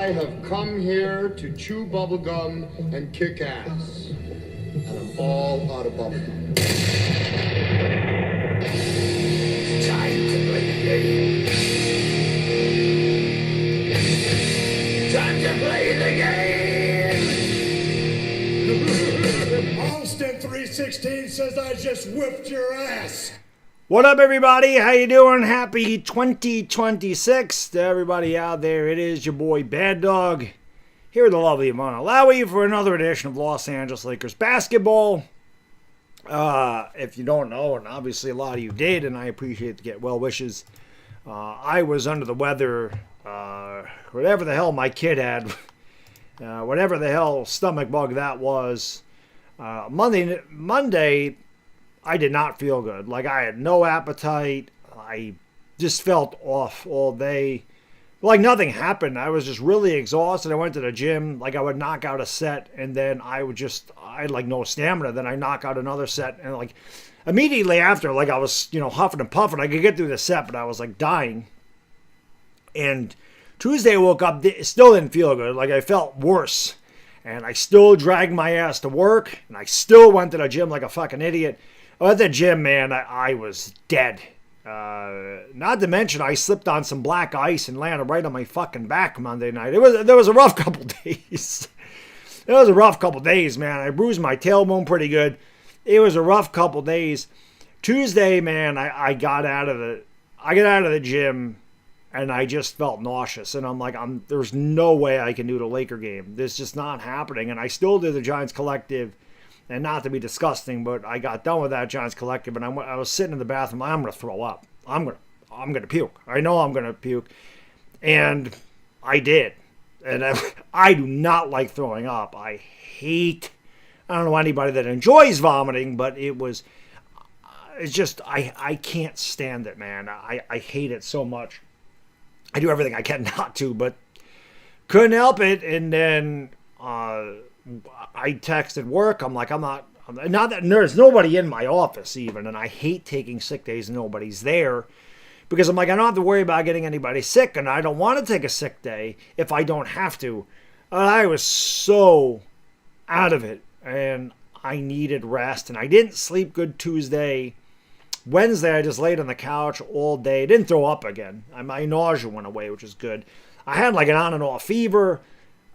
I have come here to chew bubblegum and kick ass. And I'm all out of bubblegum. Time to play the game. Time to play the game. Austin 316 says I just whipped your ass. What up, everybody? How you doing? Happy 2026 to everybody out there. It is your boy Baddog here in the lovely Mona Malawi for another edition of Los Angeles Lakers basketball. If you don't know, and obviously a lot of you did, and I appreciate the get well wishes. I was under the weather, whatever the hell my kid had, whatever the hell stomach bug that was. Monday. I did not feel good. Like, I had no appetite. I just felt off all day. Like, nothing happened. I was just really exhausted. I went to the gym. Like, I would knock out a set, and then I had, like, no stamina. Then I knock out another set, and, like, immediately after, like, I was, huffing and puffing. I could get through the set, but I was, like, dying. And Tuesday I woke up, still didn't feel good. Like, I felt worse. And I still dragged my ass to work, and I still went to the gym like a fucking idiot. At the gym, man, I was dead. Not to mention, I slipped on some black ice and landed right on my fucking back Monday night. There was a rough couple days. It was a rough couple days, man. I bruised my tailbone pretty good. It was a rough couple days. Tuesday, man, I got out of the gym, and I just felt nauseous. And I'm like, there's no way I can do the Laker game. This is just not happening. And I still did the Giants Collective. And not to be disgusting, but I got done with that Giants Collective, and I was sitting in the bathroom. I'm going to throw up. I'm going to puke. I know I'm going to puke. And I did. And I do not like throwing up. I don't know anybody that enjoys vomiting, but it's just, I can't stand it, man. I hate it so much. I do everything I can not to, but couldn't help it. And then, I texted work. I'm like, not that there's nobody in my office even, and I hate taking sick days and nobody's there because I'm like, I don't have to worry about getting anybody sick, and I don't want to take a sick day if I don't have to. I was so out of it, and I needed rest, and I didn't sleep good Tuesday. Wednesday, I just laid on the couch all day. Didn't throw up again. My nausea went away, which is good. I had like an on and off fever.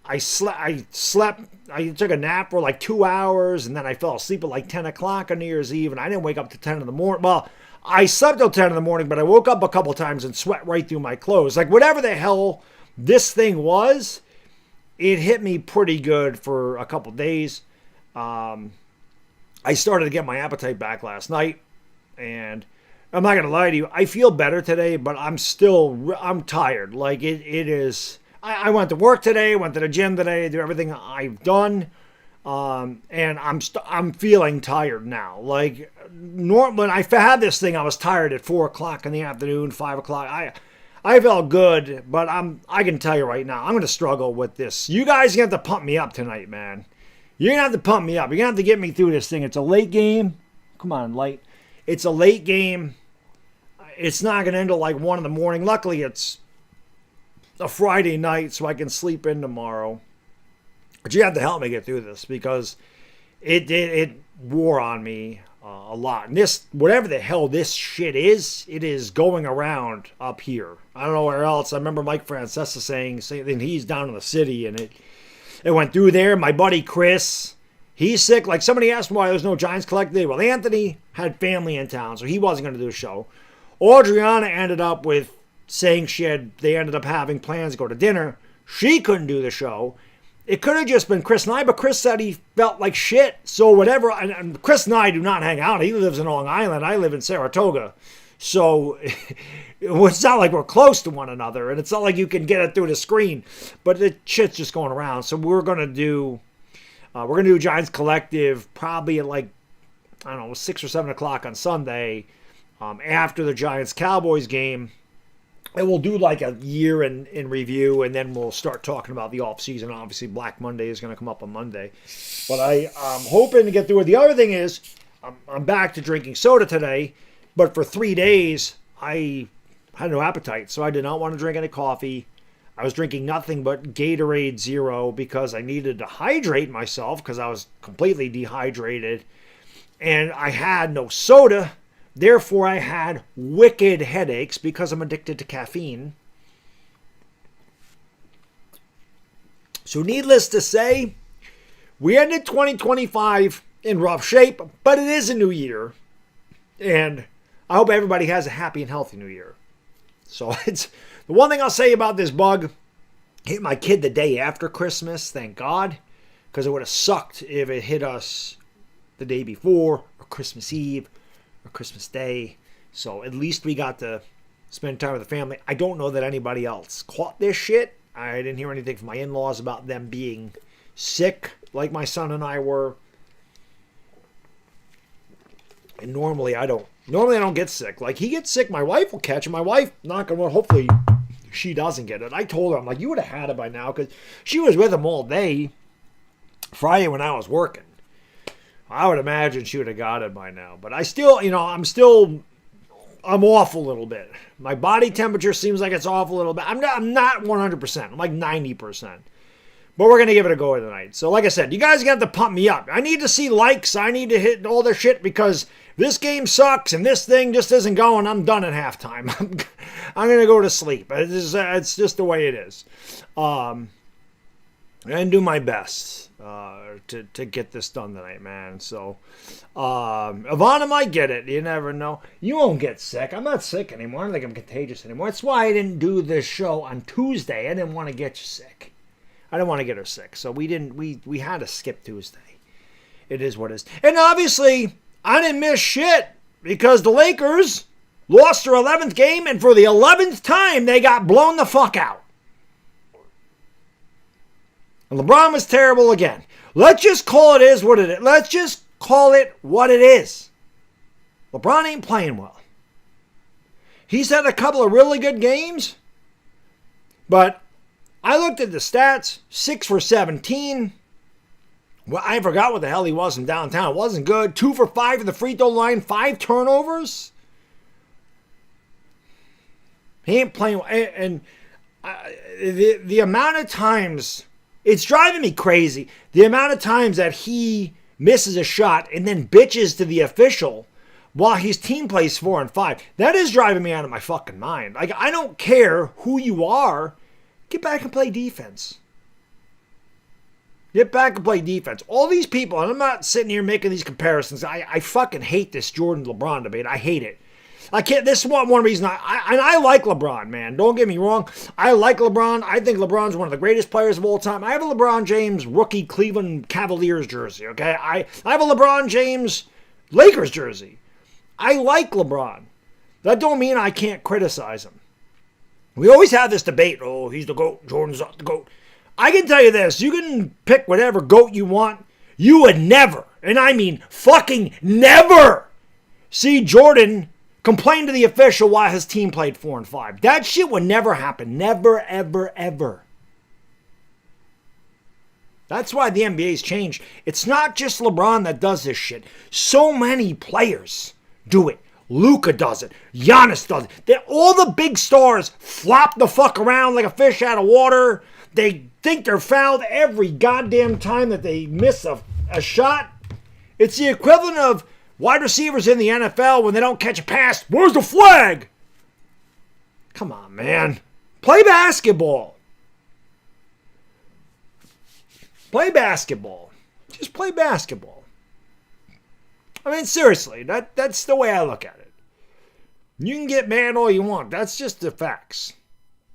I slept, I took a nap for like 2 hours, and then I fell asleep at like 10 o'clock on New Year's Eve, and I didn't wake up till 10 in the morning. Well, I slept till 10 in the morning, but I woke up a couple times and sweat right through my clothes. Like, whatever the hell this thing was, it hit me pretty good for a couple days. I started to get my appetite back last night, and I'm not going to lie to you, I feel better today, but I'm tired. Like, it is... I went to work today, went to the gym today, do everything I've done, and I'm feeling tired now. Like, when I had this thing, I was tired at 4 o'clock in the afternoon, 5 o'clock. I felt good, but I can tell you right now, I'm going to struggle with this. You guys are going to have to pump me up tonight, man. You're going to have to pump me up. You're going to have to get me through this thing. It's a late game. Come on, light. It's a late game. It's not going to end till like 1 in the morning. Luckily, it's a Friday night, so I can sleep in tomorrow. But you have to help me get through this because it wore on me a lot. And this, whatever the hell this shit is, it is going around up here. I don't know where else. I remember Mike Francesa saying he's down in the city, and it went through there. My buddy Chris, he's sick. Like, somebody asked me why there's no Giants Collective. Well, Anthony had family in town, so he wasn't going to do a show. Adriana ended up with saying they ended up having plans to go to dinner. She couldn't do the show. It could have just been Chris and I, but Chris said he felt like shit. So whatever, and Chris and I do not hang out. He lives in Long Island. I live in Saratoga. So it's not like we're close to one another, and it's not like you can get it through the screen, but the shit's just going around. So we're going to do Giants Collective probably at like, I don't know, 6 or 7 o'clock on Sunday after the Giants-Cowboys game. And we'll do like a year in review, and then we'll start talking about the offseason. Obviously, Black Monday is going to come up on Monday. But I'm hoping to get through it. The other thing is, I'm back to drinking soda today, but for 3 days, I had no appetite. So I did not want to drink any coffee. I was drinking nothing but Gatorade Zero because I needed to hydrate myself because I was completely dehydrated. And I had no soda. Therefore, I had wicked headaches because I'm addicted to caffeine. So needless to say, we ended 2025 in rough shape, but it is a new year. And I hope everybody has a happy and healthy new year. So it's the one thing I'll say about this bug, hit my kid the day after Christmas, thank God, because it would have sucked if it hit us the day before or Christmas Eve or Christmas Day. So at least we got to spend time with the family. I don't know that anybody else caught this shit. I didn't hear anything from my in-laws about them being sick like my son and I were. And normally I don't get sick. Like, he gets sick, my wife will catch it. My wife, knock on wood, hopefully she doesn't get it. I told her, I'm like, you would have had it by now, because she was with him all day Friday when I was working. I would imagine she would have got it by now. But I still, I'm off a little bit. My body temperature seems like it's off a little bit. I'm not 100%. I'm like 90%. But we're going to give it a go tonight. So like I said, you guys got to pump me up. I need to see likes. I need to hit all this shit because this game sucks and this thing just isn't going. I'm done at halftime. I'm going to go to sleep. It's just the way it is. And do my best to get this done tonight, man. So Ivana might get it. You never know. You won't get sick. I'm not sick anymore. I don't think I'm contagious anymore. That's why I didn't do this show on Tuesday. I didn't want to get you sick. I didn't want to get her sick. So we had to skip Tuesday. It is what it is. And obviously, I didn't miss shit because the Lakers lost their 11th game, and for the 11th time, they got blown the fuck out. And LeBron was terrible again. Let's just call it what it is. Let's just call it what it is. LeBron ain't playing well. He's had a couple of really good games, but I looked at the stats, 6 for 17. Well, I forgot what the hell he was in downtown. It wasn't good. 2 for 5 at the free throw line, 5 turnovers. He ain't playing. And the amount of times, it's driving me crazy. The amount of times that he misses a shot and then bitches to the official while his team plays 4 and 5. That is driving me out of my fucking mind. Like, I don't care who you are. Get back and play defense. Get back and play defense. All these people, and I'm not sitting here making these comparisons. I fucking hate this Jordan-LeBron debate. I hate it. I can't. This is one reason I like LeBron, man. Don't get me wrong. I like LeBron. I think LeBron's one of the greatest players of all time. I have a LeBron James rookie Cleveland Cavaliers jersey, okay? I have a LeBron James Lakers jersey. I like LeBron. That don't mean I can't criticize him. We always have this debate, oh, he's the GOAT, Jordan's not the GOAT. I can tell you this, you can pick whatever GOAT you want. You would never, and I mean fucking never, see Jordan complain to the official while his team played 4 and 5. That shit would never happen. Never, ever, ever. That's why the NBA's changed. It's not just LeBron that does this shit. So many players do it. Luka does it. Giannis does it. All the big stars flop the fuck around like a fish out of water. They think they're fouled every goddamn time that they miss a shot. It's the equivalent of wide receivers in the NFL when they don't catch a pass. Where's the flag? Come on, man. Play basketball. Play basketball. Just play basketball. I mean, seriously, that's the way I look at it. You can get mad all you want. That's just the facts.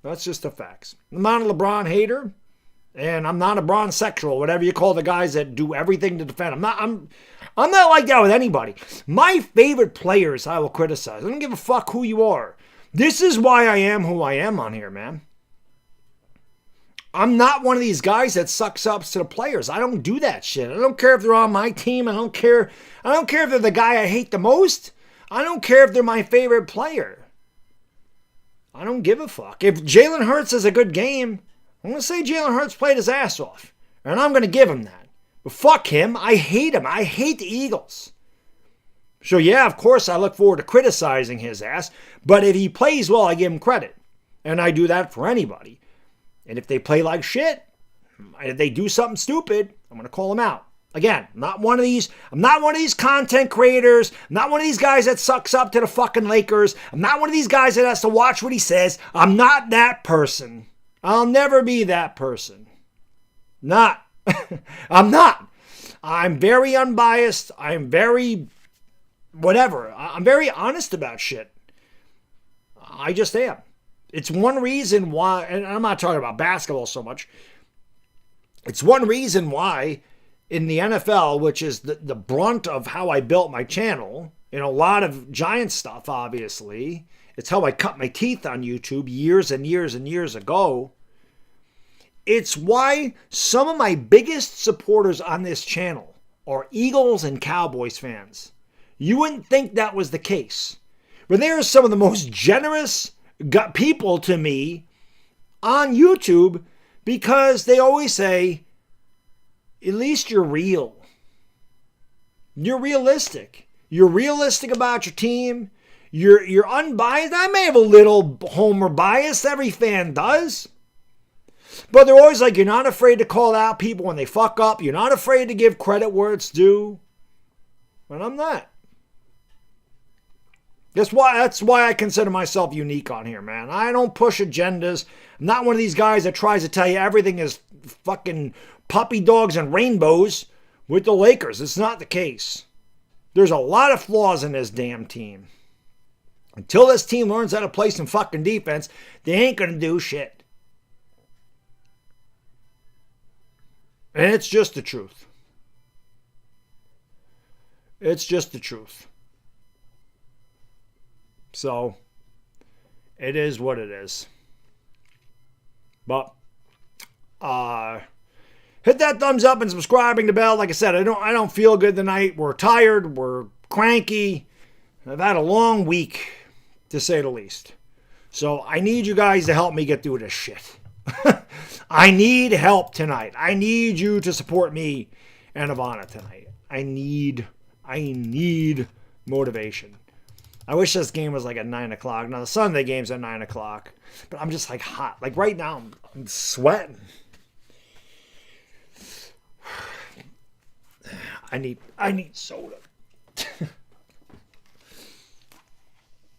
That's just the facts. I'm not a LeBron hater, and I'm not a LeBron sexual, whatever you call the guys that do everything to defend. I'm not like that with anybody. My favorite players I will criticize. I don't give a fuck who you are. This is why I am who I am on here, man. I'm not one of these guys that sucks up to the players. I don't do that shit. I don't care if they're on my team. I don't care if they're the guy I hate the most. I don't care if they're my favorite player. I don't give a fuck. If Jalen Hurts has a good game, I'm going to say Jalen Hurts played his ass off. And I'm going to give him that. But fuck him. I hate him. I hate the Eagles. So yeah, of course I look forward to criticizing his ass. But if he plays well, I give him credit. And I do that for anybody. And if they play like shit, and if they do something stupid, I'm going to call them out. Again, I'm not one of these content creators. I'm not one of these guys that sucks up to the fucking Lakers. I'm not one of these guys that has to watch what he says. I'm not that person. I'll never be that person. Not. I'm not. I'm very unbiased. I'm very whatever. I'm very honest about shit. I just am. It's one reason why, and I'm not talking about basketball so much. It's one reason why in the NFL, which is the brunt of how I built my channel, a lot of Giant stuff, obviously. It's how I cut my teeth on YouTube years and years and years ago. It's why some of my biggest supporters on this channel are Eagles and Cowboys fans. You wouldn't think that was the case. But they are some of the most generous people to me on YouTube because they always say, at least you're real. You're realistic. You're realistic about your team. You're unbiased. I may have a little homer bias. Every fan does. But they're always like, you're not afraid to call out people when they fuck up. You're not afraid to give credit where it's due. But I'm not. That's why I consider myself unique on here, man. I don't push agendas. I'm not one of these guys that tries to tell you everything is fucking puppy dogs and rainbows with the Lakers. It's not the case. There's a lot of flaws in this damn team. Until this team learns how to play some fucking defense, they ain't going to do shit. And it's just the truth. It's just the truth. So, it is what it is. But, hit that thumbs up and subscribing the bell. Like I said, I don't feel good tonight. We're tired. We're cranky. I've had a long week, to say the least. So, I need you guys to help me get through this shit. I need help tonight. I need you to support me and Ivana tonight. I need motivation. I wish this game was like at 9 o'clock. Now, the Sunday game's at 9 o'clock. But I'm just like hot. Like right now, I'm sweating. I need soda.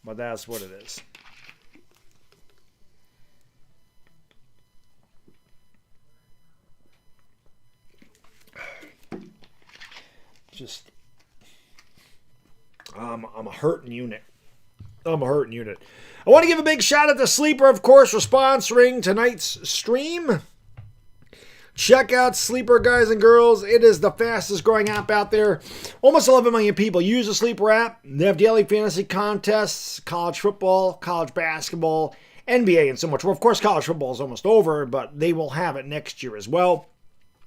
But that's what it is. Just... I'm a hurting unit. I want to give a big shout out to Sleeper, of course, for sponsoring tonight's stream. Check out Sleeper, guys and girls. It is the fastest growing app out there. Almost 11 million people use the Sleeper app. They have daily fantasy contests, college football, college basketball, NBA, and so much more. Of course, college football is almost over, but they will have it next year as well.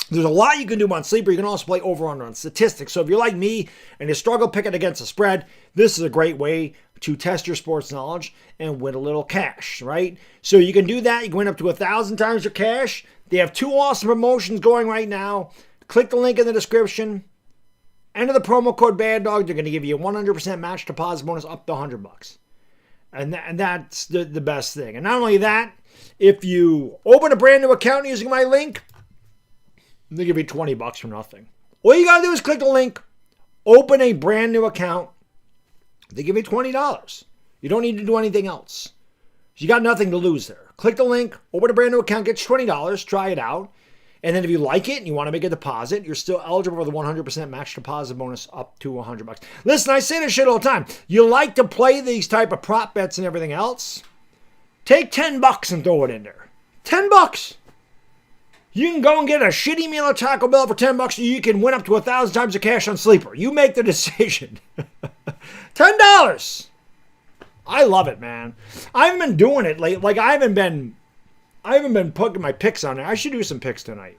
There's a lot you can do on Sleeper. You can also play over-under on statistics. So if you're like me and you struggle picking against the spread, this is a great way to test your sports knowledge and win a little cash, right? So you can do that. You can win up to 1,000 times your cash. They have 2 awesome promotions going right now. Click the link in the description. Enter the promo code BADDOG. They're going to give you a 100% match deposit bonus up to $100. And that's the best thing. And not only that, if you open a brand new account using my link, they give you $20 for nothing. All you got to do is click the link, open a brand new account. They give you $20. You don't need to do anything else. You got nothing to lose there. Click the link, open a brand new account, get you $20, try it out. And then if you like it and you want to make a deposit, you're still eligible for the 100% match deposit bonus up to $100. Listen, I say this shit all the time. You like to play these type of prop bets and everything else? Take $10 and throw it in there. $10. You can go and get a shitty meal at Taco Bell for $10, or you can win up to 1,000 times your cash on Sleeper. You make the decision. $10. I love it, man. I haven't been doing it late. Like I haven't been putting my picks on it. I should do some picks tonight.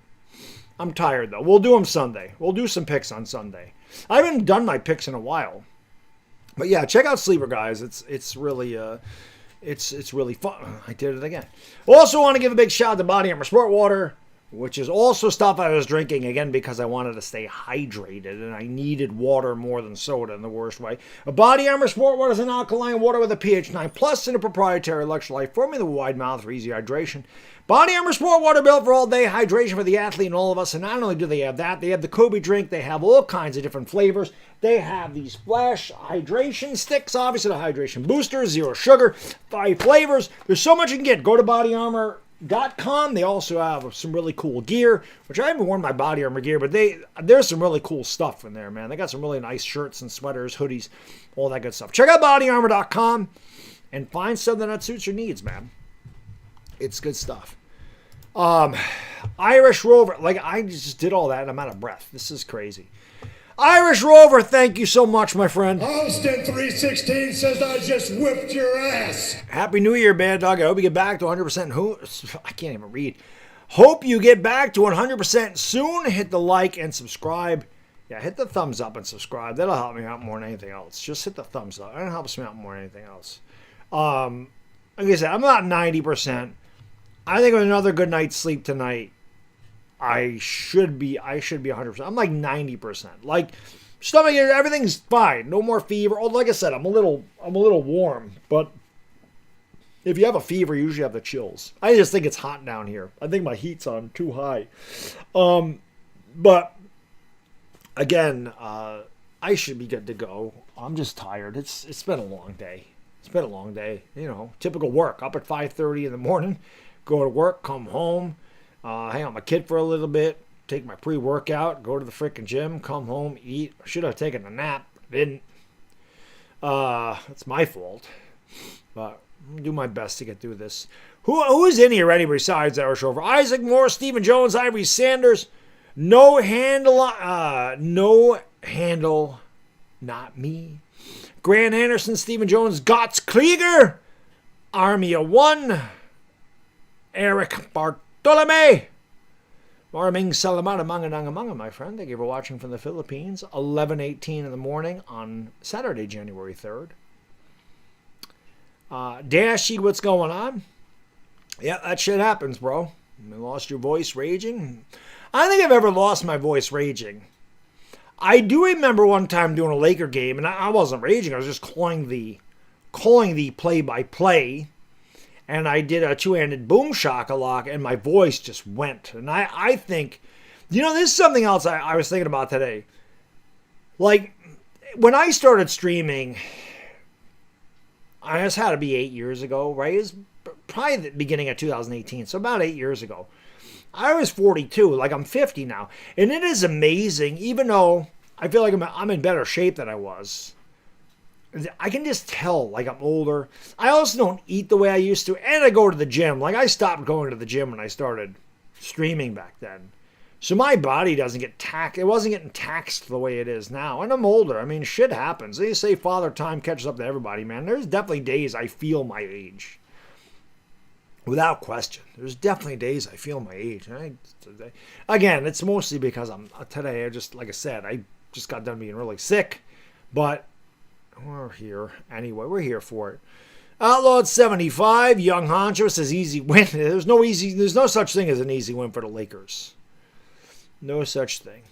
I'm tired though. We'll do them Sunday. We'll do some picks on Sunday. I haven't done my picks in a while. But yeah, check out Sleeper, guys. It's really it's really fun. I did it again. Also want to give a big shout out to Body Armor Sport Water. which is also stuff I was drinking, again, because I wanted to stay hydrated, and I needed water more than soda in the worst way. A Body Armor Sport Water is an alkaline water with a pH 9+ and a proprietary electrolyte formula with a wide mouth for easy hydration. Body Armor Sport Water, built for all-day hydration for the athlete and all of us. And not only do they have that, they have the Kobe drink. They have all kinds of different flavors. They have these flash hydration sticks, obviously the hydration booster, 0 sugar, 5 flavors. There's so much you can get. Go to bodyarmor.com. They also have some really cool gear, which I haven't worn my Body Armor gear, but there's some really cool stuff in there, man. They got some really nice shirts and sweaters, hoodies, all that good stuff. Check out bodyarmor.com and find something that suits your needs, man. It's good stuff. Irish Rover, like I just did all that and I'm out of breath. This is crazy. Irish Rover, thank you so much, my friend. Austin 316 says I just whipped your ass. Happy New Year, Baddog. I hope you get back to 100%. I can't even read. Hope you get back to 100% soon. Hit the like and subscribe. Yeah, hit the thumbs up and subscribe. That'll help me out more than anything else. Just hit the thumbs up. It helps me out more than anything else. Like I said, I'm not 90%. I think with another good night's sleep tonight, I should be 100%. I'm like 90%. Like stomach, everything's fine. No more fever. Oh, like I said, I'm a little warm, but if you have a fever, you usually have the chills. I just think it's hot down here. I think my heat's on too high. But again, I should be good to go. I'm just tired. It's been a long day. It's been a long day. You know, typical work. Up at 5:30 in the morning. Go to work, come home, hang out with my kid for a little bit, take my pre-workout, go to the freaking gym, come home, eat. I should have taken a nap, didn't. It's my fault, but I'm gonna do my best to get through this. Who's in here anyway besides Irish Rover? Isaac Moore, Stephen Jones, Ivory Sanders. No handle, not me. Grant Anderson, Stephen Jones, Gotts Klieger, Army of One. Eric Bartolome. Maraming Salamata Manganangamanga, my friend. Thank you for watching from the Philippines. 11:18 in the morning on Saturday, January 3rd. Dashy, what's going on? Yeah, that shit happens, bro. You lost your voice raging. I don't think I've ever lost my voice raging. I do remember one time doing a Laker game, and I wasn't raging. I was just calling the play-by-play. And I did a two-handed boom shakalaka, and my voice just went. And I think, this is something else I was thinking about today. Like, when I started streaming, I just had to be 8 years ago, right? It was probably the beginning of 2018, so about 8 years ago. I was 42, like I'm 50 now. And it is amazing, even though I feel like I'm in better shape than I was. I can just tell, like, I'm older. I also don't eat the way I used to, and I go to the gym. Like, I stopped going to the gym when I started streaming back then. So my body doesn't get taxed. It wasn't getting taxed the way it is now. And I'm older. I mean, shit happens. They say father time catches up to everybody, man. There's definitely days I feel my age. Without question. There's definitely days I feel my age. Again, it's mostly because today, like I said, I just got done being really sick. But we're here anyway. We're here for it. Outlawed 75. Young Honcho says easy win. There's no such thing as an easy win for the Lakers. No such thing.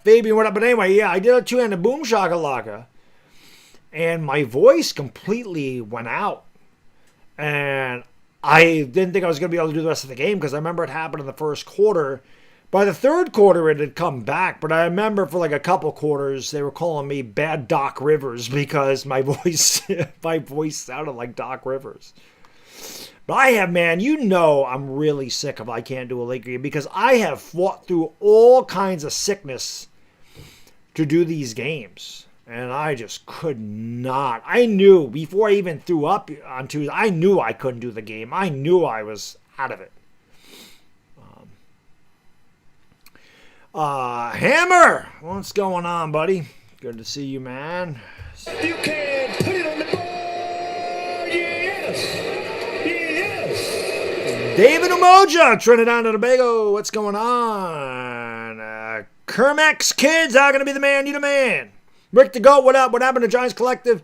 Fabian, what up? But anyway, yeah, I did a two-handed boom shakalaka, and my voice completely went out. And I didn't think I was going to be able to do the rest of the game because I remember it happened in the first quarter. By the third quarter, it had come back, but I remember for like a couple quarters, they were calling me Bad Doc Rivers because my voice sounded like Doc Rivers. But I'm really sick if I can't do a Laker game because I have fought through all kinds of sickness to do these games. And I just could not. I knew before I even threw up on Tuesday, I knew I couldn't do the game. I knew I was out of it. Hammer, what's going on, buddy? Good to see you, man. You can put it on the board. Yes. Yes. David Umoja, Trinidad and Tobago, what's going on? Kermax Kids, how gonna be the man? You the man. Rick the Goat, what up? What happened to Giants Collective?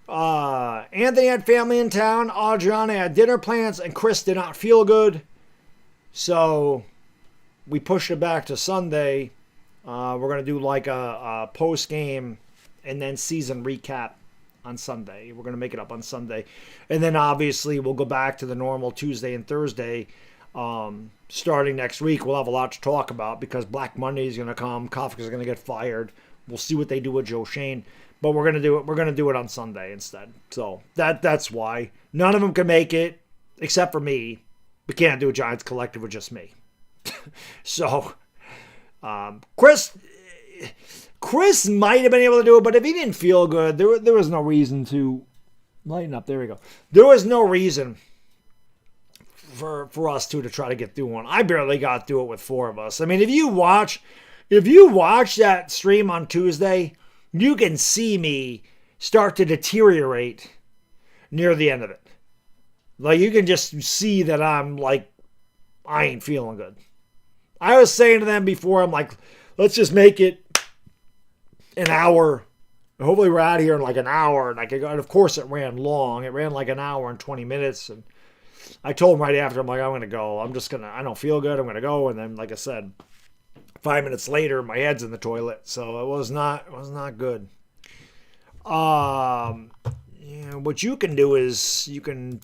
Anthony had family in town. Adriana had dinner plans, and Chris did not feel good. So we pushed it back to Sunday. We're going to do like a post game and then season recap on Sunday. We're going to make it up on Sunday. And then obviously we'll go back to the normal Tuesday and Thursday. Starting next week, we'll have a lot to talk about because Black Monday is going to come. Kafka is going to get fired. We'll see what they do with Joe Shane. But we're going to do it. We're going to do it on Sunday instead. So that's why. None of them can make it except for me. We can't do a Giants Collective with just me. So, Chris might have been able to do it, but if he didn't feel good, there was no reason to lighten up. There we go. There was no reason for us to try to get through one. I barely got through it with four of us. I mean, if you watch that stream on Tuesday, you can see me start to deteriorate near the end of it. Like, you can just see that I'm like, I ain't feeling good. I was saying to them before, I'm like, let's just make it an hour. Hopefully we're out of here in like an hour. And of course it ran long. It ran like an hour and 20 minutes. And I told him right after, I'm like, I'm going to go. I don't feel good. I'm going to go. And then, like I said, 5 minutes later, my head's in the toilet. So it was not good. What you can do is you can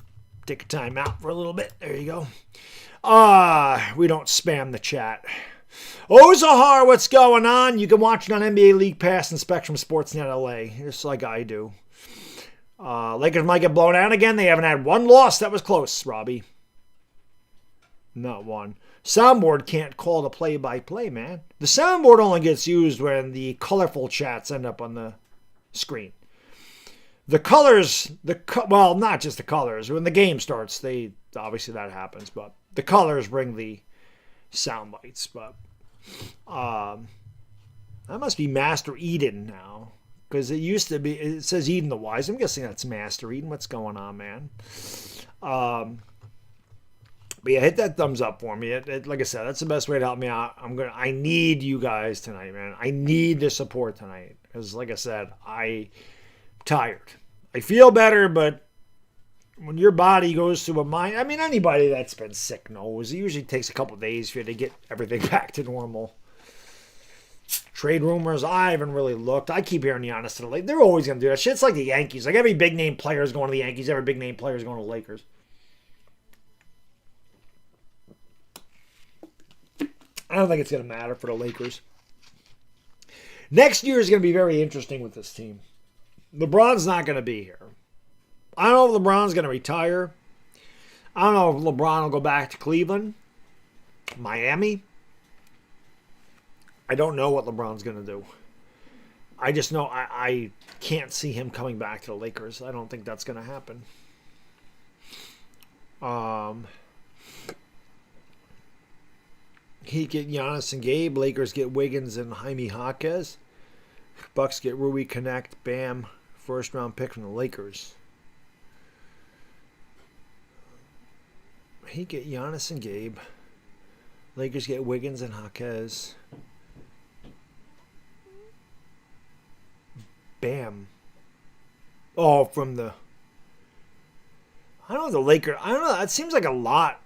take a time out for a little bit. There you go. We don't spam the chat. Oh, Zahar, what's going on? You can watch it on NBA League Pass and Spectrum Sportsnet LA, just like I do. Lakers might get blown out again. They haven't had one loss. That was close, Robbie. Not one. Soundboard can't call the play-by-play, man. The soundboard only gets used when the colorful chats end up on the screen. The colors, well, not just the colors. When the game starts, obviously that happens, but the colors bring the sound bites. But that must be Master Eden now, because it used to be. It says Eden the Wise. I'm guessing that's Master Eden. What's going on, man? But yeah, hit that thumbs up for me. Like I said, that's the best way to help me out. I need you guys tonight, man. I need the support tonight, because like I said, I'm tired. I feel better, but when your body goes through a mind, I mean, anybody that's been sick knows it usually takes a couple of days for you to get everything back to normal. Trade rumors, I haven't really looked. I keep hearing Giannis to the Lakers. They're always going to do that shit. It's like the Yankees. Like, every big name player is going to the Yankees. Every big name player is going to the Lakers. I don't think it's going to matter for the Lakers. Next year is going to be very interesting with this team. LeBron's not going to be here. I don't know if LeBron's going to retire. I don't know if LeBron will go back to Cleveland, Miami. I don't know what LeBron's going to do. I just know I can't see him coming back to the Lakers. I don't think that's going to happen. He get Giannis and Gabe. Lakers get Wiggins and Jaime Jaquez. Bucks get Rui, Connect, Bam. First round pick from the Lakers. He get Giannis and Gabe. Lakers get Wiggins and Jaquez. Bam. Oh, from the... I don't know, the Lakers... I don't know, that seems like a lot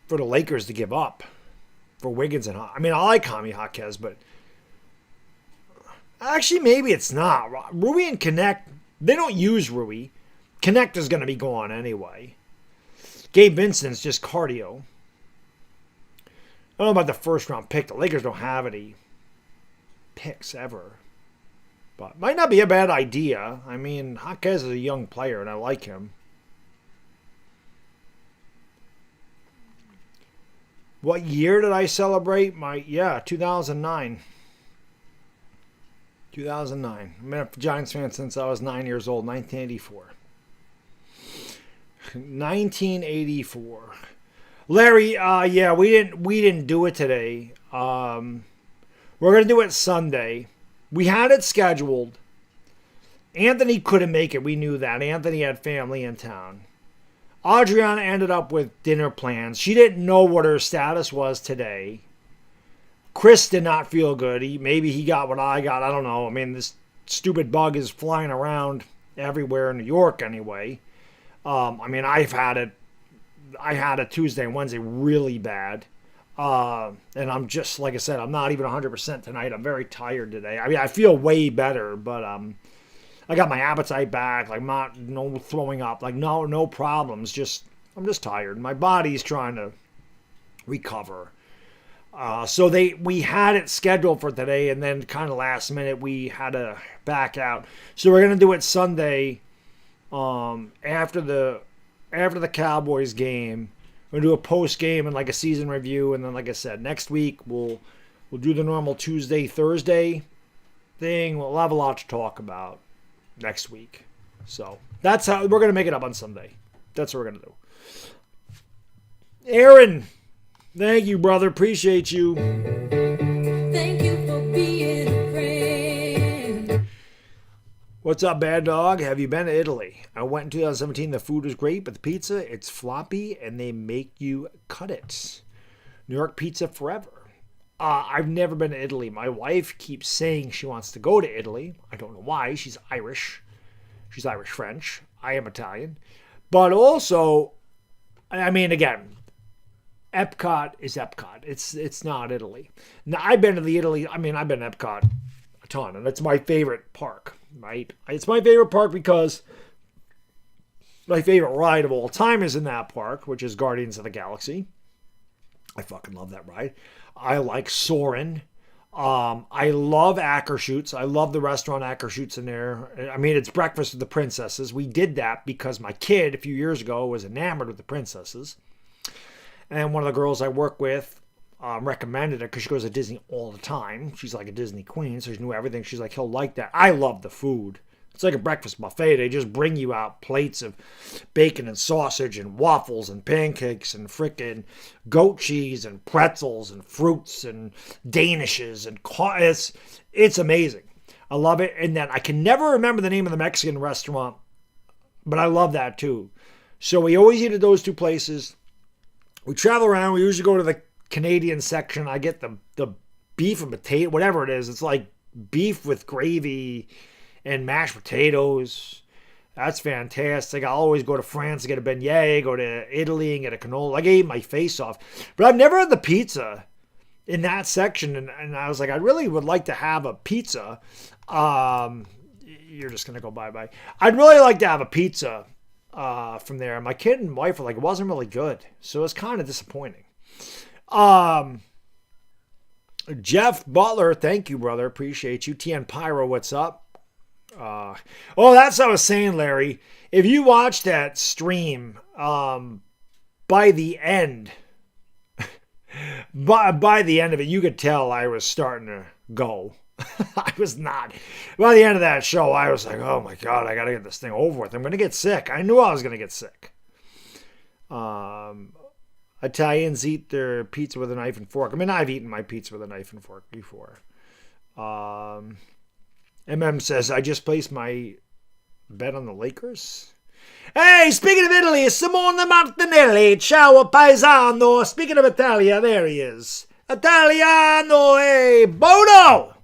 for the Lakers to give up for Wiggins and... I mean, I like Jaime Jaquez, but... Actually, maybe it's not. Rui and Connect, they don't use Rui. Connect is going to be gone anyway. Gabe Vincent's just cardio. I don't know about the first round pick. The Lakers don't have any picks ever. But might not be a bad idea. I mean, Jaquez is a young player, and I like him. What year did I celebrate? 2009. 2009. I've been a Giants fan since I was 9 years old, 1984. 1984. Larry, yeah, we didn't do it today. We're gonna do it Sunday. We had it scheduled. Anthony couldn't make it. We knew that. Anthony had family in town. Adriana ended up with dinner plans. She didn't know what her status was today. Chris did not feel good. Maybe he got what I got. I don't know. I mean, this stupid bug is flying around everywhere in New York anyway. I mean, I've had it I had a Tuesday and Wednesday really bad. And I'm just, like I said, I'm not even 100% tonight. I'm very tired today. I mean, I feel way better, but I got my appetite back. Like, no throwing up. Like, no problems. I'm just tired. My body's trying to recover. So we had it scheduled for today, and then kind of last minute we had to back out. So we're gonna do it Sunday, after the Cowboys game. We're gonna do a post game and like a season review, and then like I said, next week we'll do the normal Tuesday, Thursday thing. We'll have a lot to talk about next week. So that's how we're gonna make it up on Sunday. That's what we're gonna do. Aaron, thank you, brother. Appreciate you. Thank you for being a friend. What's up, Bad Dog? Have you been to Italy? I went in 2017. The food was great, but the pizza, it's floppy, and they make you cut it. New York pizza forever. I've never been to Italy. My wife keeps saying she wants to go to Italy. I don't know why. She's Irish. She's Irish-French. I am Italian. But also, I mean, again, Epcot is Epcot. It's not Italy. Now, I've been to I've been to Epcot a ton, and it's my favorite park, right? It's my favorite park because my favorite ride of all time is in that park, which is Guardians of the Galaxy. I fucking love that ride. I like Soarin'. I love Akershoots. I love the restaurant Akershoots in there. I mean, it's Breakfast with the Princesses. We did that because my kid a few years ago was enamored with the princesses. And one of the girls I work with recommended it because she goes to Disney all the time. She's like a Disney queen, so she knew everything. She's like, he'll like that. I love the food. It's like a breakfast buffet. They just bring you out plates of bacon and sausage and waffles and pancakes and frickin' goat cheese and pretzels and fruits and danishes and it's amazing. I love it. And then I can never remember the name of the Mexican restaurant, but I love that too. So we always eat at those two places. We travel around. We usually go to the Canadian section. I get the beef and potato, whatever it is. It's like beef with gravy and mashed potatoes. That's fantastic. I always go to France to get a beignet, go to Italy and get a cannoli. I ate my face off. But I've never had the pizza in that section. And I was like, I really would like to have a pizza. You're just going to go bye-bye. I'd really like to have a pizza from there. My kid and wife were like, it wasn't really good. So it's kind of disappointing. Jeff Butler, thank you, brother. Appreciate you. TN Pyro, what's up? That's what I was saying, Larry. If you watch that stream, by the end, by the end of it, you could tell I was starting to go. I was not. By the end of that show, I was like, oh my God, I got to get this thing over with. I'm going to get sick. I knew I was going to get sick. Italians eat their pizza with a knife and fork. I mean, I've eaten my pizza with a knife and fork before. MM says, I just placed my bet on the Lakers. Hey, speaking of Italy, Simone Martinelli, ciao paesano. Speaking of Italia, there he is. Italiano, hey, Bono.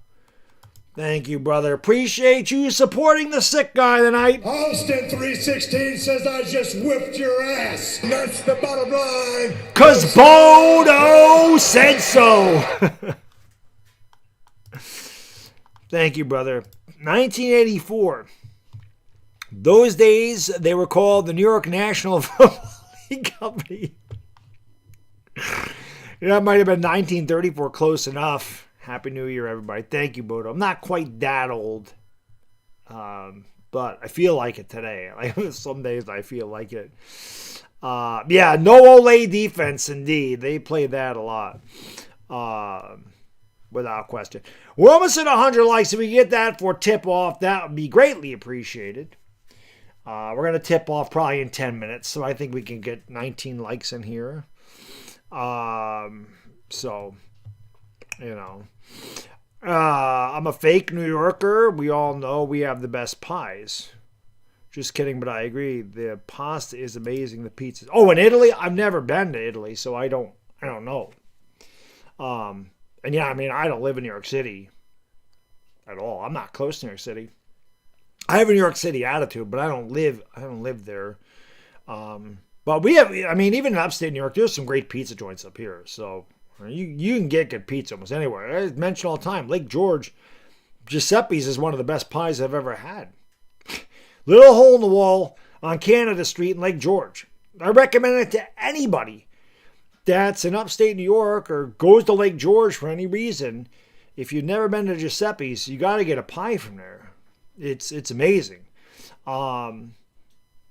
Thank you, brother. Appreciate you supporting the sick guy tonight. Austin 316 says I just whipped your ass. That's the bottom line. 'Cause Bono said so. Thank you, brother. 1984. Those days, they were called the New York National Football League Company. That might have been 1934, close enough. Happy New Year, everybody. Thank you, Bodo. I'm not quite that old, but I feel like it today. Like some days I feel like it. Yeah, no Olay defense, indeed. They play that a lot, without question. We're almost at 100 likes. If we get that for tip-off, that would be greatly appreciated. We're going to tip off probably in 10 minutes, so I think we can get 19 likes in here. So, you know. I'm a fake New Yorker. We all know we have the best pies. Just kidding, but I agree. The pasta is amazing. The pizza. Oh, in Italy? I've never been to Italy, so I don't know. And yeah, I mean, I don't live in New York City at all. I'm not close to New York City. I have a New York City attitude, but I don't live there. But we have, I mean, even in upstate New York, there's some great pizza joints up here. So you can get good pizza almost anywhere. I mention all the time, Lake George, Giuseppe's is one of the best pies I've ever had. Little hole in the wall on Canada Street in Lake George. I recommend it to anybody that's in upstate New York or goes to Lake George for any reason. If you've never been to Giuseppe's, you got to get a pie from there. It's amazing.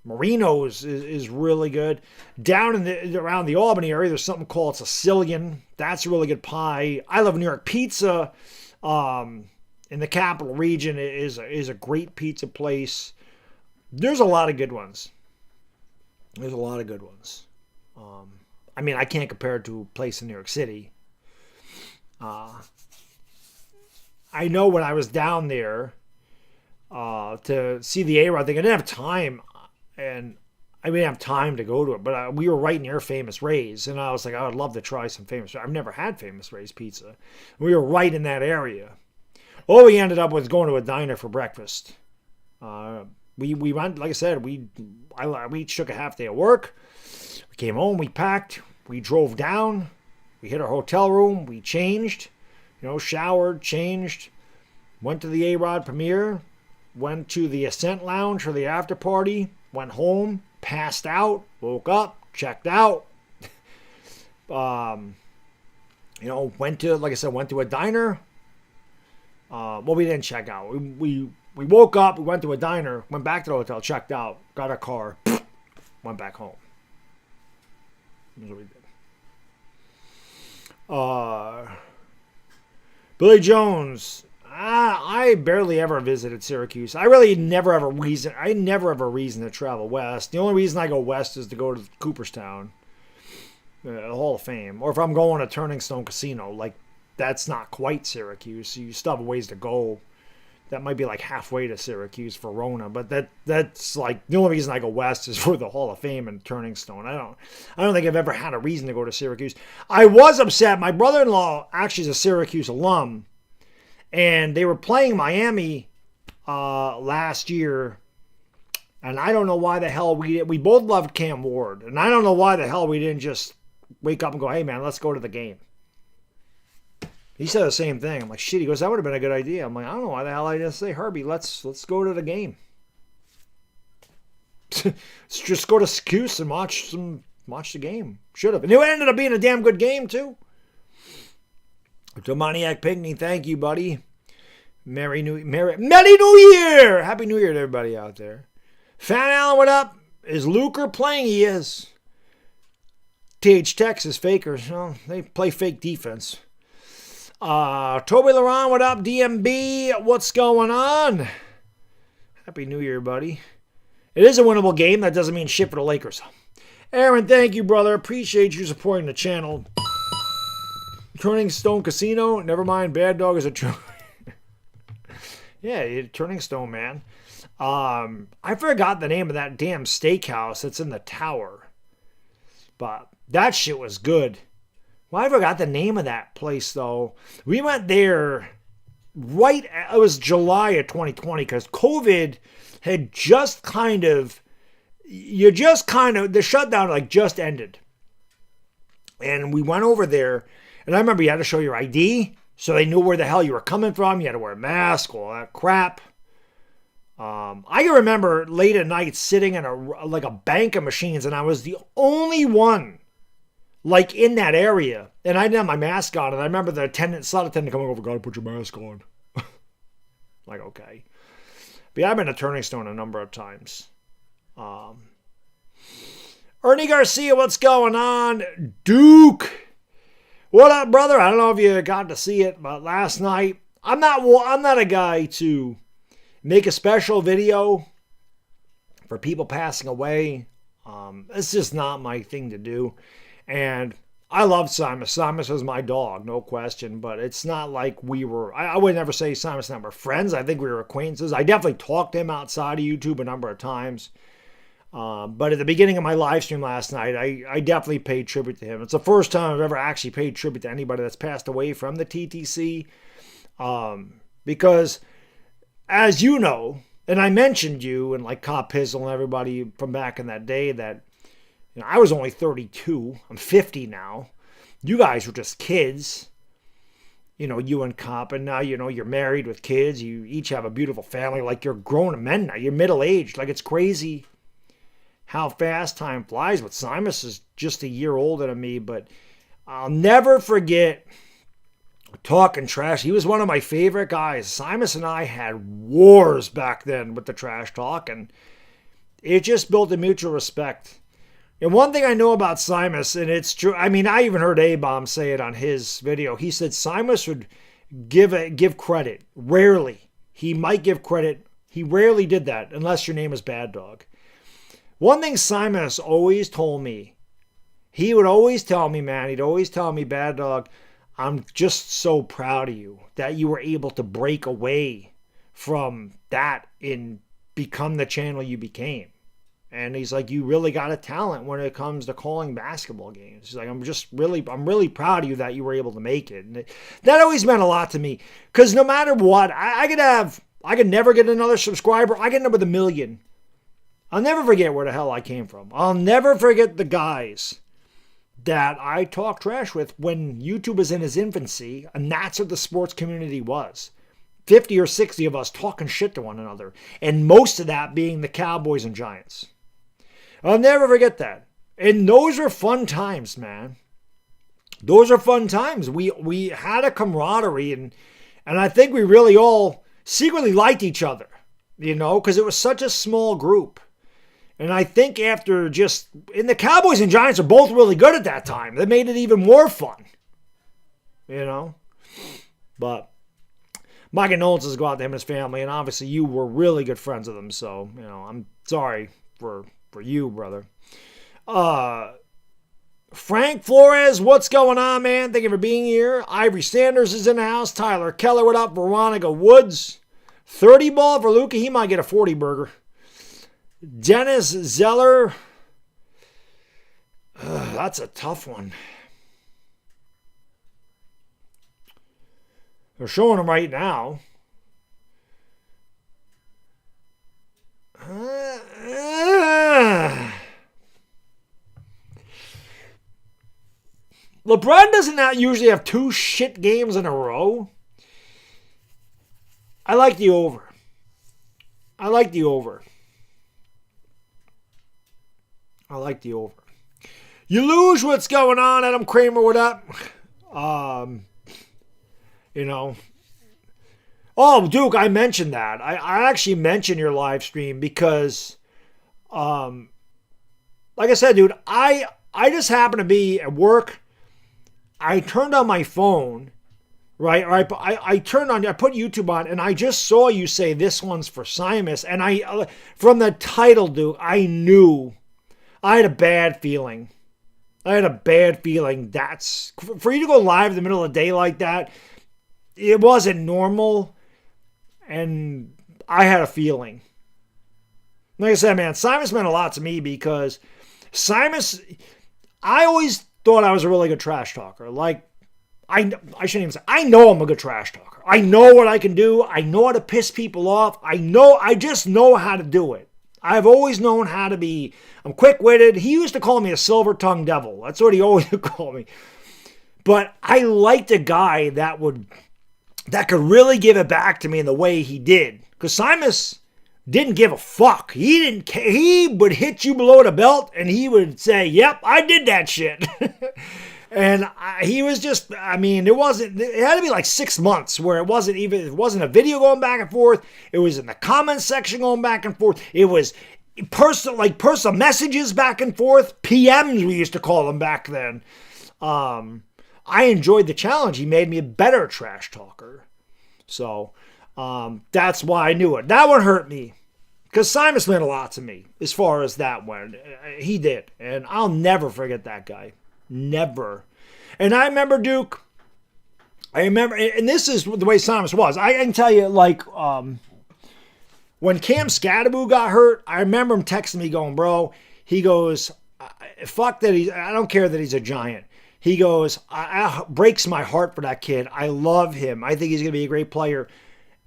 Marino's is really good. Down in around the Albany area, there's something called Sicilian. That's a really good pie. I love New York pizza. In the capital region is a great pizza place. There's a lot of good ones. There's a lot of good ones. I mean, I can't compare it to a place in New York City. I know when I was down there to see the A-Rod thing, I didn't have time, and I didn't have time to go to it, but we were right near Famous Ray's, and I was like, I would love to try some Famous Ray's. I've never had Famous Ray's pizza. We were right in that area. All we ended up with going to a diner for breakfast. We went, like I said, we took a half day of work. We came home, we packed, we drove down, we hit our hotel room, we changed, showered, changed, went to the A-Rod premiere, went to the Ascent Lounge for the after party, went home, passed out, woke up, checked out. Went to, like I said, went to a diner. We didn't check out. We woke up, we went to a diner, went back to the hotel, checked out, got our car, went back home. That's what we did. Billy Jones. I barely ever visited Syracuse. I really never have a reason to travel west. The only reason I go west is to go to Cooperstown, the Hall of Fame. Or if I'm going to Turning Stone Casino, like, that's not quite Syracuse. So you still have a ways to go. That might be like halfway to Syracuse for Rona, but that's like the only reason I go west is for the Hall of Fame and Turning Stone. I don't think I've ever had a reason to go to Syracuse. I was upset. My brother-in-law actually is a Syracuse alum, and they were playing Miami last year, and I don't know why the hell we both loved Cam Ward, and I don't know why the hell we didn't just wake up and go, hey man, let's go to the game. He said the same thing. I'm like, shit. He goes, that would have been a good idea. I'm like, I don't know why the hell I didn't say, Herbie, let's go to the game. Let's just go to Syracuse and watch the game. Should have. And it ended up being a damn good game, too. To Maniac Pinkney, thank you, buddy. Merry New Year! Happy New Year to everybody out there. Fan Allen, what up? Is Luker playing? He is. TH Texas Fakers. Well, they play fake defense. Toby Laurent, what up? DMB, what's going on? Happy New Year, buddy. It is a winnable game. That doesn't mean shit for the Lakers. Aaron, thank you, brother. Appreciate you supporting the channel. Turning Stone Casino. Never mind, Baddog is a true. Yeah, Turning Stone, man. I forgot the name of that damn steakhouse that's in the tower. But that shit was good. Well, I forgot the name of that place, though. We went there it was July of 2020, because COVID had the shutdown just ended. And we went over there, and I remember you had to show your ID, so they knew where the hell you were coming from. You had to wear a mask, all that crap. I can remember late at night sitting in a bank of machines, and I was the only one in that area, and I didn't have my mask on, and I remember the slot attendant coming over, gotta put your mask on. Like, okay. But yeah, I've been to Turning Stone a number of times. Ernie Garcia, what's going on? Duke, what up, brother? I don't know if you got to see it, but last night, I'm not a guy to make a special video for people passing away. It's just not my thing to do. And I love Simus. Simus was my dog, no question. But it's not like we were... I would never say Simus and I were friends. I think we were acquaintances. I definitely talked to him outside of YouTube a number of times. But at the beginning of my live stream last night, I definitely paid tribute to him. It's the first time I've ever actually paid tribute to anybody that's passed away from the TTC. Because, as you know, and I mentioned you and Cop Pizzle and everybody from back in that day that I was only 32. I'm 50 now. You guys were just kids. You and Cop, and now, you're married with kids. You each have a beautiful family. Like, you're grown men now. You're middle-aged. Like, it's crazy how fast time flies. But Simus is just a year older than me. But I'll never forget talking trash. He was one of my favorite guys. Simus and I had wars back then with the trash talk, and it just built a mutual respect. And one thing I know about Simus, and it's true, I mean, I even heard A-Bomb say it on his video. He said Simus would give credit. Rarely. He might give credit. He rarely did that, unless your name is Baddog. One thing Simus always told me, he would always tell me, man, he'd always tell me, Baddog, I'm just so proud of you that you were able to break away from that and become the channel you became. And he's like, you really got a talent when it comes to calling basketball games. He's like, I'm really proud of you that you were able to make it. And that always meant a lot to me. Because no matter what, I could never get another subscriber. I could end up with 1 million. I'll never forget where the hell I came from. I'll never forget the guys that I talked trash with when YouTube was in its infancy. And that's what the sports community was. 50 or 60 of us talking shit to one another. And most of that being the Cowboys and Giants. I'll never forget that. And those were fun times, man. Those are fun times. We had a camaraderie, and I think we really all secretly liked each other, because it was such a small group. And I think and the Cowboys and Giants are both really good at that time. That made it even more fun, But my condolences go out to him and his family, and obviously you were really good friends with him, so, I'm sorry for you, brother. Frank Flores, what's going on, man? Thank you for being here. Ivory Sanders is in the house. Tyler Keller, what up? Veronica Woods. 30 ball for Luka. He might get a 40 burger. Dennis Zeller. That's a tough one. They're showing him right now. LeBron doesn't not usually have 2 shit games in a row. I like the over. You lose, what's going on? Adam Kramer, what up? Oh, Duke, I mentioned that. I actually mentioned your live stream because, like I said, dude, I just happened to be at work. I turned on my phone, right? Or I put YouTube on, and I just saw you say this one's for Simus. And from the title, Duke, I knew. I had a bad feeling. That's, for you to go live in the middle of the day like that, it wasn't normal. And I had a feeling. Like I said, man, Simus meant a lot to me because I always thought I was a really good trash talker. Like, I shouldn't even say, I know I'm a good trash talker. I know what I can do. I know how to piss people off. I just know how to do it. I've always known how to be, I'm quick-witted. He used to call me a silver-tongued devil. That's what he always would call me. But I liked a guy that could really give it back to me in the way he did. Because Simus didn't give a fuck. He didn't care. He would hit you below the belt and he would say, yep, I did that shit. And he was just, it had to be like 6 months where it wasn't a video going back and forth. It was in the comments section going back and forth. It was personal messages back and forth. PMs, we used to call them back then. I enjoyed the challenge. He made me a better trash talker. So that's why I knew it. That one hurt me because Simus meant a lot to me as far as that went. He did. And I'll never forget that guy. Never. And I remember, Duke, and this is the way Simus was. I can tell you, when Cam Scadaboo got hurt, I remember him texting me going, bro, he goes, fuck that I don't care that he's a Giant. He goes, breaks my heart for that kid. I love him. I think he's going to be a great player.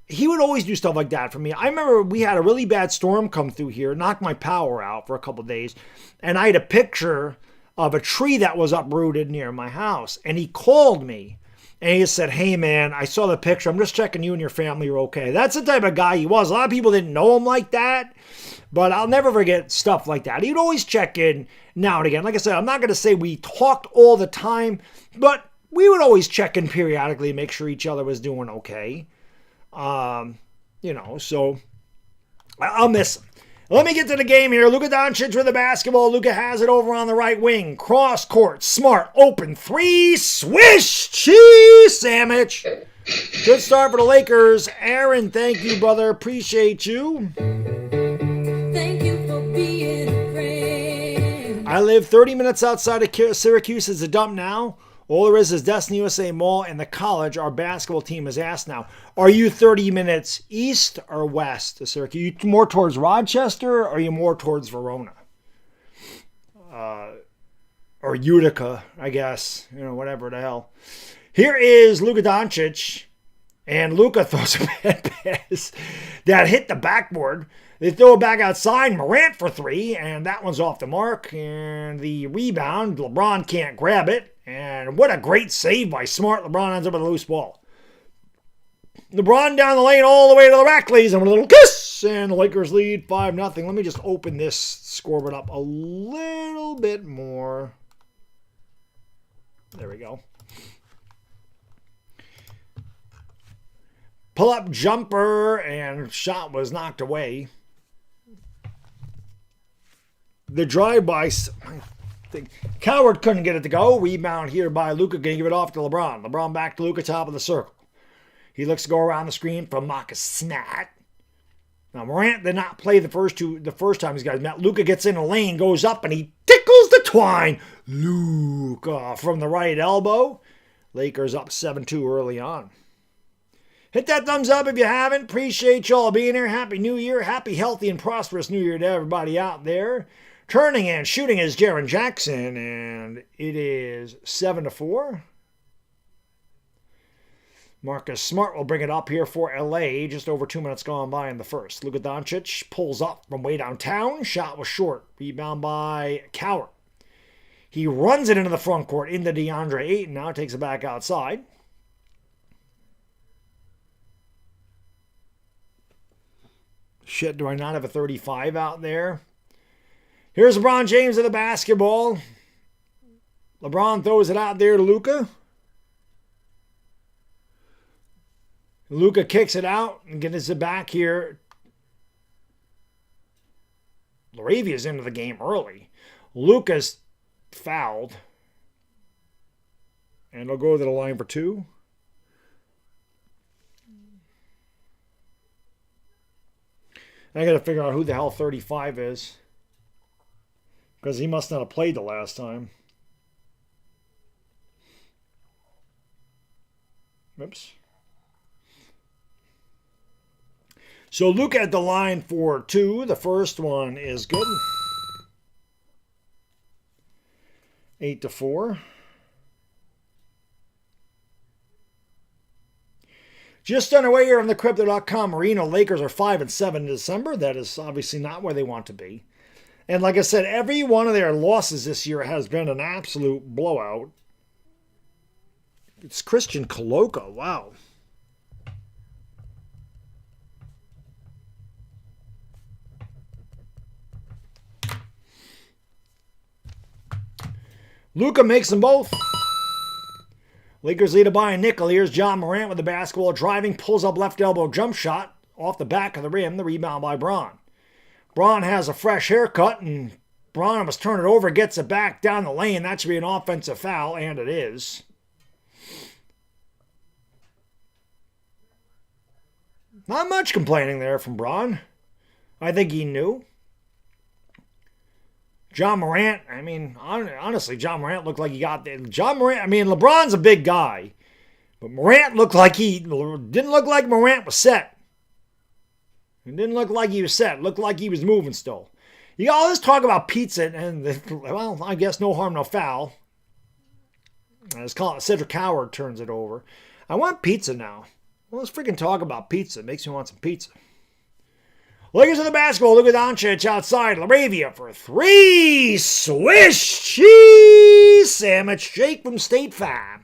he would always do stuff like that for me. I remember we had a really bad storm come through here, knocked my power out for a couple of days, and I had a picture of a tree that was uprooted near my house. And he called me and he said, "Hey man, I saw the picture. I'm just checking you and your family are okay." That's the type of guy he was. A lot of people didn't know him like that, but I'll never forget stuff like that. He'd always check in now and again. Like I said, I'm not going to say we talked all the time, but we would always check in periodically and make sure each other was doing okay. So I'll miss him. Let me get to the game here. Luka Doncic with the basketball. Luka has it over on the right wing. Cross court. Smart. Open three. Swish. Cheese sandwich. Good start for the Lakers. Aaron, thank you, brother. Appreciate you. Thank you for being a friend. I live 30 minutes outside of Syracuse. It's a dump now. All there is Destiny USA Mall and the college. Our basketball team is asked now. Are you 30 minutes east or west of Syracuse? Are you more towards Rochester or are you more towards Verona? Or Utica, I guess. Whatever the hell. Here is Luka Doncic. And Luka throws a bad pass that hit the backboard. They throw it back outside. Morant for three. And that one's off the mark. And the rebound. LeBron can't grab it. And what a great save by Smart. LeBron ends up with a loose ball. LeBron down the lane all the way to the rack, leads him with a little kiss. And the Lakers lead 5-0. Let me just open this scoreboard up a little bit more. There we go. Pull-up jumper and shot was knocked away. The drive-by... Coward couldn't get it to go. Rebound here by Luka. Going to give it off to LeBron. LeBron back to Luka, top of the circle. He looks to go around the screen from Marcus Smart. Now Morant did not play the first time these guys met. Luka gets in the lane, goes up, and he tickles the twine. Luka from the right elbow. Lakers up 7-2 early on. Hit that thumbs up if you haven't. Appreciate y'all being here. Happy New Year. Happy, healthy, and prosperous New Year to everybody out there. Turning and shooting is Jaren Jackson, and it is 7-4. Marcus Smart will bring it up here for LA. Just over 2 minutes gone by in the first. Luka Doncic pulls up from way downtown. Shot was short. Rebound by Coward. He runs it into the front court into DeAndre Ayton. Now takes it back outside. Shit, do I not have a 35 out there? Here's LeBron James with the basketball. LeBron throws it out there to Luka. Luka kicks it out and gets it back here. Laravia's into the game early. Luka's fouled. And he'll go to the line for two. I got to figure out who the hell 35 is. Because he must not have played the last time. Oops. So Luka at the line for two. The first one is good. 8-4. Just underway here on the Crypto.com Arena. Lakers are 5-7 in December. That is obviously not where they want to be. And like I said, every one of their losses this year has been an absolute blowout. It's Christian Coloco. Wow. Luka makes them both. Lakers lead it by a nickel. Here's John Morant with the basketball driving, pulls up left elbow jump shot off the back of the rim. The rebound by Braun. Braun has a fresh haircut, and Braun must turn it over, gets it back down the lane. That should be an offensive foul, and it is. Not much complaining there from Braun. I think he knew. John Morant, I mean, honestly, John Morant looked like he got there. John Morant, I mean, LeBron's a big guy. But Morant looked like didn't look like Morant was set. It didn't look like he was set. It looked like he was moving still. You got all this talk about pizza, and, well, I guess no harm, no foul. As Cedric Howard turns it over. I want pizza now. Well, let's freaking talk about pizza. It makes me want some pizza. Lakers of the basketball. Luka Doncic outside LaRavia for 3. Swiss cheese sandwich. Jake from State Farm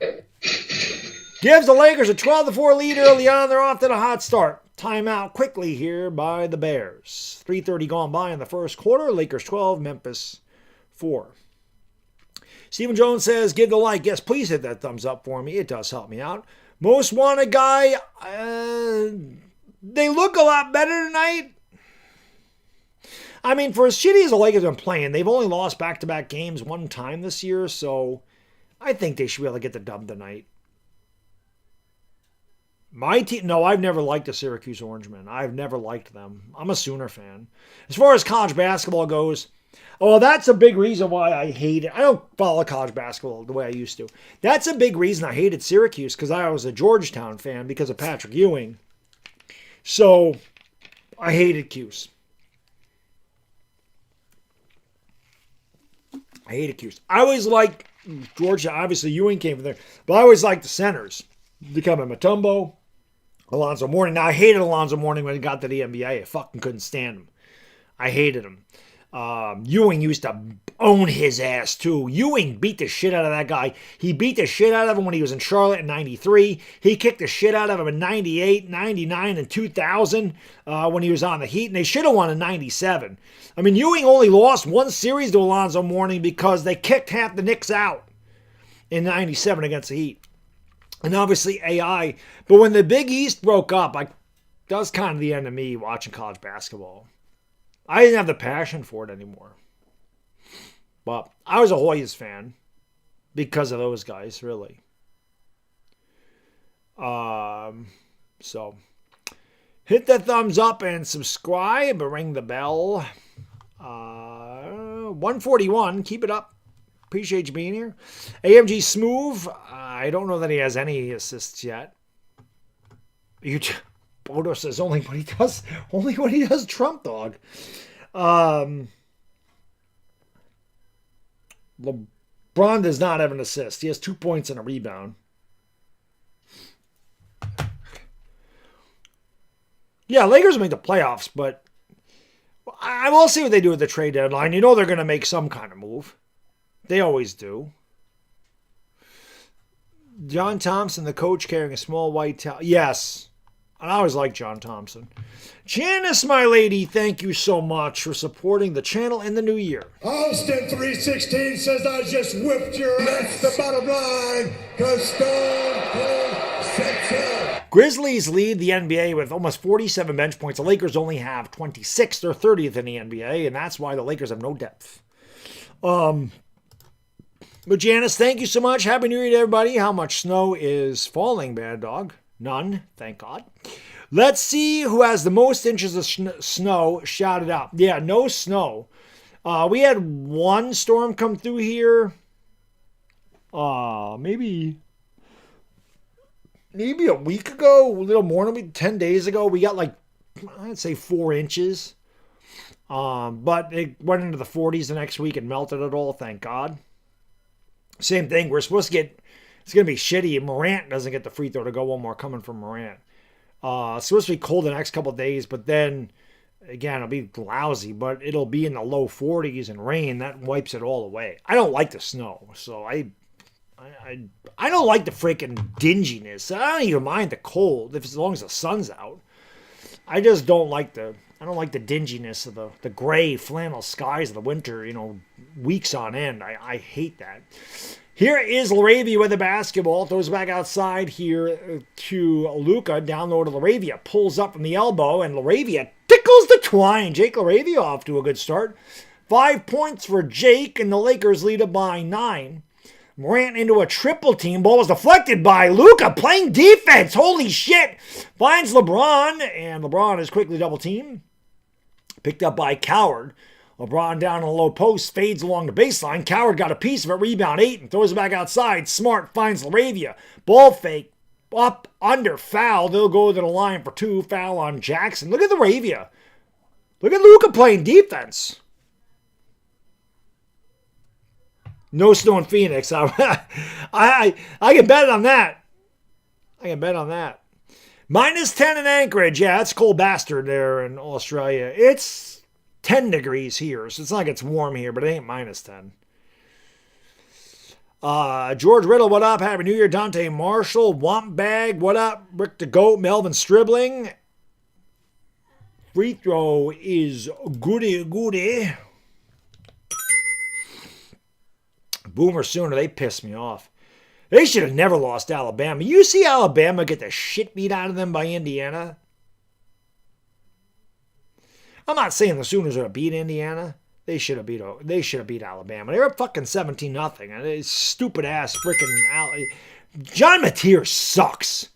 gives the Lakers a 12-4 lead early on. They're off to the hot start. Timeout quickly here by the Bears. 3:30 gone by in the first quarter. Lakers 12, Memphis 4. Stephen Jones says, give the like. Yes, please hit that thumbs up for me. It does help me out. Most wanted guy. They look a lot better tonight. I mean, for as shitty as the Lakers have been playing, they've only lost back-to-back games one time this year, so I think they should be able to get the dub tonight. My team, no, I've never liked the Syracuse Orangemen. I've never liked them. I'm a Sooner fan. As far as college basketball goes, oh, that's a big reason why I hate it. I don't follow college basketball the way I used to. That's a big reason I hated Syracuse, because I was a Georgetown fan because of Patrick Ewing. So, I hated Cuse. I always liked Georgia. Obviously, Ewing came from there. But I always liked the centers. Becoming Mutombo, Alonzo Mourning. Now, I hated Alonzo Mourning when he got to the NBA. I fucking couldn't stand him. I hated him. Ewing used to own his ass, too. Ewing beat the shit out of that guy. He beat the shit out of him when he was in Charlotte in 93. He kicked the shit out of him in 98, 99, and 2000 when he was on the Heat. And they should have won in 97. I mean, Ewing only lost one series to Alonzo Mourning because they kicked half the Knicks out in 97 against the Heat. And obviously AI. But when the Big East broke up, that was kind of the end of me watching college basketball. I didn't have the passion for it anymore. But I was a Hoyas fan because of those guys, really. So hit that thumbs up and subscribe. Ring the bell. 141. Keep it up. Appreciate you being here. AMG Smooth. I don't know that he has any assists yet. Bodo says only when he does Trump Dog. LeBron does not have an assist. He has 2 points and a rebound. Yeah, Lakers will make the playoffs, but I will see what they do at the trade deadline. You know they're going to make some kind of move. They always do. John Thompson, the coach, carrying a small white towel. Yes. And I always like John Thompson. Janice, my lady, thank you so much for supporting the channel in the new year. Austin 316 says I just whipped your ass. That's the bottom line, because Stone Cold said so. Grizzlies lead the NBA with almost 47 bench points. The Lakers only have 26. They're 30th in the NBA, and that's why the Lakers have no depth. But Janice, thank you so much. Happy New Year to everybody. How much snow is falling, Bad Dog? None, thank God. Let's see who has the most inches of snow. Shout it out. Yeah, no snow. We had one storm come through here. Maybe a week ago, a little more than 10 days ago. We got I'd say 4 inches. But it went into the 40s the next week and melted it all, thank God. Same thing. We're supposed to get, it's going to be shitty. Morant doesn't get the free throw to go. One more coming from Morant. It's supposed to be cold the next couple of days, but then, again, it'll be lousy, but it'll be in the low 40s and rain. That wipes it all away. I don't like the snow, so I don't like the freaking dinginess. I don't even mind the cold as long as the sun's out. I just don't like the dinginess of the gray flannel skies of the winter, weeks on end. I hate that. Here is LaRavia with the basketball. Throws back outside here to Luka. Down low to LaRavia. Pulls up from the elbow, and LaRavia tickles the twine. Jake LaRavia off to a good start. 5 points for Jake, and the Lakers lead it by 9. Morant into a triple team. Ball was deflected by Luka playing defense. Holy shit. Finds LeBron, and LeBron is quickly double teamed. Picked up by Coward. LeBron down on the low post, fades along the baseline. Coward got a piece of it, rebound 8, and throws it back outside. Smart finds LaRavia. Ball fake, up, under, foul. They'll go to the line for 2. Foul on Jackson. Look at LaRavia. Look at Luka playing defense. No snow in Phoenix. I can bet on that. -10 in Anchorage. Yeah, it's cold bastard there in Australia. It's 10 degrees here, so it's not like it's warm here, but it ain't -10. George Riddle, what up? Happy New Year. Dante Marshall, Womp Bag, what up? Rick the Goat, Melvin Stribling. Free throw is goody. Boomer Sooner, they pissed me off. They should have never lost Alabama. You see Alabama get the shit beat out of them by Indiana? I'm not saying the Sooners are going to beat Indiana. They should have beat Alabama. They were up fucking 17-0. Stupid ass freaking John Mateer sucks.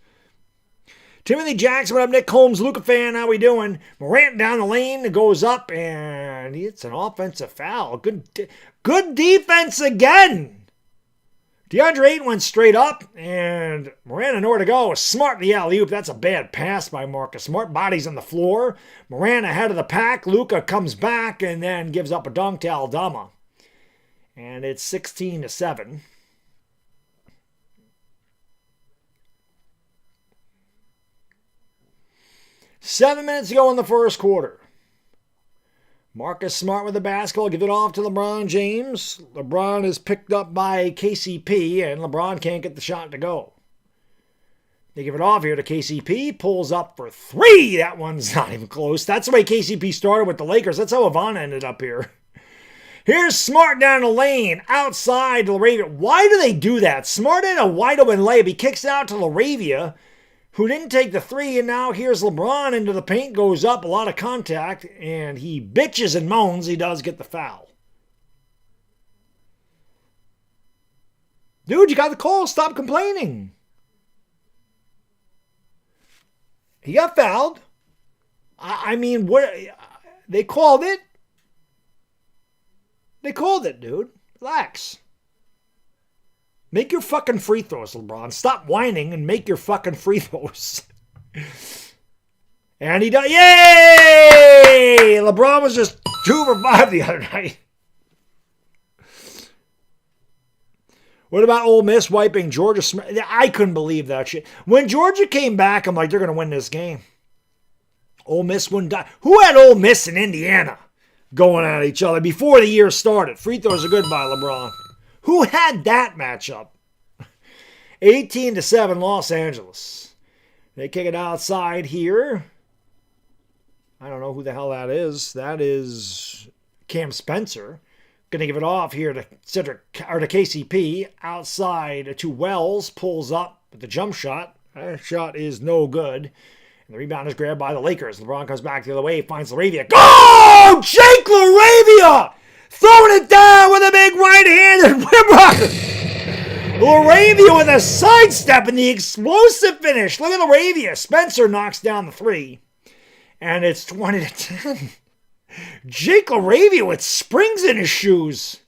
Timothy Jackson, what up? Nick Holmes, Luca fan, how we doing? Morant down the lane, goes up, and it's an offensive foul. Good defense again. DeAndre Ayton went straight up, and Morant had nowhere to go. Smart the alley-oop. That's a bad pass by Marcus Smart. Body's on the floor. Morant ahead of the pack. Luka comes back and then gives up a dunk to Aldama. And it's 16-7. Seven minutes to go in the first quarter. Marcus Smart with the basketball. Give it off to LeBron James. LeBron is picked up by KCP, and LeBron can't get the shot to go. They give it off here to KCP. Pulls up for three. That one's not even close. That's the way KCP started with the Lakers. That's how Avon ended up here. Here's Smart down the lane. Outside to LaRavia. Why do they do that? Smart had a wide open layup. He kicks out to LaRavia, who didn't take the three, and now here's LeBron into the paint, goes up, a lot of contact, and he bitches and moans. He does get the foul. Dude, you got the call. Stop complaining. He got fouled. I mean, what? They called it. They called it, dude. Relax. Make your fucking free throws, LeBron. Stop whining and make your fucking free throws. And he does. Yay! LeBron was just 2 for 5 the other night. What about Ole Miss wiping Georgia? I couldn't believe that shit. When Georgia came back, I'm like, they're going to win this game. Ole Miss wouldn't die. Who had Ole Miss and Indiana going at each other before the year started? Free throws are good by LeBron. Who had that matchup? 18-7 Los Angeles. They kick it outside here. I don't know who the hell that is. That is Cam Spencer. Going to give it off here to KCP. Outside to Wells. Pulls up with the jump shot. That shot is no good. And the rebound is grabbed by the Lakers. LeBron comes back the other way. Finds LaRavia. Go! Jake LaRavia! Throwing it down with a big right-handed whip rocker. LaRavia with a sidestep and the explosive finish. Look at LaRavia. Spencer knocks down the three. And it's 20-10. Jake LaRavia with springs in his shoes.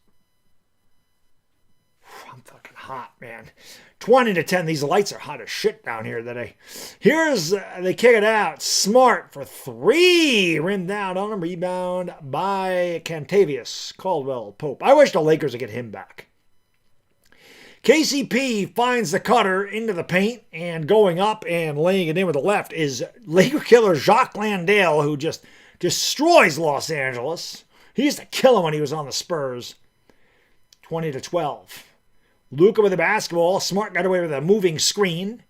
I'm fucking hot, man. 20-10. These lights are hot as shit down here today. Here's, they kick it out. Smart for three. Rimmed out on him. Rebound by Cantavius Caldwell Pope. I wish the Lakers would get him back. KCP finds the cutter into the paint, and going up and laying it in with the left is Laker killer Jacques Landale, who just destroys Los Angeles. He used to kill him when he was on the Spurs. 20-12. Luka with the basketball. Smart got away with a moving screen.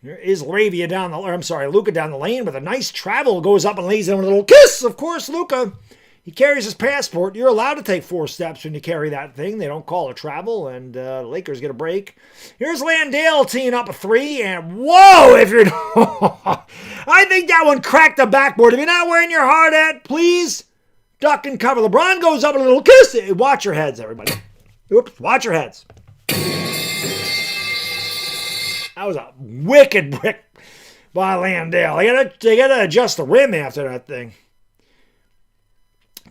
There is Luka down the lane with a nice travel. Goes up and lays in a little kiss. Of course, Luka. He carries his passport. You're allowed to take 4 steps when you carry that thing. They don't call it travel, and the Lakers get a break. Here's Landale teeing up a three, and whoa! If you're, I think that one cracked the backboard. If you're not wearing your hard hat, please duck and cover. LeBron goes up a little kiss. Watch your heads, everybody. Oops, watch your heads. That was a wicked brick by Landale. They gotta adjust the rim after that thing.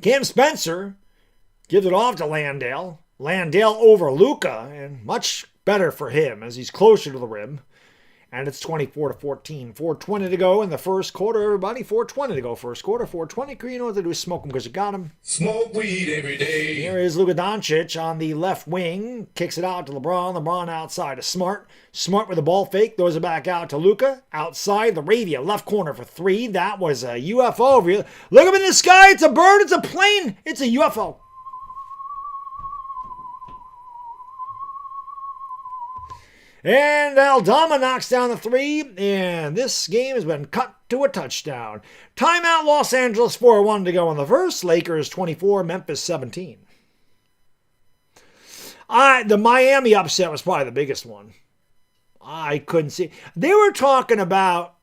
Cam Spencer gives it off to Landale. Landale over Luka, and much better for him as he's closer to the rim. And it's 24-14. 4:20 to go in the first quarter, everybody. 4:20 to go first quarter. 4:20. You know what to do? Smoke them because you got them. Smoke weed every day. Here is Luka Doncic on the left wing. Kicks it out to LeBron. LeBron outside to Smart. Smart with the ball fake. Throws it back out to Luka. Outside the Ravia. Left corner for three. That was a UFO. Look up in the sky. It's a bird. It's a plane. It's a UFO. And Aldama knocks down the three, and this game has been cut to a touchdown. Timeout, Los Angeles, 4:01 to go in the first. Lakers 24, Memphis 17. The Miami upset was probably the biggest one. I couldn't see. They were talking about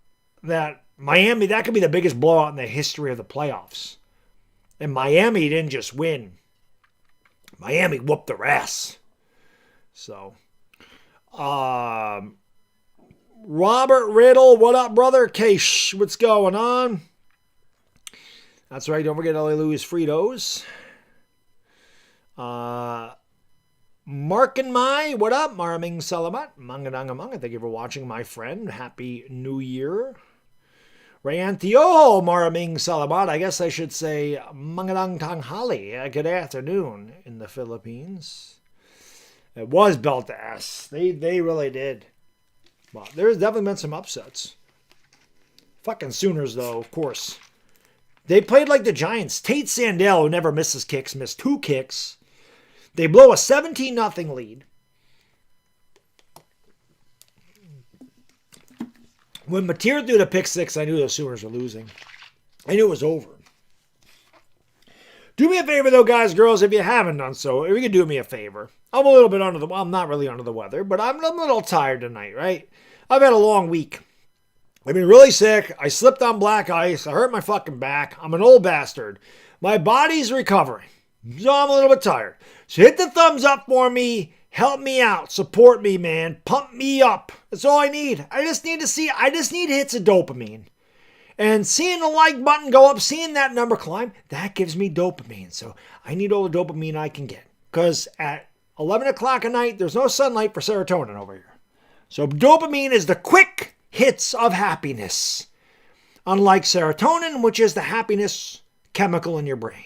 that Miami, that could be the biggest blowout in the history of the playoffs. And Miami didn't just win. Miami whooped their ass. So... Robert Riddle, what up, brother? Keish, what's going on? That's right, don't forget L.A. Louis Fritos. Mark and Mai, what up? Maraming Salamat, Manganangamanga, thank you for watching, my friend. Happy New Year. Rantio, Maraming Salamat, I guess I should say Manganang Tanghali, good afternoon in the Philippines. It was belt ass. They really did. Well, there's definitely been some upsets. Fucking Sooners, though, of course. They played like the Giants. Tate Sandell, who never misses kicks, missed 2 kicks. They blow a 17-0 lead. When Mateer threw the pick 6, I knew the Sooners were losing. I knew it was over. Do me a favor, though, guys, girls, if you haven't done so, if you could do me a favor. I'm a little bit I'm not really under the weather, but I'm a little tired tonight, right? I've had a long week. I've been really sick. I slipped on black ice. I hurt my fucking back. I'm an old bastard. My body's recovering, so I'm a little bit tired. So hit the thumbs up for me. Help me out. Support me, man. Pump me up. That's all I need. I just need hits of dopamine. And seeing the like button go up, seeing that number climb, that gives me dopamine. So I need all the dopamine I can get. Because at 11 o'clock at night, there's no sunlight for serotonin over here. So dopamine is the quick hits of happiness. Unlike serotonin, which is the happiness chemical in your brain.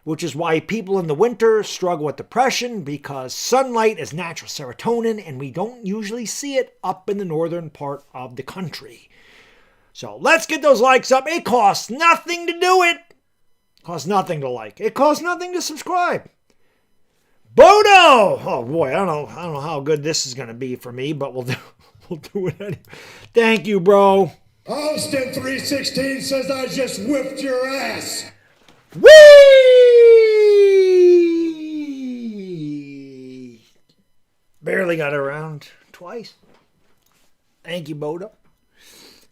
Which is why people in the winter struggle with depression, because sunlight is natural serotonin and we don't usually see it up in the northern part of the country. So let's get those likes up. It costs nothing to do it. It costs nothing to like. It costs nothing to subscribe. Bodo! Oh boy, I don't know how good this is going to be for me, but we'll do it anyway. Thank you, bro. Austin 316 says I just whipped your ass. Whee! Barely got around twice. Thank you, Bodo.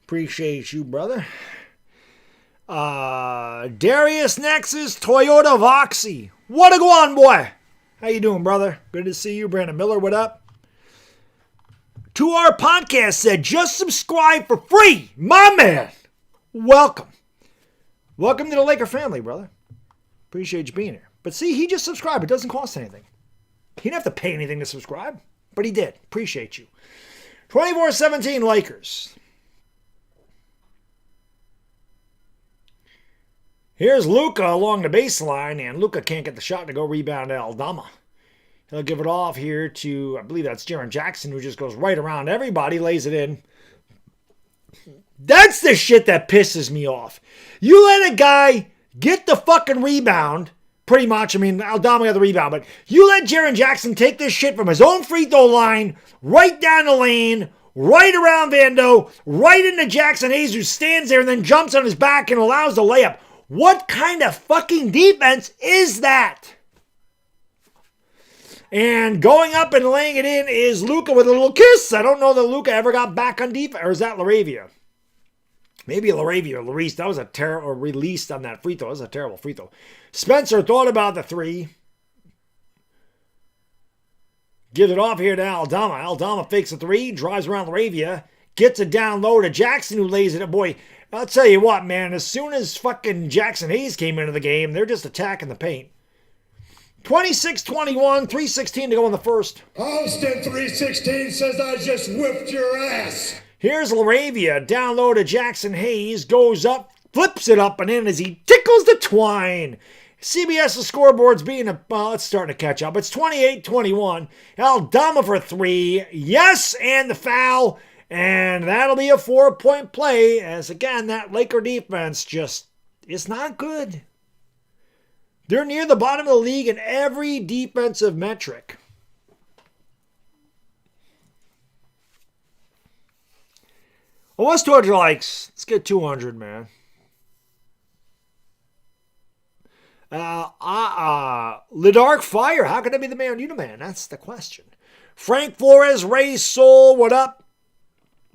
Appreciate you, brother. Darius Nexus, Toyota Voxy. What a go on, boy. How you doing, brother? Good to see you. Brandon Miller, what up? To our podcast said, just subscribe for free. My man. Welcome. Welcome to the Laker family, brother. Appreciate you being here. But see, he just subscribed. It doesn't cost anything. He didn't have to pay anything to subscribe, but he did. Appreciate you. 24-17 Lakers. Here's Luka along the baseline, and Luka can't get the shot to go rebound to Aldama. He'll give it off here to, I believe that's Jaren Jackson, who just goes right around everybody, lays it in. That's the shit that pisses me off. You let a guy get the fucking rebound, pretty much. I mean, Aldama got the rebound, but you let Jaren Jackson take this shit from his own free throw line, right down the lane, right around Vando, right into Jackson Hayes, who stands there and then jumps on his back and allows the layup. What kind of fucking defense is that? And going up and laying it in is Luka with a little kiss. I don't know that Luka ever got back on defense. Or is that Laravia? Maybe Laravia or Larice. That was a terrible, or released on that free throw. That was a terrible free throw. Spencer thought about the three. Gives it off here to Aldama. Aldama fakes a three, drives around Laravia, gets it down low to Jackson, who lays it. Boy, I'll tell you what, man. As soon as fucking Jackson Hayes came into the game, they're just attacking the paint. 26-21, 3:16 to go in the first. Austin 316 says I just whipped your ass. Here's Laravia, down low to Jackson Hayes, goes up, flips it up and in as he tickles the twine. CBS's scoreboard's it's starting to catch up. It's 28-21. Aldama for three. Yes, and the foul. And that'll be a 4-point play as, again, that Laker defense just is not good. They're near the bottom of the league in every defensive metric. Well, what's 200 likes? Let's get 200, man. Lidark Fire. How can I be the man? You the man. That's the question. Frank Flores, Ray Soul. What up?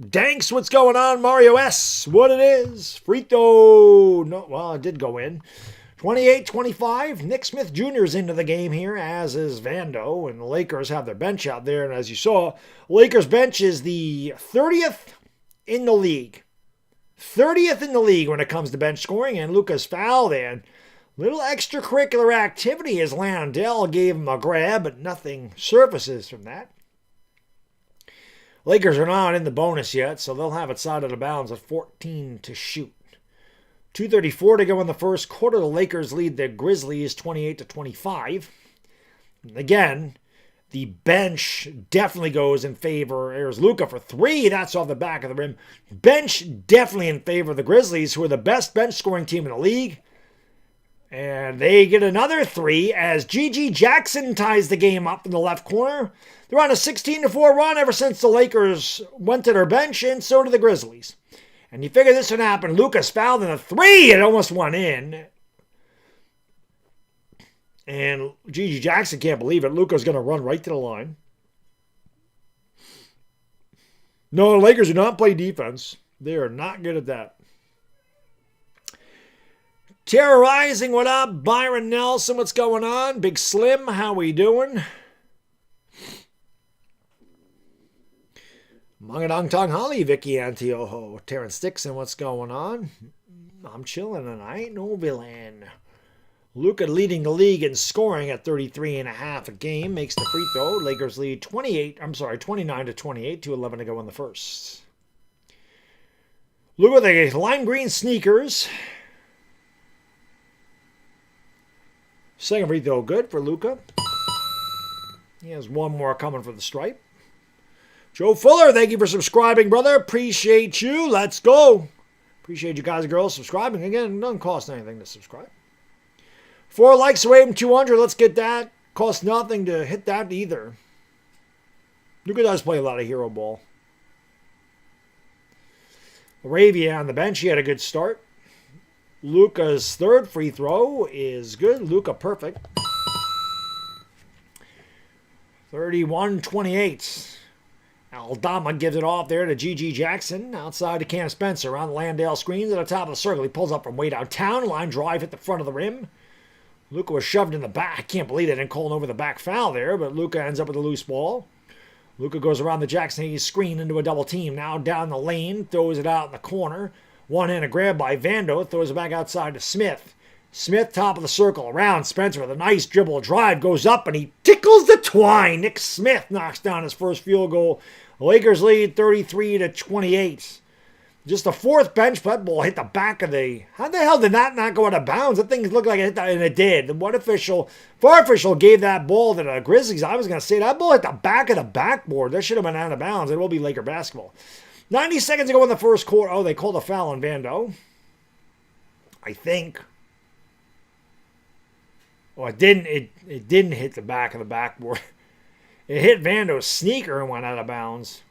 Danks, what's going on? Mario S. What it is? Frito. No, well, it did go in. 28-25. Nick Smith Jr. is into the game here, as is Vando. And the Lakers have their bench out there. And as you saw, Lakers bench is the 30th in the league. 30th in the league when it comes to bench scoring. And Lucas fouled in. Little extracurricular activity as Landell gave him a grab, but nothing surfaces from that. Lakers are not in the bonus yet, so they'll have it side of the bounds at 14 to shoot. 2:34 to go in the first quarter. The Lakers lead the Grizzlies 28-25. Again, the bench definitely goes in favor. There's Luka for three. That's off the back of the rim. Bench definitely in favor of the Grizzlies, who are the best bench scoring team in the league. And they get another three as G.G. Jackson ties the game up in the left corner. They're on a 16-4 run ever since the Lakers went to their bench, and so do the Grizzlies. And you figure this would happen. Lucas fouled in a three. It almost went in. And G.G. Jackson can't believe it. Luka's going to run right to the line. No, the Lakers do not play defense. They are not good at that. Terrorizing, what up? Byron Nelson, what's going on? Big Slim, how we doing? Mangadong Tong Holly, Vicky Antioho. Terrence Dixon, what's going on? I'm chilling and I ain't no villain. Luka leading the league in scoring at 33.5 a game. Makes the free throw. Lakers lead 29-28, 2:11 to go in the first. Luka with the lime green sneakers. Second free throw good for Luka. He has one more coming for the stripe. Joe Fuller, thank you for subscribing, brother. Appreciate you. Let's go. Appreciate you guys and girls subscribing. Again, it doesn't cost anything to subscribe. 4 likes away from 200. Let's get that. Costs nothing to hit that either. Luka does play a lot of hero ball. Arabia on the bench. He had a good start. Luka's third free throw is good. Luka perfect. 31-28. Aldama gives it off there to G.G. Jackson. Outside to Cam Spencer on the Landale screens at the top of the circle. He pulls up from way downtown. Line drive hit the front of the rim. Luka was shoved in the back. I can't believe they didn't call an over the back foul there, but Luka ends up with a loose ball. Luka goes around the Jackson Hayes screen into a double team. Now down the lane. Throws it out in the corner. One-handed grab by Vando. Throws it back outside to Smith. Smith, top of the circle, around Spencer with a nice dribble drive. Goes up and he tickles the twine. Nick Smith knocks down his first field goal. The Lakers lead 33-28. Just the fourth bench putt ball hit the back of the... How the hell did that not go out of bounds? That thing looked like it hit that, and it did. What official... VAR official gave that ball to the Grizzlies. I was going to say that ball hit the back of the backboard. That should have been out of bounds. It will be Laker basketball. 90 seconds to go in the first quarter. Oh, they called a foul on Vando. I think. Oh, it didn't. It didn't hit the back of the backboard. It hit Vando's sneaker and went out of bounds.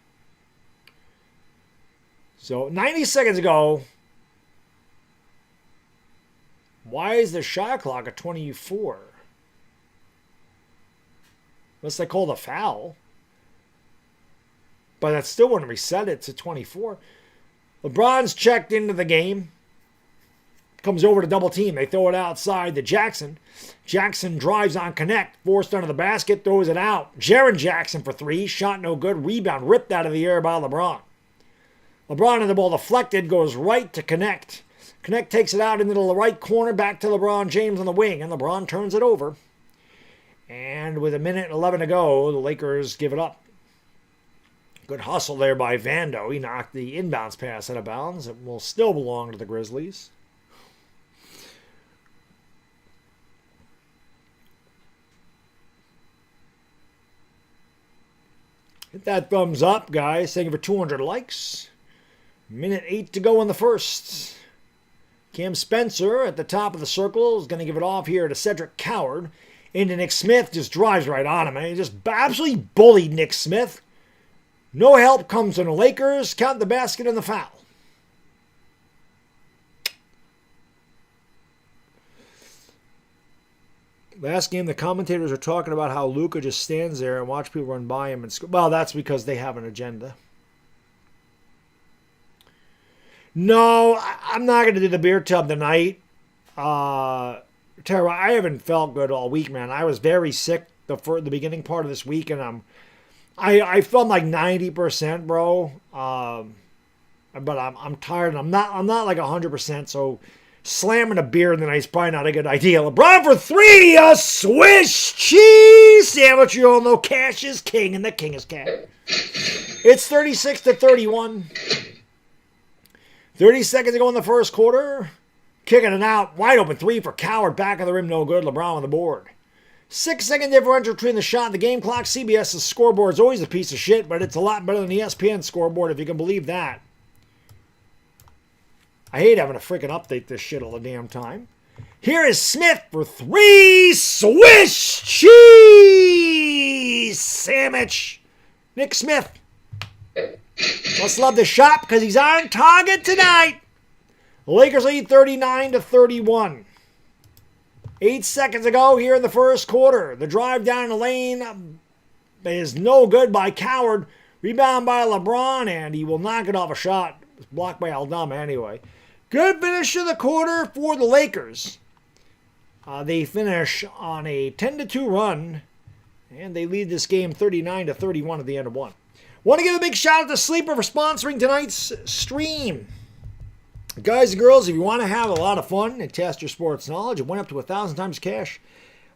So 90 seconds ago. Why is the shot clock at 24? Unless they called a foul. But that still wouldn't reset it to 24. LeBron's checked into the game. Comes over to double team. They throw it outside to Jackson. Jackson drives on connect. Forced under the basket. Throws it out. Jaren Jackson for three. Shot no good. Rebound ripped out of the air by LeBron. LeBron had the ball deflected. Goes right to Connect. Connect takes it out into the right corner. Back to LeBron James on the wing. And LeBron turns it over. And with 1:11 to go, the Lakers give it up. Good hustle there by Vando. He knocked the inbounds pass out of bounds. It will still belong to the Grizzlies. Hit that thumbs up, guys. Thank you for 200 likes. 1:08 to go in the first. Cam Spencer at the top of the circle is going to give it off here to Cedric Coward. Into Nick Smith, just drives right on him. And he just absolutely bullied Nick Smith. No help comes from the Lakers. Count the basket and the foul. Last game, the commentators are talking about how Luka just stands there and watch people run by him. Well, that's because they have an agenda. No, I'm not going to do the beer tub tonight. Tara, I haven't felt good all week, man. I was very sick the beginning part of this week, and I felt like 90%, bro. But I'm tired. And I'm not like 100%. So slamming a beer in the night is probably not a good idea. LeBron for three, a Swiss cheese sandwich. You all know cash is king, and the king is cash. It's 36-31. 30 seconds to go in the first quarter. Kicking it out. Wide open three for Coward. Back of the rim, no good. LeBron on the board. 6-second differential between the shot and the game clock. CBS's scoreboard is always a piece of shit, but it's a lot better than the ESPN scoreboard, if you can believe that. I hate having to freaking update this shit all the damn time. Here is Smith for three. Swiss cheese sandwich. Nick Smith. Must love the shot because he's on target tonight. The Lakers lead 39-31. 8 seconds ago here in the first quarter. The drive down the lane is no good by Coward. Rebound by LeBron, and he will knock it off a shot. It's blocked by Aldama anyway. Good finish of the quarter for the Lakers. They finish on a 10-2 run, and they lead this game 39-31 at the end of one. Want to give a big shout out to Sleeper for sponsoring tonight's stream. Guys and girls, if you want to have a lot of fun and test your sports knowledge, it went up to 1,000 times cash.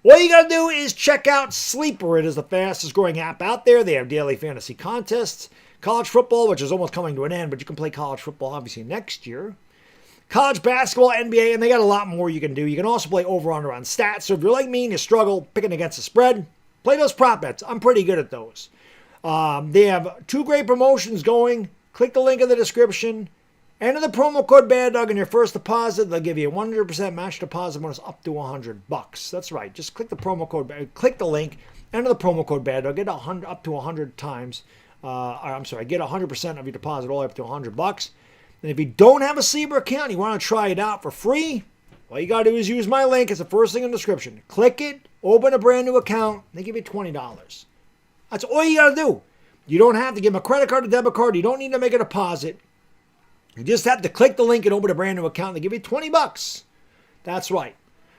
All you got to do is check out Sleeper. It is the fastest growing app out there. They have daily fantasy contests, college football, which is almost coming to an end, but you can play college football obviously next year. College basketball, NBA, and they got a lot more you can do. You can also play over-under on stats. So if you're like me and you struggle picking against the spread, play those prop bets. I'm pretty good at those. They have two great promotions going. Click the link in the description. Enter the promo code Baddog in your first deposit. They'll give you a 100% match deposit bonus up to $100. That's right. Just click the promo code. Click the link. Enter the promo code Baddog. Get up to 100 times. Get 100% of your deposit all the way up to $100. And if you don't have a Sleeper account, you want to try it out for free, all you got to do is use my link. It's the first thing in the description. Click it. Open a brand new account. They give you $20. That's all you got to do. You don't have to give them a credit card or debit card. You don't need to make a deposit. You just have to click the link and open a brand new account. They give you $20. That's right.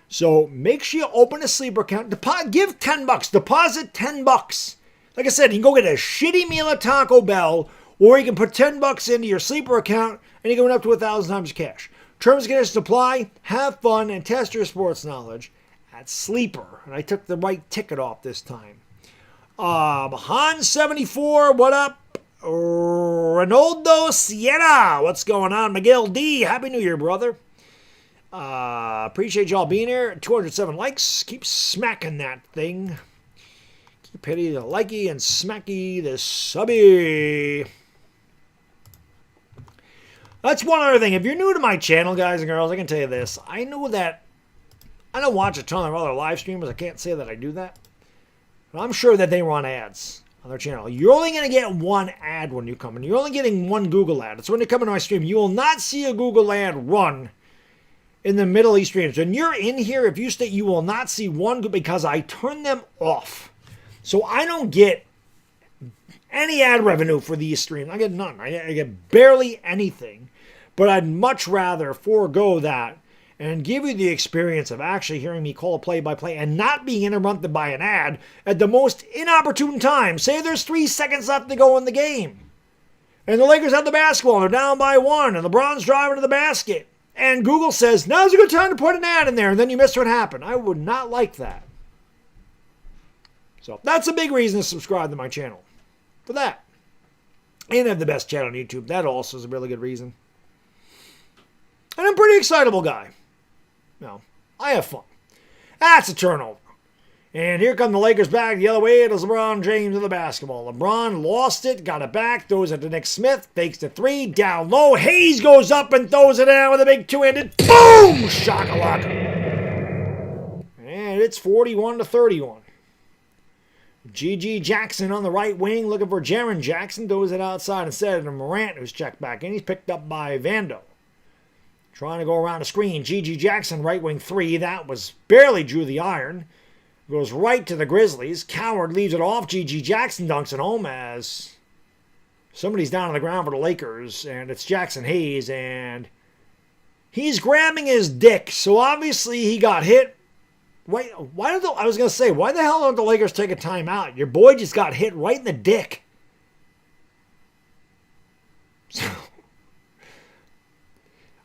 So make sure you open a Sleeper account. Give $10. Deposit $10. Like I said, you can go get a shitty meal at Taco Bell, or you can put $10 into your Sleeper account and you can win up to 1,000 times cash. Terms and conditions apply. Have fun and test your sports knowledge at Sleeper. And I took the right ticket off this time. Han74, what up? Ronaldo Siena, what's going on? Miguel D, Happy New Year, brother. Appreciate y'all being here. 207 likes. Keep smacking that thing. Keep hitting the likey and smacky the subby. That's one other thing. If you're new to my channel, guys and girls, I can tell you this. I know that I don't watch a ton of other live streamers. I can't say that I do that. But I'm sure that they run ads on their channel. You're only going to get one ad when you come in. You're only getting one Google ad. It's when you come into my stream. You will not see a Google ad run in the middle of these streams. When you're in here, if you stay, you will not see one because I turn them off. So I don't get any ad revenue for these streams. I get none. I get barely anything. But I'd much rather forego that and give you the experience of actually hearing me call a play-by-play and not being interrupted by an ad at the most inopportune time. Say there's 3 seconds left to go in the game, and the Lakers have the basketball, and they're down by 1, and LeBron's driving to the basket, and Google says, now's a good time to put an ad in there, and then you miss what happened. I would not like that. So that's a big reason to subscribe to my channel. For that. And I have the best channel on YouTube. That also is a really good reason. And I'm a pretty excitable guy. No, I have fun. That's a turnover. And here come the Lakers back the other way. It is LeBron James of the basketball. LeBron lost it, got it back, throws it to Nick Smith, fakes the three, down low. Hayes goes up and throws it down with a big two-handed. Boom! Shakalaka. And it's 41-31. GG Jackson on the right wing looking for Jaren Jackson. Throws it outside instead of Morant, who's checked back in. He's picked up by Vando. Trying to go around the screen. GG Jackson, right wing three. That was barely drew the iron. Goes right to the Grizzlies. Coward leaves it off. GG Jackson dunks it home as somebody's down on the ground for the Lakers. And it's Jackson Hayes. And he's grabbing his dick. So obviously he got hit. Wait, why did I was going to say, why the hell don't the Lakers take a timeout? Your boy just got hit right in the dick.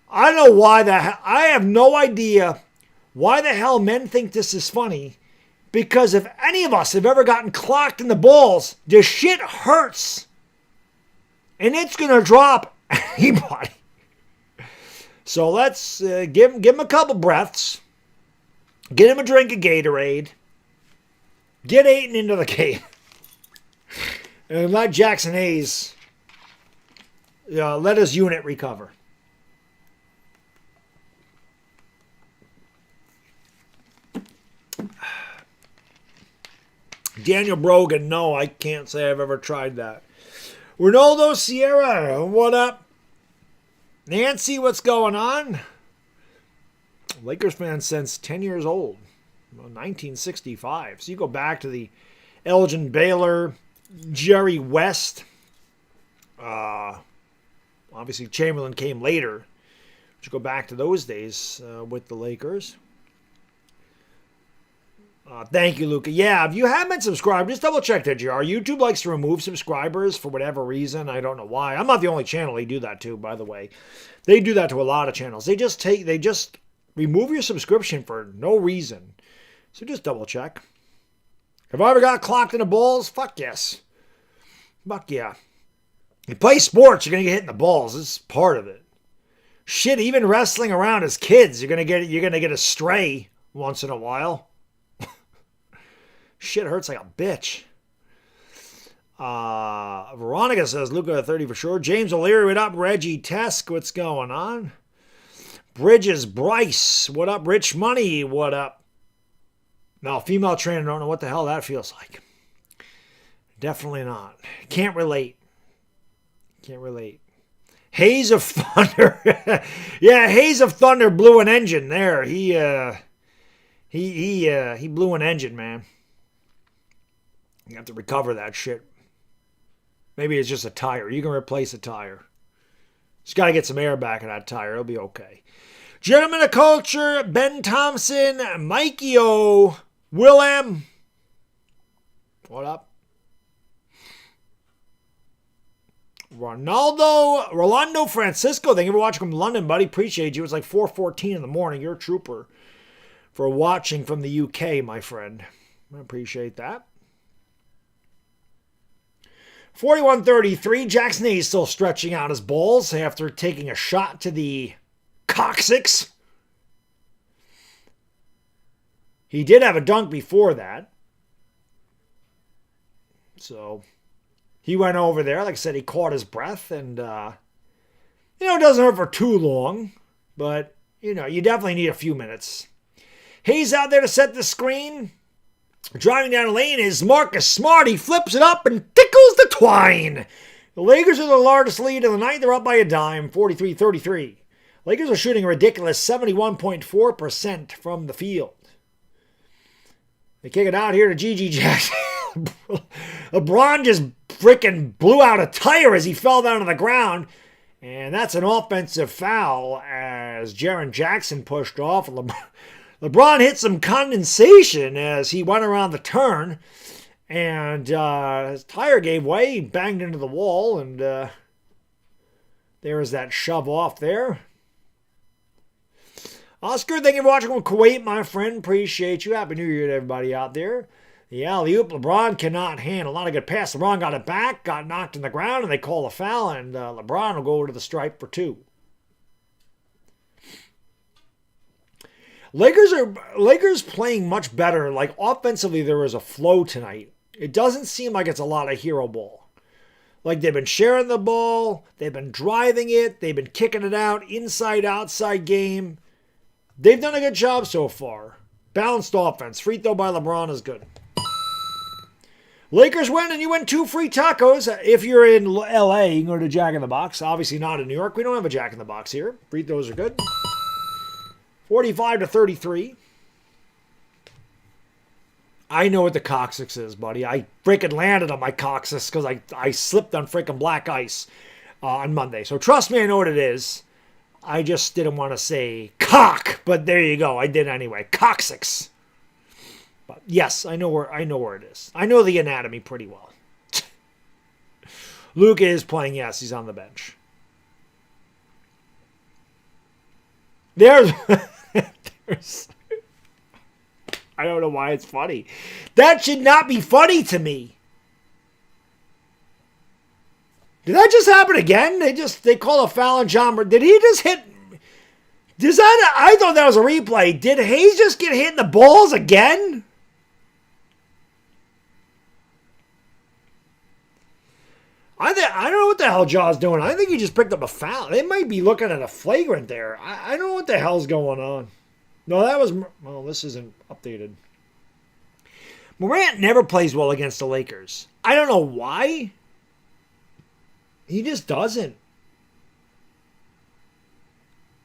I don't know why that. I have no idea why the hell men think this is funny. Because if any of us have ever gotten clocked in the balls, the shit hurts. And it's going to drop anybody. So let's give him a couple breaths. Get him a drink of Gatorade. Get Ayton into the game. And let Jackson Hayes let his unit recover. Daniel Brogan, no, I can't say I've ever tried that. Ronaldo Sierra, what up? Nancy, what's going on? Lakers fan since 10 years old, 1965. So you go back to the Elgin Baylor, Jerry West. Obviously, Chamberlain came later. But you go back to those days with the Lakers. Thank you, Luca. Yeah, if you haven't subscribed, just double check that, JR. YouTube likes to remove subscribers for whatever reason. I don't know why. I'm not the only channel they do that to, by the way. They do that to a lot of channels. They just remove your subscription for no reason. So just double check. Have I ever got clocked in the balls? Fuck yes. Fuck yeah. You play sports, you're gonna get hit in the balls. This is part of it. Shit, even wrestling around as kids, you're gonna get a stray once in a while. Shit hurts like a bitch. Veronica says, Luca 30 for sure. James O'Leary, what up? Reggie Tesk, what's going on? Bridges Bryce, what up? Rich Money, what up? No, female trainer, don't know what the hell that feels like. Definitely not. Can't relate. Can't relate. Haze of Thunder. Yeah, Haze of Thunder blew an engine there. He blew an engine, man. You have to recover that shit. Maybe it's just a tire. You can replace a tire. Just got to get some air back in that tire. It'll be okay. Gentleman of Culture, Ben Thompson, Mikey O, Will M. What up? Rolando Francisco. Thank you for watching from London, buddy. Appreciate you. It's like 4:14 in the morning. You're a trooper for watching from the UK, my friend. I appreciate that. 41-33. Jackson Hayes still stretching out his balls after taking a shot to the coccyx. He did have a dunk before that. So he went over there. Like I said, he caught his breath. And, it doesn't hurt for too long. But, you definitely need a few minutes. Hayes out there to set the screen. Driving down the lane is Marcus Smart. He flips it up and tickles the twine. The Lakers are the largest lead of the night. They're up by a dime, 43-33. Lakers are shooting a ridiculous 71.4% from the field. They kick it out here to GG Jackson. LeBron just freaking blew out a tire as he fell down to the ground. And that's an offensive foul as Jaren Jackson pushed off. LeBron hit some condensation as he went around the turn, and his tire gave way. He banged into the wall, and there was that shove off there. Oscar, thank you for watching from Kuwait, my friend. Appreciate you. Happy New Year to everybody out there. The alley-oop, LeBron cannot handle. Not a good pass. LeBron got it back, got knocked in the ground, and they call a foul, and LeBron will go to the stripe for 2. Lakers playing much better. Like, offensively, there was a flow tonight. It doesn't seem like it's a lot of hero ball. Like, they've been sharing the ball. They've been driving it. They've been kicking it out. Inside, outside game. They've done a good job so far. Balanced offense. Free throw by LeBron is good. Lakers win, and you win 2 free tacos. If you're in LA, you can go to Jack in the Box. Obviously not in New York. We don't have a Jack in the Box here. Free throws are good. 45-33. I know what the coccyx is, buddy. I freaking landed on my coccyx because I slipped on freaking black ice on Monday. So trust me, I know what it is. I just didn't want to say cock, but there you go. I did anyway. Coccyx. But yes, I know where it is. I know the anatomy pretty well. Luke is playing. Yes, he's on the bench. There's I don't know why it's funny. That should not be funny to me. Did that just happen again? They call a foul on John. Did he just hit? I thought that was a replay. Did Hayes just get hit in the balls again? I don't know what the hell Jaw's doing. I think he just picked up a foul. They might be looking at a flagrant there. I don't know what the hell's going on. No, that was... Well, this isn't updated. Morant never plays well against the Lakers. I don't know why. He just doesn't.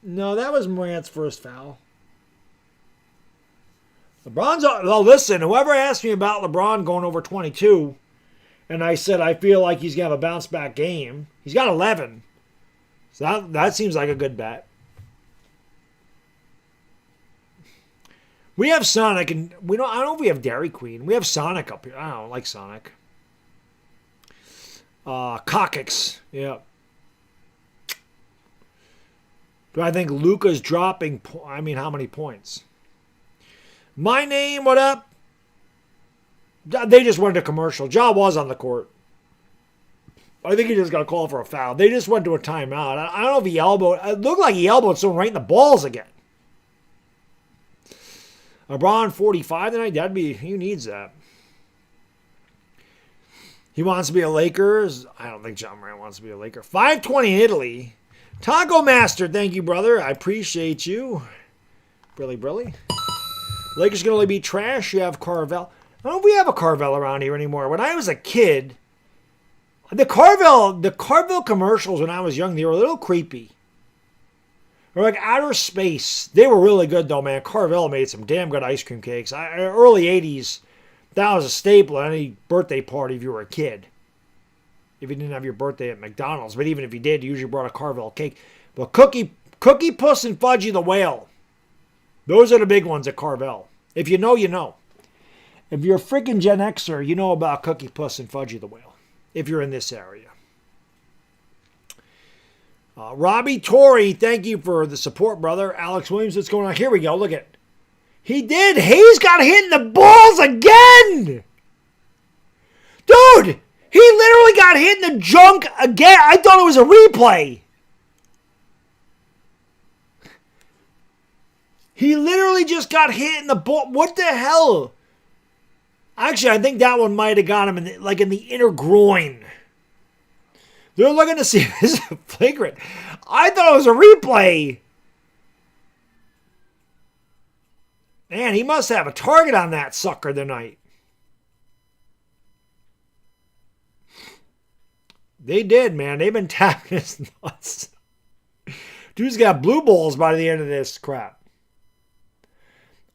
No, that was Morant's first foul. LeBron's... Well, listen, whoever asked me about LeBron going over 22... And I said, I feel like he's going to have a bounce-back game. He's got 11. So that seems like a good bet. We have Sonic, and I don't know if we have Dairy Queen. We have Sonic up here. I don't like Sonic. Coccyx. Yeah. Do I think Luka's dropping? I mean, how many points? My name, what up? They just went to commercial. Ja was on the court. I think he just got a call for a foul. They just went to a timeout. I don't know if he elbowed. It looked like he elbowed someone right in the balls again. LeBron 45 tonight. He needs that. He wants to be a Lakers. I don't think John Morant wants to be a Laker. 520 in Italy. Taco Master, thank you, brother. I appreciate you. Brilly. Lakers can only be trash. You have Carvel. I don't know if we have a Carvel around here anymore. When I was a kid, the Carvel commercials when I was young, they were a little creepy. Or like outer space. They were really good though, man. Carvel made some damn good ice cream cakes. Early 80s, that was a staple at any birthday party if you were a kid. If you didn't have your birthday at McDonald's. But even if you did, you usually brought a Carvel cake. But Cookie Puss and Fudgy the Whale. Those are the big ones at Carvel. If you know, you know. If you're a freaking Gen Xer, you know about Cookie Puss and Fudgy the Whale. If you're in this area. Robbie Torrey, thank you for the support, brother. Alex Williams, what's going on? Here we go. Look at. He did. Hayes got hit in the balls again. Dude, he literally got hit in the junk again. I thought it was a replay. He literally just got hit in the ball. What the hell? Actually, I think that one might have got him in the inner groin. They're looking to see if this is flagrant. I thought it was a replay. Man, he must have a target on that sucker tonight. They did, man. They've been tapping his nuts. Dude's got blue balls by the end of this crap.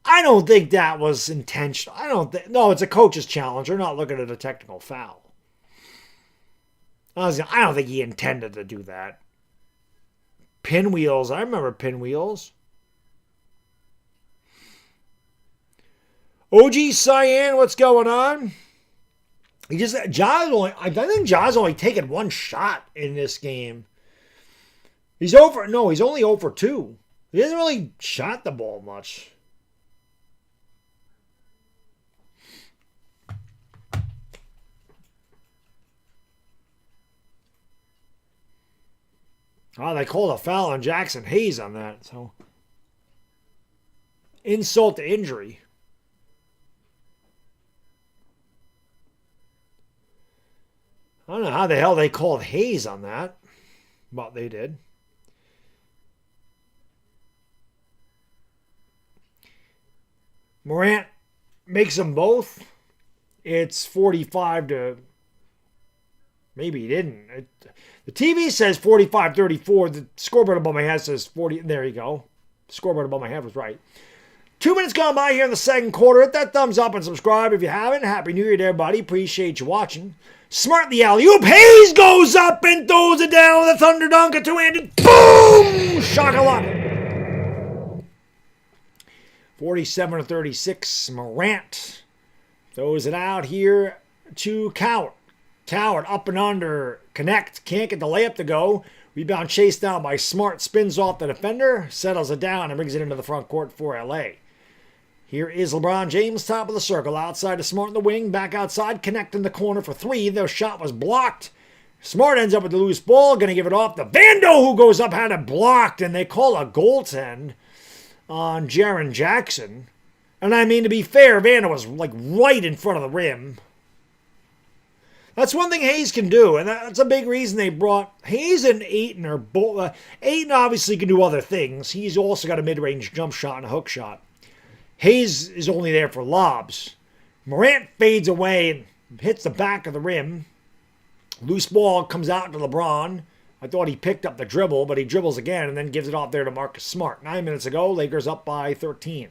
I don't think that was intentional. No, it's a coach's challenge. They're not looking at a technical foul. I don't think he intended to do that. Pinwheels. I remember pinwheels. OG Cyan, what's going on? I think Ja's only taken one shot in this game. He's only 0 for 2. He hasn't really shot the ball much. Oh, they called a foul on Jackson Hayes on that. So insult to injury. I don't know how the hell they called Hayes on that, but they did. Morant makes them both. It's 45 to... Maybe he didn't. The TV says 45-34. The scoreboard above my head says 40. There you go. The scoreboard above my head was right. 2 minutes gone by here in the second quarter. Hit that thumbs up and subscribe if you haven't. Happy New Year to everybody. Appreciate you watching. Smart the alley-oop. Hayes goes up and throws it down with a thunder dunk. A two-handed. Boom! Shakalaka. 47-36. Morant throws it out here to Coward. Coward up and under. Connect. Can't get the layup to go. Rebound chased down by Smart. Spins off the defender. Settles it down and brings it into the front court for LA. Here is LeBron James, top of the circle. Outside to Smart in the wing. Back outside. Connect in the corner for three. Their shot was blocked. Smart ends up with the loose ball. Going to give it off to Vando, who goes up, had it blocked. And they call a goaltend on Jaren Jackson. And I mean, to be fair, Vando was like right in front of the rim. That's one thing Hayes can do, and that's a big reason they brought Hayes and Ayton are both. Ayton obviously can do other things. He's also got a mid-range jump shot and a hook shot. Hayes is only there for lobs. Morant fades away and hits the back of the rim. Loose ball comes out to LeBron. I thought he picked up the dribble, but he dribbles again and then gives it off there to Marcus Smart. 9 minutes ago, Lakers up by 13.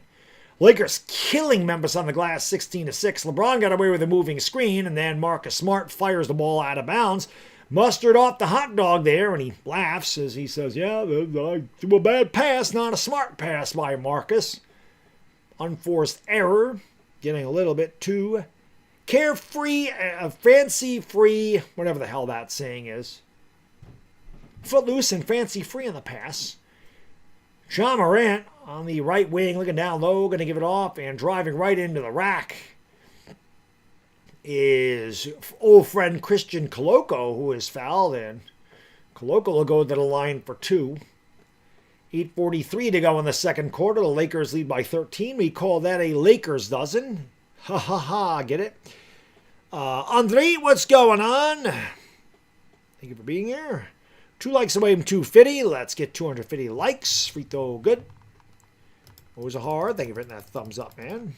Lakers killing Memphis on the glass 16-6. LeBron got away with a moving screen, and then Marcus Smart fires the ball out of bounds. Mustard off the hot dog there, and he laughs as he says, yeah, I threw a bad pass, not a smart pass by Marcus. Unforced error, getting a little bit too carefree, fancy-free, whatever the hell that saying is. Footloose and fancy-free in the pass. John Morant on the right wing, looking down low, going to give it off, and driving right into the rack is old friend Christian Coloco, who is fouled, and Coloco will go to the line for two. 8:43 to go in the second quarter. The Lakers lead by 13. We call that a Lakers dozen. Ha ha ha, get it? Andre, what's going on? Thank you for being here. 2 likes away from 250. Let's get 250 likes. Free throw good. Always a hard. Thank you for hitting that thumbs up, man.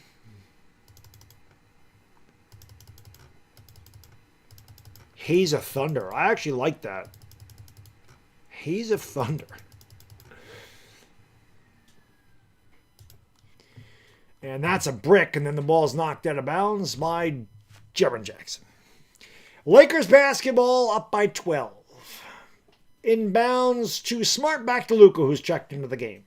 Haze of Thunder. I actually like that. Haze of Thunder. And that's a brick, and then the ball's knocked out of bounds by Jaren Jackson. Lakers basketball up by 12. Inbounds to Smart, back to Luka, who's checked into the game.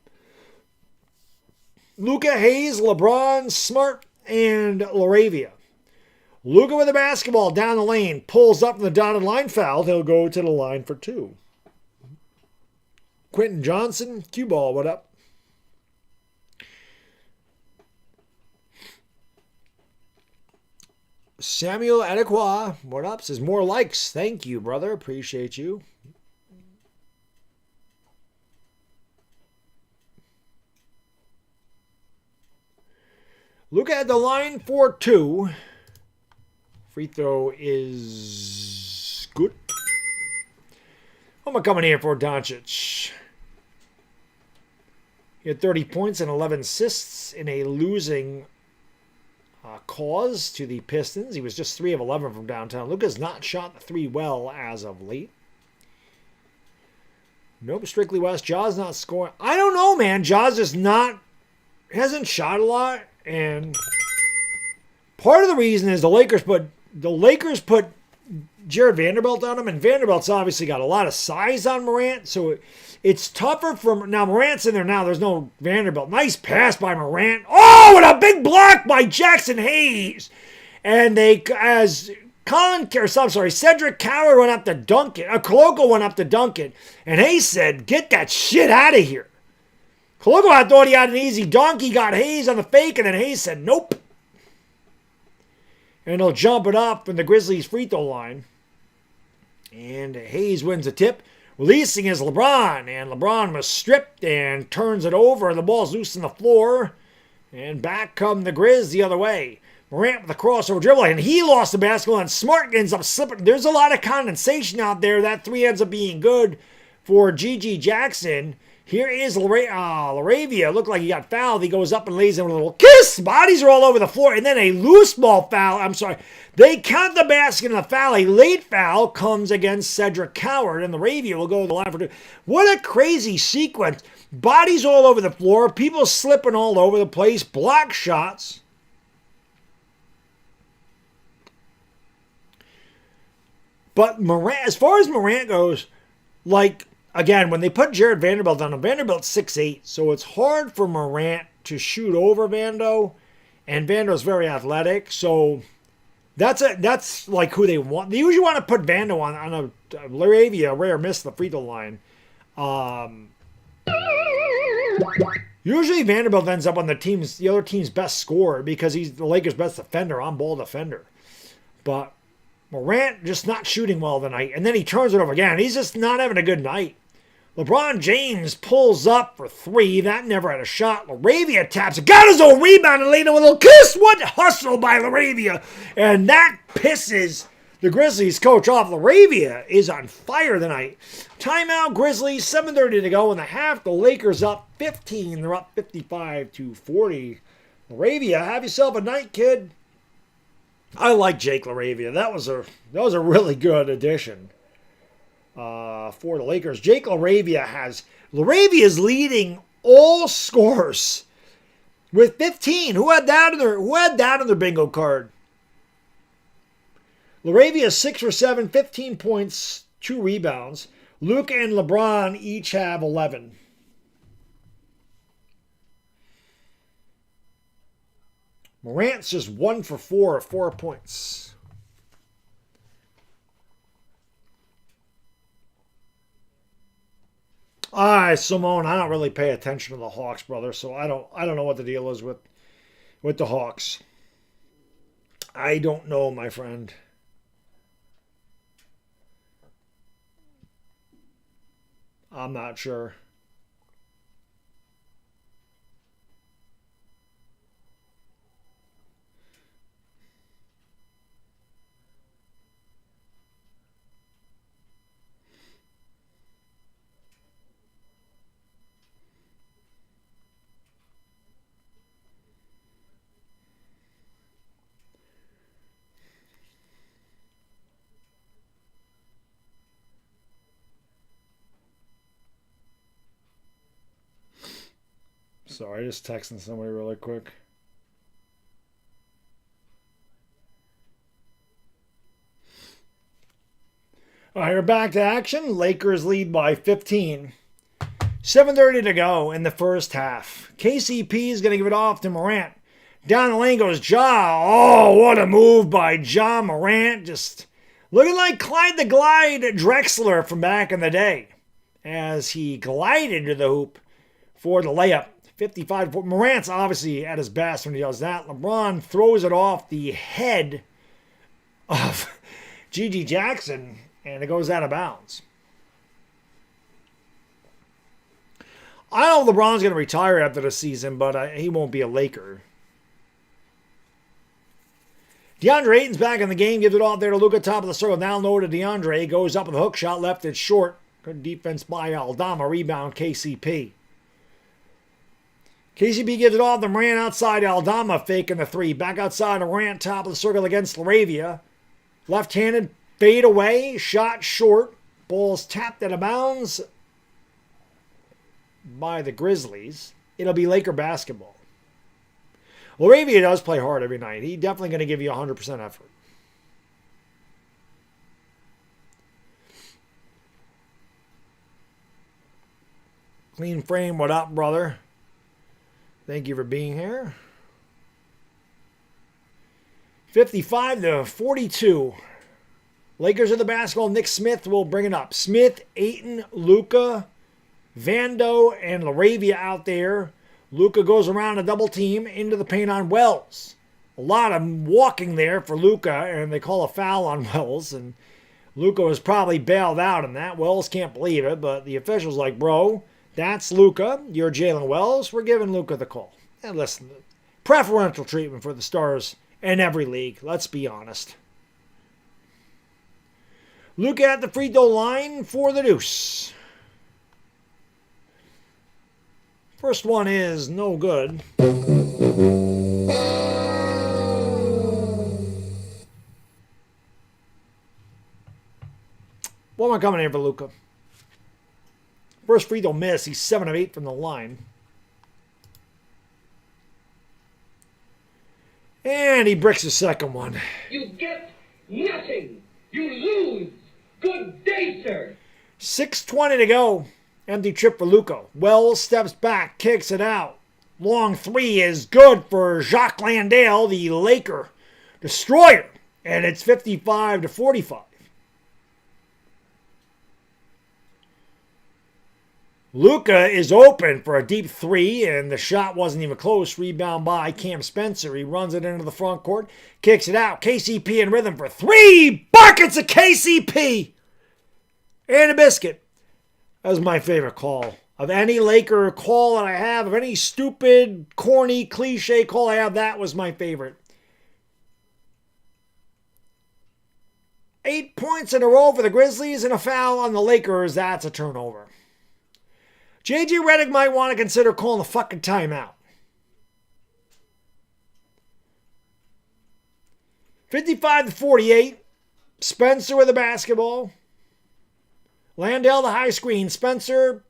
Luka, Hayes, LeBron, Smart, and Laravia. Luka with the basketball down the lane. Pulls up in the dotted line, fouled. He'll go to the line for two. Quentin Johnson, cue ball, what up? Samuel Adequah, what up? Says more likes. Thank you, brother. Appreciate you. Luka at the line for two. Free throw is good. What am I coming here for, Doncic? He had 30 points and 11 assists in a losing cause to the Pistons. He was just 3 of 11 from downtown. Luka's not shot the three well as of late. Nope, strictly West. Jaws not scoring. I don't know, man. Jaws is not, hasn't shot a lot. And part of the reason is the Lakers put Jared Vanderbilt on him, and Vanderbilt's obviously got a lot of size on Morant, so it's tougher for now. Morant's in there now. There's no Vanderbilt. Nice pass by Morant. Oh, and a big block by Jackson Hayes. And Cedric Coward went up to dunk it. Coloco went up to dunk it, and Hayes said, "Get that shit out of here." Coloco, I thought he had an easy dunk. He got Hayes on the fake, and then Hayes said, "Nope." And he'll jump it up from the Grizzlies free throw line. And Hayes wins the tip. Releasing is LeBron, and LeBron was stripped and turns it over. The ball's loose on the floor, and back come the Grizz the other way. Morant with the crossover dribble, and he lost the basketball, and Smart ends up slipping. There's a lot of condensation out there. That three ends up being good for G.G. Jackson. Here is Laravia. Looked like he got fouled. He goes up and lays in with a little kiss. Bodies are all over the floor. And then a loose ball foul. I'm sorry. They count the basket and the foul. A late foul comes against Cedric Coward. And Laravia will go to the line for two. What a crazy sequence. Bodies all over the floor. People slipping all over the place. Block shots. But Morant, as far as Morant goes, like, again, when they put Jared Vanderbilt on him, Vanderbilt's 6'8", so it's hard for Morant to shoot over Vando, and Vando's very athletic, so that's like who they want. They usually want to put Vando on a Laravia, rare miss the free throw line. Usually Vanderbilt ends up on the other team's best scorer because he's the Lakers' best defender, on-ball defender. But Morant just not shooting well tonight, and then he turns it over again. He's just not having a good night. LeBron James pulls up for three. That never had a shot. Laravia taps it. Got his own rebound and laid in with a little kiss. What hustle by Laravia. And that pisses the Grizzlies coach off. Laravia is on fire tonight. Timeout Grizzlies. 7:30 to go in the half. The Lakers up 15. They're up 55-40. Laravia, have yourself a night, kid. I like Jake Laravia. That was a really good addition. For the Lakers. Jake Laravia is leading all scorers with 15. Who had that in their bingo card? Laravia 6 for 7, 15 points, 2 rebounds. Luka and LeBron each have 11. Morant's just 1 for 4, 4 points. All right, Simone, I don't really pay attention to the Hawks, brother, so I don't know what the deal is with the Hawks. I don't know, my friend. I'm not sure. Sorry, just texting somebody really quick. All right, we're back to action. Lakers lead by 15. 7:30 to go in the first half. KCP is going to give it off to Morant. Down the lane goes Ja. Oh, what a move by Ja Morant. Just looking like Clyde the Glide Drexler from back in the day as he glided to the hoop for the layup. 55. Morant's obviously at his best when he does that. LeBron throws it off the head of G.G. Jackson, and it goes out of bounds. I know LeBron's going to retire after the season, but he won't be a Laker. DeAndre Ayton's back in the game. Gives it off there to Luka, top of the circle. Down low to DeAndre. Goes up with a hook shot. Left it short. Good defense by Aldama. Rebound KCP. KCP gives it off to Morant outside Aldama, faking the three. Back outside Morant, top of the circle against Laravia. Left-handed, fade away, shot short. Ball's tapped out of bounds by the Grizzlies. It'll be Laker basketball. Laravia does play hard every night. He's definitely going to give you 100% effort. Clean frame, what up, brother? Thank you for being here. 55-42. Lakers are the basketball. Nick Smith will bring it up. Smith, Ayton, Luka, Vando, and Laravia out there. Luka goes around a double team into the paint on Wells. A lot of walking there for Luka, and they call a foul on Wells. And Luka was probably bailed out in that. Wells can't believe it, but the official's like, bro, that's Luka. You're Jalen Wells. We're giving Luka the call. And listen, preferential treatment for the stars in every league. Let's be honest. Luka at the free throw line for the deuce. First one is no good. One more coming here for Luka. First free throw miss. He's 7 of 8 from the line. And he bricks the second one. You get nothing. You lose. Good day, sir. 6:20 to go. Empty trip for Luka. Wells steps back, kicks it out. Long three is good for Jacques Landale, the Laker destroyer. And it's 55-45. Luka is open for a deep three, and the shot wasn't even close. Rebound by Cam Spencer. He runs it into the front court, kicks it out. KCP in rhythm for 3 buckets of KCP and a biscuit. That was my favorite call. Of any Laker call that I have, of any stupid, corny, cliche call I have, that was my favorite. 8 points in a row for the Grizzlies and a foul on the Lakers. That's a turnover. J.J. Redick might want to consider calling a fucking timeout. 55-48. Spencer with the basketball. Landale the high screen. Spencer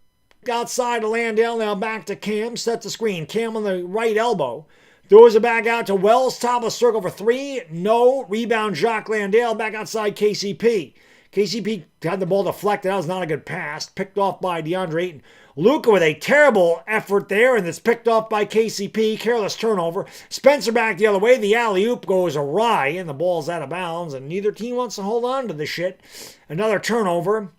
outside to Landale. Now back to Cam. Sets the screen. Cam on the right elbow. Throws it back out to Wells. Top of the circle for 3. No. Rebound Jacques Landale. Back outside KCP. KCP had the ball deflected. That was not a good pass. Picked off by DeAndre Ayton. Luka with a terrible effort there, and it's picked off by KCP. Careless turnover. Spencer back the other way. The alley-oop goes awry, and the ball's out of bounds, and neither team wants to hold on to the shit. Another turnover.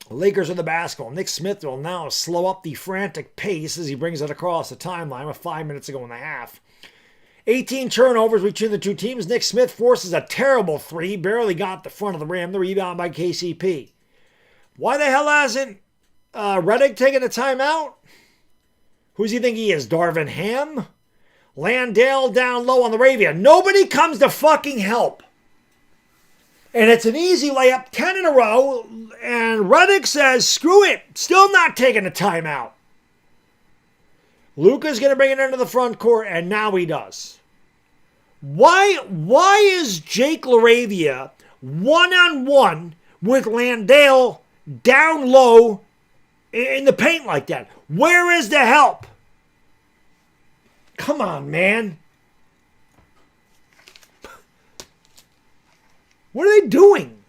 Lakers with the basketball. Nick Smith will now slow up the frantic pace as he brings it across the timeline with 5 minutes to go in the half. 18 turnovers between the two teams. Nick Smith forces a terrible three. Barely got the front of the rim. The rebound by KCP. Why the hell hasn't Redick taken a timeout? Who's he think he is? Darvin Ham? Landale down low on the Ravia. Nobody comes to fucking help. And it's an easy layup, 10 in a row. And Redick says, screw it. Still not taking a timeout. Luka's going to bring it into the front court, and now he does. Why is Jake LaRavia one-on-one with Landale down low in the paint like that? Where is the help? Come on, man. What are they doing?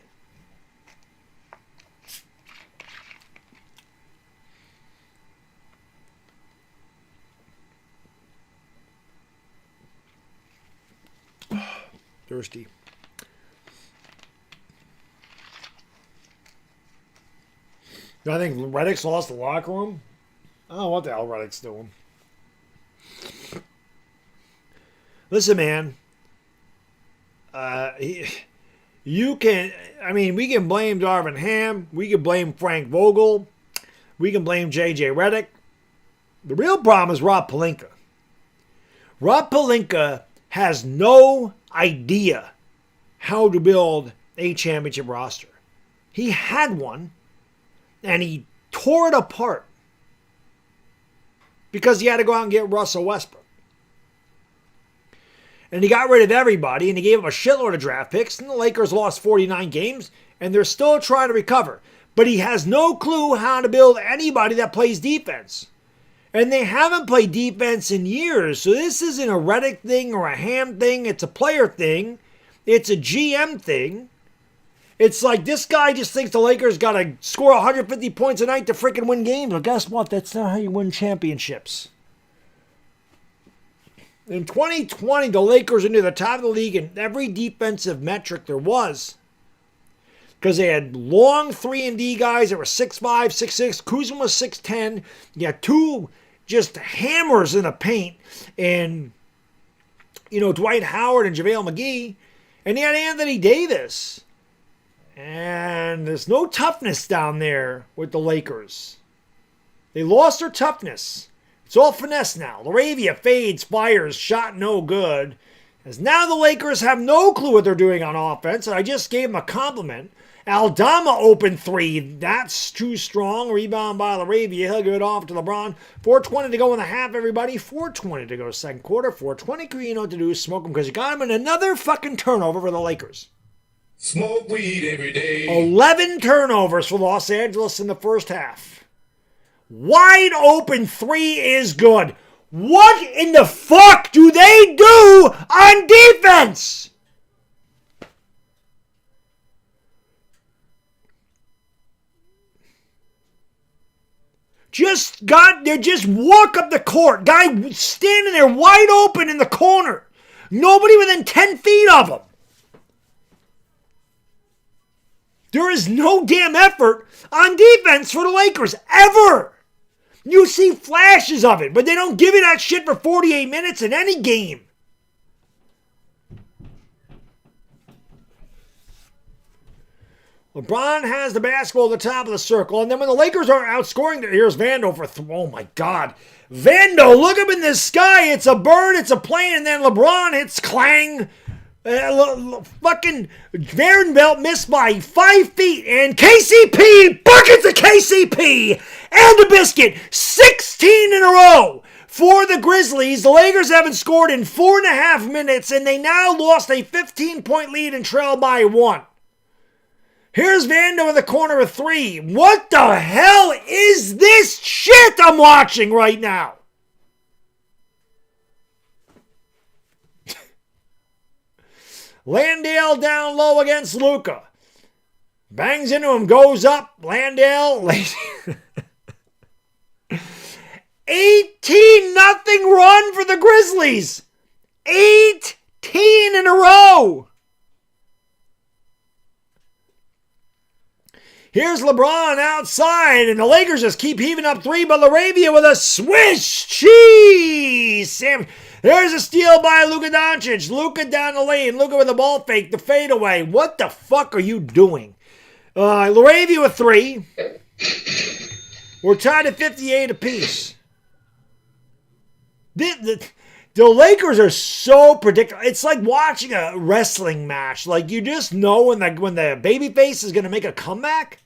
Thirsty. I think Redick's lost the locker room. I don't know what the hell Redick's doing. Listen, man. We can blame Darvin Ham. We can blame Frank Vogel. We can blame J.J. Redick. The real problem is Rob Pelinka. Rob Pelinka has no idea how to build a championship roster. He had one, and he tore it apart because he had to go out and get Russell Westbrook. And he got rid of everybody, and he gave him a shitload of draft picks, and the Lakers lost 49 games, and they're still trying to recover. But he has no clue how to build anybody that plays defense. And they haven't played defense in years, so this isn't a Redick thing or a Ham thing. It's a player thing. It's a GM thing. It's like this guy just thinks the Lakers got to score 150 points a night to freaking win games. Well, guess what? That's not how you win championships. In 2020, the Lakers were near the top of the league in every defensive metric there was. Because they had long 3-and-D guys that were 6'5", 6'6". Kuzma was 6'10". You had two just hammers in the paint. And, Dwight Howard and JaVale McGee. And you had Anthony Davis. And there's no toughness down there with the Lakers. They lost their toughness. It's all finesse now. Laravia fades, fires, shot no good. As now the Lakers have no clue what they're doing on offense. And I just gave them a compliment. Aldama open three. That's too strong. Rebound by Laravia. He'll give it off to LeBron. 4:20 to go in the half, everybody. 4:20 to go second quarter. 4:20. You know what to do. Smoke them because you got him. And another fucking turnover for the Lakers. Smoke weed every day. 11 turnovers for Los Angeles in the first half. Wide open three is good. What in the fuck do they do on defense? They just walk up the court. Guy standing there wide open in the corner. Nobody within 10 feet of him. There is no damn effort on defense for the Lakers, ever. You see flashes of it, but they don't give you that shit for 48 minutes in any game. LeBron has the basketball at the top of the circle, and then when the Lakers are outscoring, here's Vando for oh my God. Vando, look up in the sky. It's a bird, it's a plane, and then LeBron hits clang. Fucking Vanderbilt missed by 5 feet, and KCP, buckets of KCP, and a biscuit, 16 in a row for the Grizzlies. The Lakers haven't scored in 4.5 minutes, and they now lost a 15-point lead and trail by 1. Here's Vando in the corner of 3. What the hell is this shit I'm watching right now? Landale down low against Luka. Bangs into him, goes up. Landale. 18-0 run for the Grizzlies. 18 in a row. Here's LeBron outside, and the Lakers just keep heaving up 3, but Laravia with a swish cheese. There's a steal by Luka Doncic. Luka down the lane. Luka with the ball fake, the fadeaway. What the fuck are you doing? Laravia with 3. We're tied at 58 apiece. The Lakers are so predictable. It's like watching a wrestling match. Like, you just know when the babyface is going to make a comeback.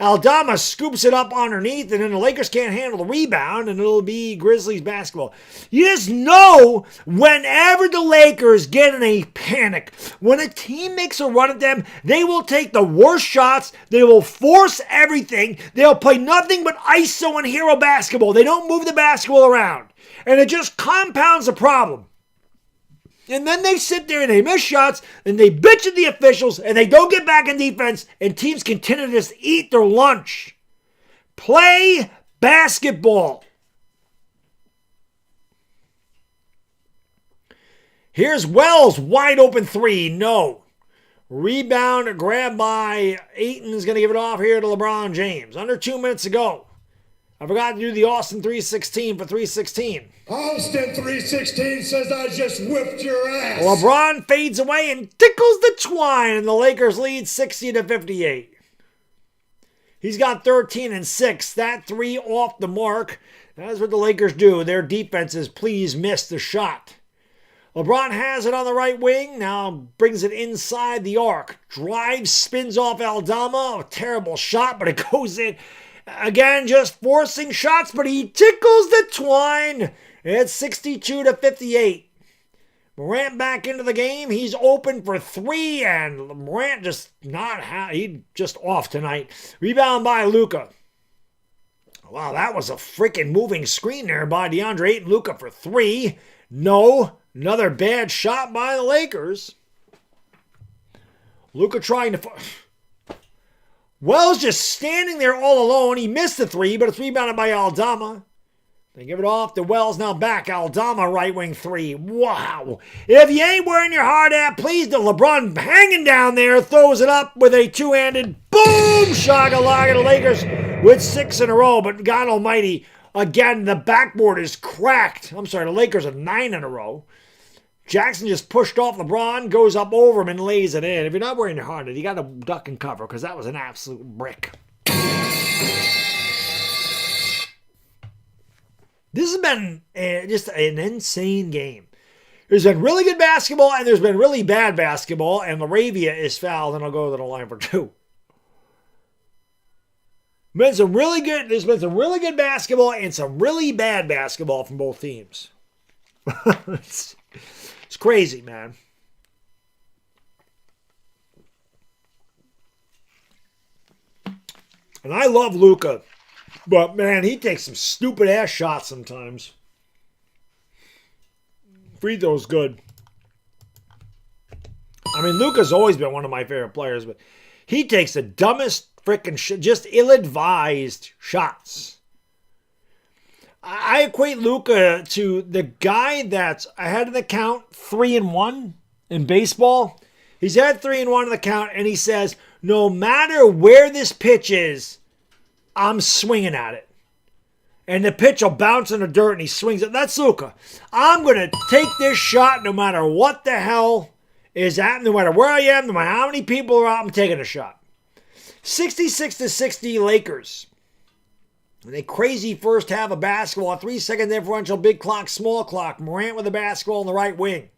Aldama scoops it up underneath, and then the Lakers can't handle the rebound, and it'll be Grizzlies basketball. You just know whenever the Lakers get in a panic, when a team makes a run at them, they will take the worst shots. They will force everything. They'll play nothing but ISO and hero basketball. They don't move the basketball around. And it just compounds the problem. And then they sit there and they miss shots and they bitch at the officials and they don't get back in defense and teams continue to just eat their lunch. Play basketball. Here's Wells, wide open 3. No. Rebound, grab by Ayton is going to give it off here to LeBron James. Under 2 minutes to go. I forgot to do the Austin 316 for 316. Austin 316 says I just whipped your ass. LeBron fades away and tickles the twine, and the Lakers lead 60-58. He's got 13 and 6. That 3 off the mark. That's what the Lakers do. Their defense is please miss the shot. LeBron has it on the right wing. Now brings it inside the arc. Drives, spins off Aldama. A terrible shot, but it goes in. Again, just forcing shots, but he tickles the twine. It's 62-58. Morant back into the game. He's open for 3, and Morant just he's just off tonight. Rebound by Luka. Wow, that was a freaking moving screen there by DeAndre Ayton. Luka for 3. No. Another bad shot by the Lakers. Luka trying to... Wells just standing there all alone. He missed the 3, but it's rebounded by Aldama. They give it off to Wells. Now back. Aldama right wing 3. Wow. If you ain't wearing your hard hat, please do. LeBron hanging down there. Throws it up with a two-handed boom. Shagalaga. The Lakers with 6 in a row. But God almighty, again, the backboard is cracked. I'm sorry, the Lakers have 9 in a row. Jackson just pushed off LeBron, goes up over him and lays it in. If you're not wearing your harness, you got to duck and cover because that was an absolute brick. This has been just an insane game. There's been really good basketball and there's been really bad basketball, and LaRavia is fouled and I'll go to the line for 2. There's been some really good basketball and some really bad basketball from both teams. It's crazy, man. And I love Luka, but man, he takes some stupid ass shots sometimes. Free throw's good. I mean, Luka's always been one of my favorite players, but he takes the dumbest freaking shit, just ill-advised shots. I equate Luka to the guy that's, I had an account 3-1 in baseball. He's had 3-1 in the count, and he says, no matter where this pitch is, I'm swinging at it. And the pitch will bounce in the dirt and he swings it. That's Luka. I'm going to take this shot no matter what the hell is happening, no matter where I am, no matter how many people are out, I'm taking a shot. 66-60 Lakers. And a crazy first half of basketball. 3-second differential, big clock, small clock. Morant with the basketball on the right wing.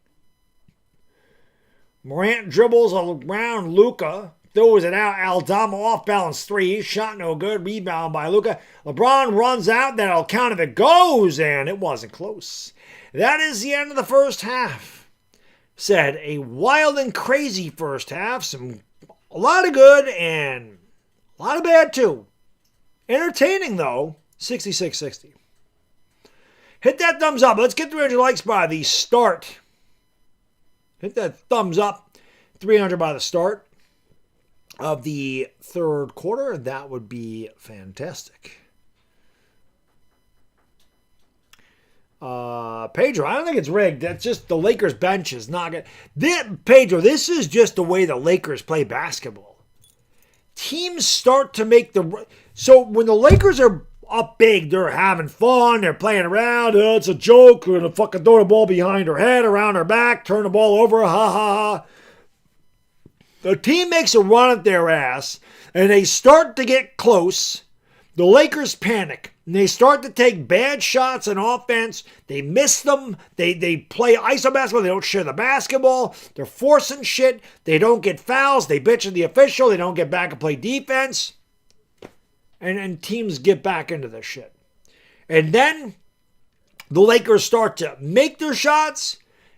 Morant dribbles around Luka. Throws it out. Aldama off balance 3. Shot no good. Rebound by Luka. LeBron runs out. That'll count if it goes. And it wasn't close. That is the end of the first half. Said a wild and crazy first half. A lot of good and a lot of bad too. Entertaining though. 66-60. Hit that thumbs up. Let's get 300 likes by the start. Hit that thumbs up. 300 by the start of the third quarter. That would be fantastic. Pedro, I don't think it's rigged. That's just the Lakers bench is not good. Pedro, this is just the way the Lakers play basketball. Teams start to make so when the Lakers are up big, they're having fun, they're playing around, it's a joke, we're gonna fucking throw the ball behind her head, around her back, turn the ball over, ha ha ha. The team makes a run at their ass, and they start to get close. The Lakers panic, and they start to take bad shots on offense. They miss them. They play iso basketball. They don't share the basketball. They're forcing shit. They don't get fouls. They bitch at the official. They don't get back and play defense. And teams get back into this shit. And then the Lakers start to make their shots.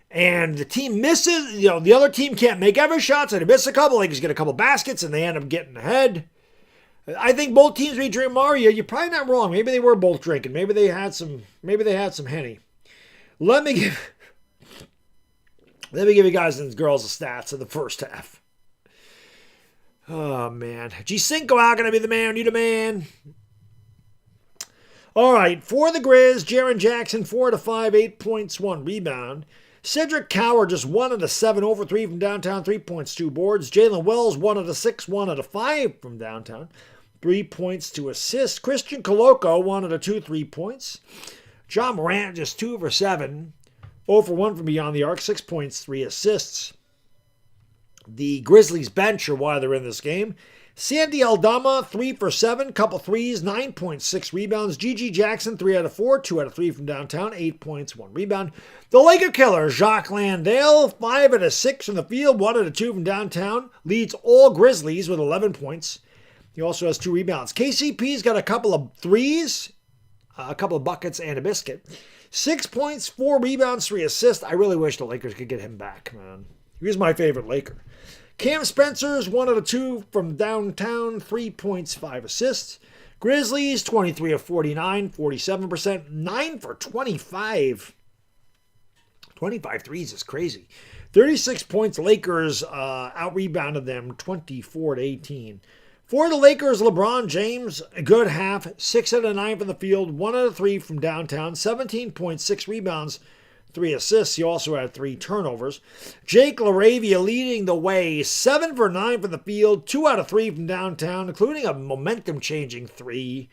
And the team misses, the other team can't make every shot, so they miss a couple. Lakers get a couple baskets, and they end up getting ahead. I think both teams may drink Mario. You're probably not wrong. Maybe they were both drinking. Maybe they had some Henny. Let me give you guys and girls the stats of the first half. Oh, man. G5 out going to be the man. You the man. All right. For the Grizz, Jaren Jackson, 4 out of 5, 8 points, 1 rebound. Cedric Coward, just 1 out of 7, over 3 from downtown, 3 points, 2 boards. Jalen Wells, 1 out of 6, 1 out of 5 from downtown, 3 points, 2 assists. Christian Coloco, 1 out of 2, 3 points. John Morant, just 2 for 7, 0 for 1 from beyond the arc, 6 points, 3 assists. The Grizzlies bench are why they're in this game. Sandy Aldama, 3 for 7, couple threes, 9.6 rebounds. G.G. Jackson, 3 out of 4, 2 out of 3 from downtown, 8 points, 1 rebound. The Laker killer, Jacques Landale, 5 out of 6 from the field, 1 out of 2 from downtown. Leads all Grizzlies with 11 points. He also has 2 rebounds. KCP's got a couple of threes, a couple of buckets, and a biscuit. 6 points, 4 rebounds, 3 assists. I really wish the Lakers could get him back, man. He was my favorite Laker. Cam Spencer's 1 out of 2 from downtown, 3 points, 5 assists. Grizzlies, 23 of 49, 47%, 9 for 25. 25 threes is crazy. 36 points, Lakers out-rebounded them 24-18. For the Lakers, LeBron James, a good half, 6 out of 9 from the field, 1 out of 3 from downtown, 17.6 rebounds, 3 assists. He also had 3 turnovers. Jake LaRavia leading the way, 7 for 9 from the field, 2 out of 3 from downtown, including a momentum-changing 3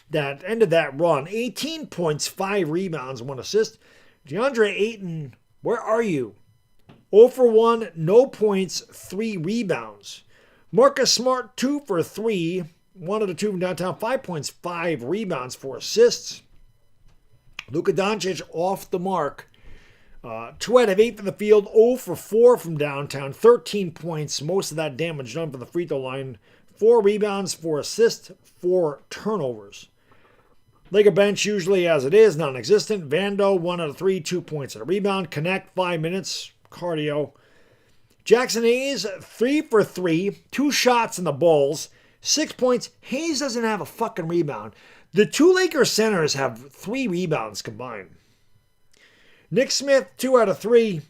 that ended that run. 18 points, 5 rebounds, 1 assist. DeAndre Ayton Where are you? 0 for 1, no points, 3 rebounds. Marcus Smart, 2 for 3, 1 of the 2 from downtown, 5 points, 5 rebounds, 4 assists. Luka Doncic off the mark. 2 out of 8 from the field, 0 for 4 from downtown, 13 points, most of that damage done from the free throw line. 4 rebounds, 4 assists, 4 turnovers. Laker bench usually as it is, non-existent. Vando, 1 out of 3, 2 points and a rebound. Connect, 5 minutes, cardio. Jackson Hayes, 3 for 3, 2 shots in the Bulls, 6 points. Hayes doesn't have a fucking rebound. The 2 Lakers centers have 3 rebounds combined. Nick Smith, 2 out of 3,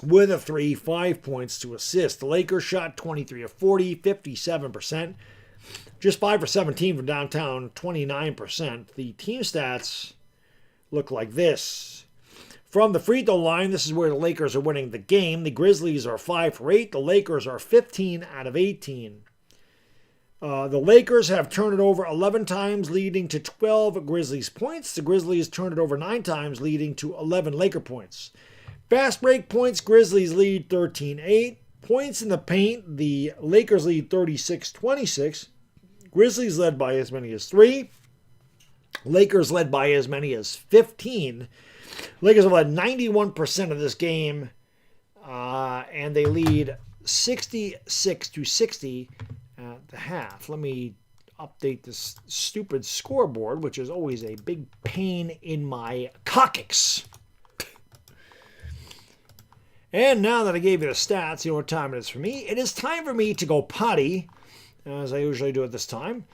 with a 3, 5 points to assist. The Lakers shot 23 of 40, 57%. Just 5 for 17 from downtown, 29%. The team stats look like this. From the free throw line, this is where the Lakers are winning the game. The Grizzlies are 5 for 8. The Lakers are 15 out of 18. The Lakers have turned it over 11 times, leading to 12 Grizzlies points. The Grizzlies turned it over 9 times, leading to 11 Laker points. Fast break points, Grizzlies lead 13-8. Points in the paint, the Lakers lead 36-26. Grizzlies led by as many as 3. Lakers led by as many as 15. Lakers have led 91% of this game, and they lead 66-60 at the half. Let me update this stupid scoreboard, which is always a big pain in my coccyx. And now that I gave you the stats, you know what time it is for me. It is time for me to go potty, as I usually do at this time.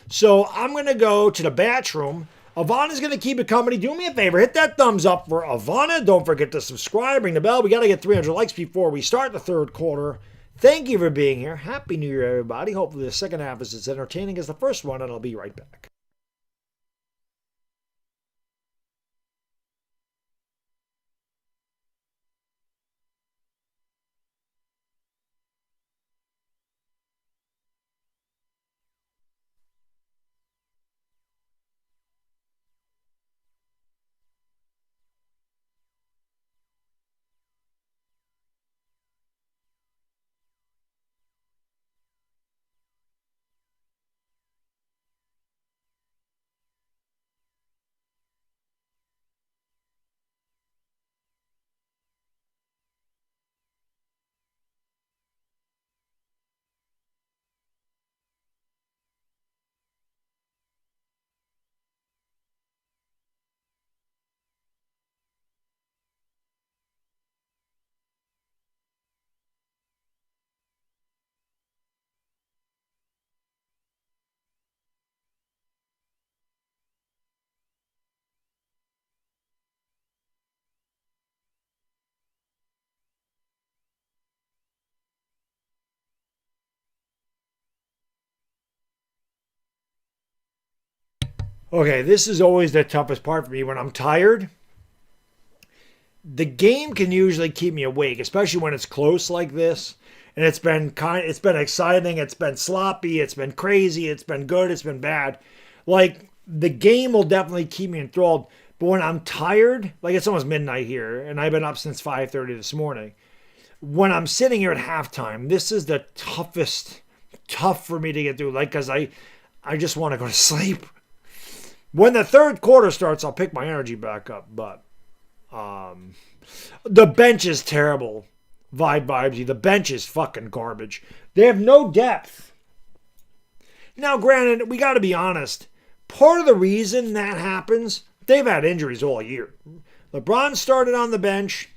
So I'm going to go to the bathroom. Ivana's going to keep it company. Do me a favor. Hit that thumbs up for Ivana. Don't forget to subscribe. Ring the bell. We got to get 300 likes before we start the third quarter. Thank you for being here. Happy New Year, everybody. Hopefully the second half is as entertaining as the first one, and I'll be right back. Okay, this is always the toughest part for me when I'm tired. The game can usually keep me awake, especially when it's close like this. And it's been exciting, it's been sloppy, it's been crazy, it's been good, it's been bad. Like, the game will definitely keep me enthralled. But when I'm tired, like it's almost midnight here, and I've been up since 5:30 this morning. When I'm sitting here at halftime, this is the tough for me to get through. Like, because I just want to go to sleep. When the third quarter starts, I'll pick my energy back up. But the bench is terrible. Vibesy. The bench is fucking garbage. They have no depth. Now, granted, we got to be honest. Part of the reason that happens, they've had injuries all year. LeBron started on the bench.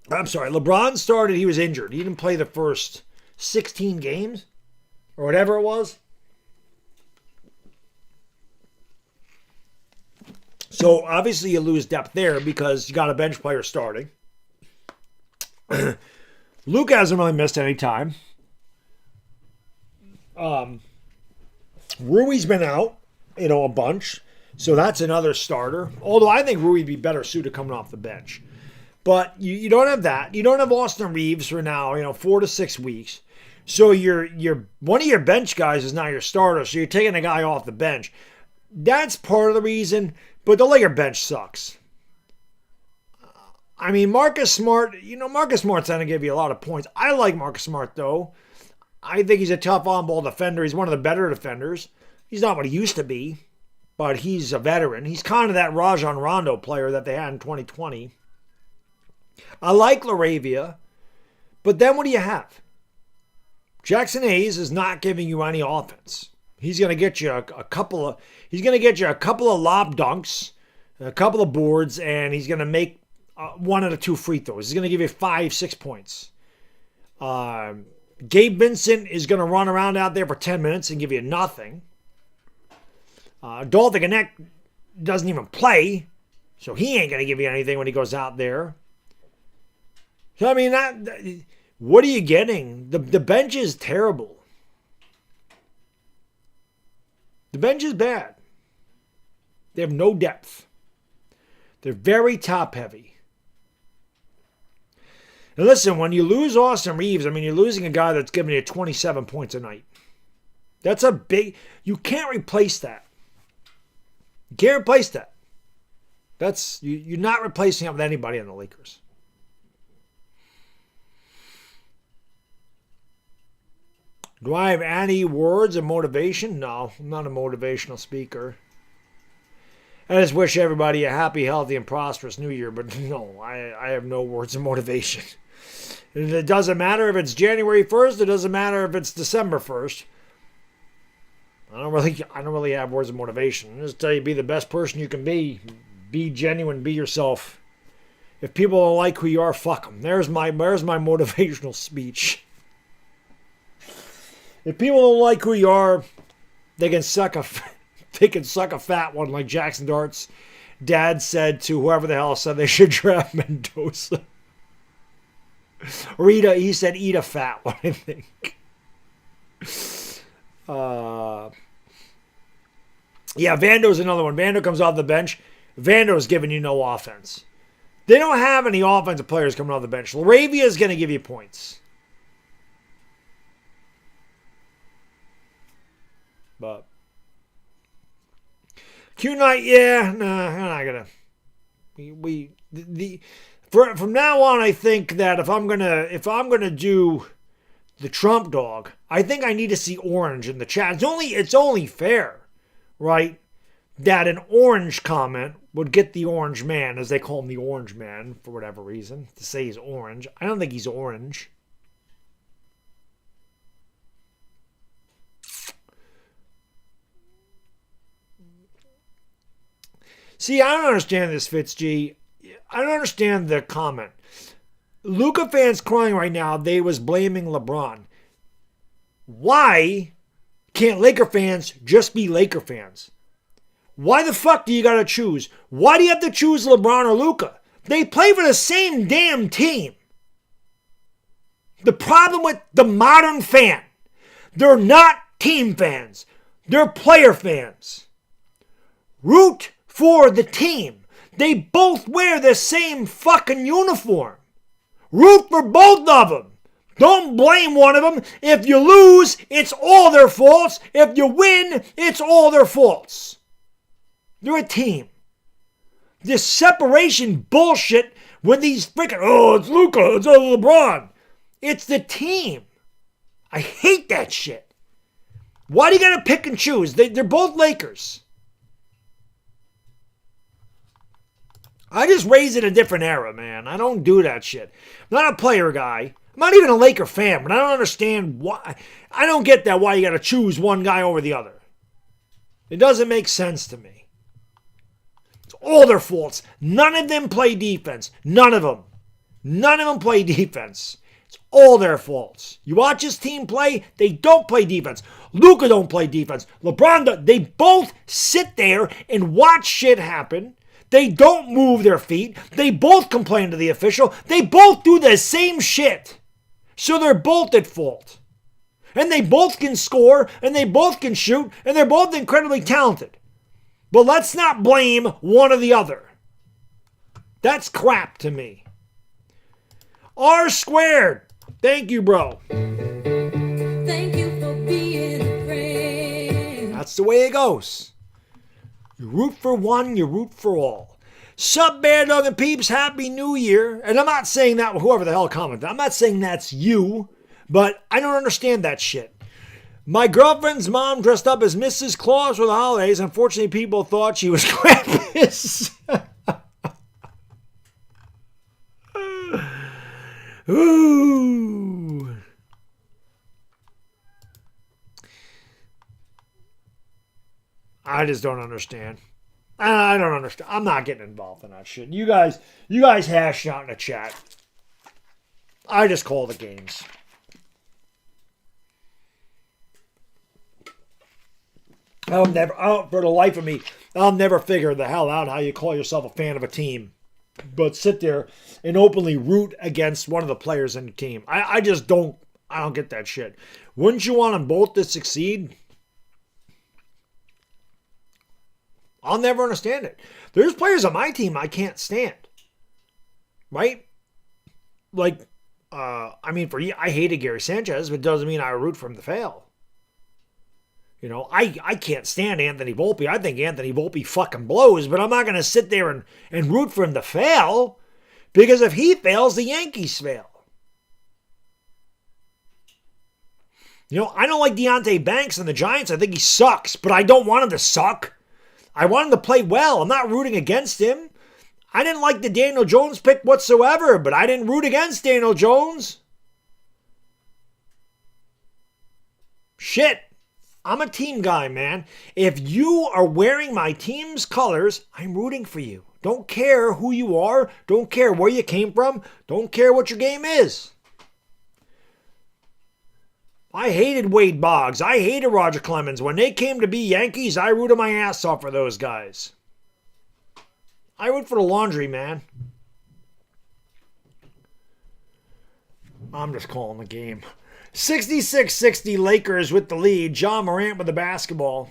LeBron started, he was injured. He didn't play the first 16 games or whatever it was. So, obviously, you lose depth there because you got a bench player starting. Luke hasn't really missed any time. Rui's been out, a bunch. So, that's another starter. Although, I think Rui would be better suited coming off the bench. But you don't have that. You don't have Austin Reeves for now, 4 to 6 weeks. So, you're one of your bench guys is now your starter. So, you're taking a guy off the bench. That's part of the reason. But the Laker bench sucks. I mean, Marcus Smart, Marcus Smart's going to give you a lot of points. I like Marcus Smart, though. I think he's a tough on-ball defender. He's one of the better defenders. He's not what he used to be, but he's a veteran. He's kind of that Rajon Rondo player that they had in 2020. I like LaRavia, but then what do you have? Jackson Hayes is not giving you any offense. He's going to get you a couple of lob dunks, a couple of boards, and he's going to make one out of two free throws. He's going to give you 5-6 points. Gabe Vincent is going to run around out there for 10 minutes and give you nothing. Dalton Gannett doesn't even play, so he ain't going to give you anything when he goes out there. So, I mean, what are you getting? The bench is terrible. The bench is bad. They have no depth. They're very top-heavy. And listen, when you lose Austin Reeves, I mean, you're losing a guy that's giving you 27 points a night. That's a big... You can't replace that. You can't replace that. You're not replacing it with anybody on the Lakers. Do I have any words of motivation? No, I'm not a motivational speaker. I just wish everybody a happy, healthy, and prosperous New Year, but no, I have no words of motivation. It doesn't matter if it's January 1st. It doesn't matter if it's December 1st. I don't really have words of motivation. I just tell you, be the best person you can be. Be genuine. Be yourself. If people don't like who you are, fuck them. There's my motivational speech. If people don't like who you are, they can suck a fat one, like Jackson Dart's dad said to whoever the hell said they should draft Mendoza. Or he said eat a fat one, I think. Yeah, Vando's another one. Vando comes off the bench. Vando's giving you no offense. They don't have any offensive players coming off the bench. LaRavia is going to give you points. But Q Night, yeah, nah, I'm not gonna. From now on, I think that if I'm gonna do the Trump dog, I think I need to see orange in the chat. It's only fair, right, that an orange comment would get the orange man, as they call him, the orange man for whatever reason, to say he's orange. I don't think he's orange. See, I don't understand this, Fitz-G. I don't understand the comment. Luka fans crying right now, they was blaming LeBron. Why can't Laker fans just be Laker fans? Why the fuck do you gotta choose? Why do you have to choose LeBron or Luka? They play for the same damn team. The problem with the modern fan, they're not team fans. They're player fans. Root for the team. They both wear the same fucking uniform. Root for both of them. Don't blame one of them. If you lose, it's all their faults. If you win, it's all their faults. They're a team. This separation bullshit with these freaking, it's Luka, it's LeBron. It's the team. I hate that shit. Why do you gotta pick and choose? They're both Lakers. I just raised in a different era, man. I don't do that shit. I'm not a player guy. I'm not even a Laker fan, but I don't understand why. I don't get that, why you got to choose one guy over the other. It doesn't make sense to me. It's all their faults. None of them play defense. None of them. None of them play defense. It's all their faults. You watch this team play, they don't play defense. Luka don't play defense. LeBron, they both sit there and watch shit happen. They don't move their feet. They both complain to the official. They both do the same shit. So they're both at fault. And they both can score, and they both can shoot, and they're both incredibly talented. But let's not blame one or the other. That's crap to me. R squared. Thank you, bro. Thank you for being a friend. That's the way it goes. You root for one, you root for all. Sup, Baddog and Peeps, Happy New Year. And I'm not saying that whoever the hell commented. I'm not saying that's you, but I don't understand that shit. My girlfriend's mom dressed up as Mrs. Claus for the holidays. Unfortunately, people thought she was Krampus. Ooh. I just don't understand. I don't understand. I'm not getting involved in that shit. You guys hash out in the chat. I just call the games. For the life of me, I'll never figure the hell out how you call yourself a fan of a team, but sit there and openly root against one of the players in the team. I just don't get that shit. Wouldn't you want them both to succeed? I'll never understand it. There's players on my team I can't stand. Right? Like, I hated Gary Sanchez, but it doesn't mean I root for him to fail. You know, I can't stand Anthony Volpe. I think Anthony Volpe fucking blows, but I'm not going to sit there and root for him to fail, because if he fails, the Yankees fail. You know, I don't like Deonte Banks and the Giants. I think he sucks, but I don't want him to suck. I want him to play well. I'm not rooting against him. I didn't like the Daniel Jones pick whatsoever, but I didn't root against Daniel Jones. Shit. I'm a team guy, man. If you are wearing my team's colors, I'm rooting for you. Don't care who you are. Don't care where you came from. Don't care what your game is. I hated Wade Boggs. I hated Roger Clemens. When they came to be Yankees, I rooted my ass off for those guys. I root for the laundry, man. I'm just calling the game. 66-60 Lakers with the lead. John Morant with the basketball.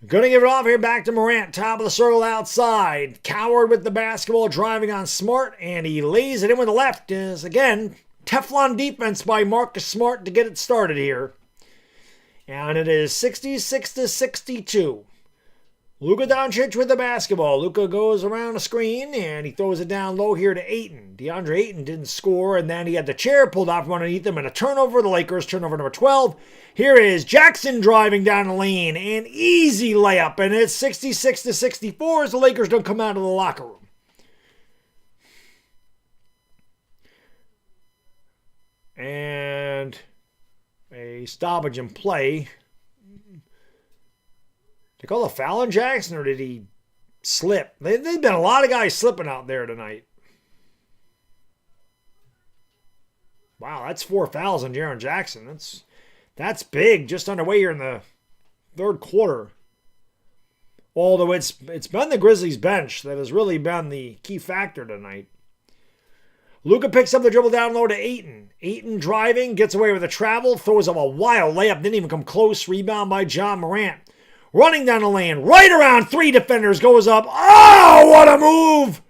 Gonna give it off here back to Morant. Top of the circle outside. Coward with the basketball, driving on Smart, and he lays it in with the left. Is again, Teflon defense by Marcus Smart to get it started here. And it is 66-62. Luka Doncic with the basketball. Luka goes around the screen and he throws it down low here to Ayton. DeAndre Ayton didn't score, and then he had the chair pulled off from underneath him and a turnover. The Lakers, turnover number 12. Here is Jackson driving down the lane. An easy layup, and it's 66-64 as the Lakers don't come out of the locker room. And a stoppage in play. Did they call a foul on Jackson, or did he slip? There've been a lot of guys slipping out there tonight. Wow, that's 4 fouls on Jaren Jackson. That's big, just underway here in the third quarter. Although it's been the Grizzlies bench that has really been the key factor tonight. Luka picks up the dribble down low to Ayton. Ayton driving, gets away with a travel, throws up a wild layup, didn't even come close. Rebound by John Morant. Running down the lane, right around 3 defenders, goes up. Oh, what a move!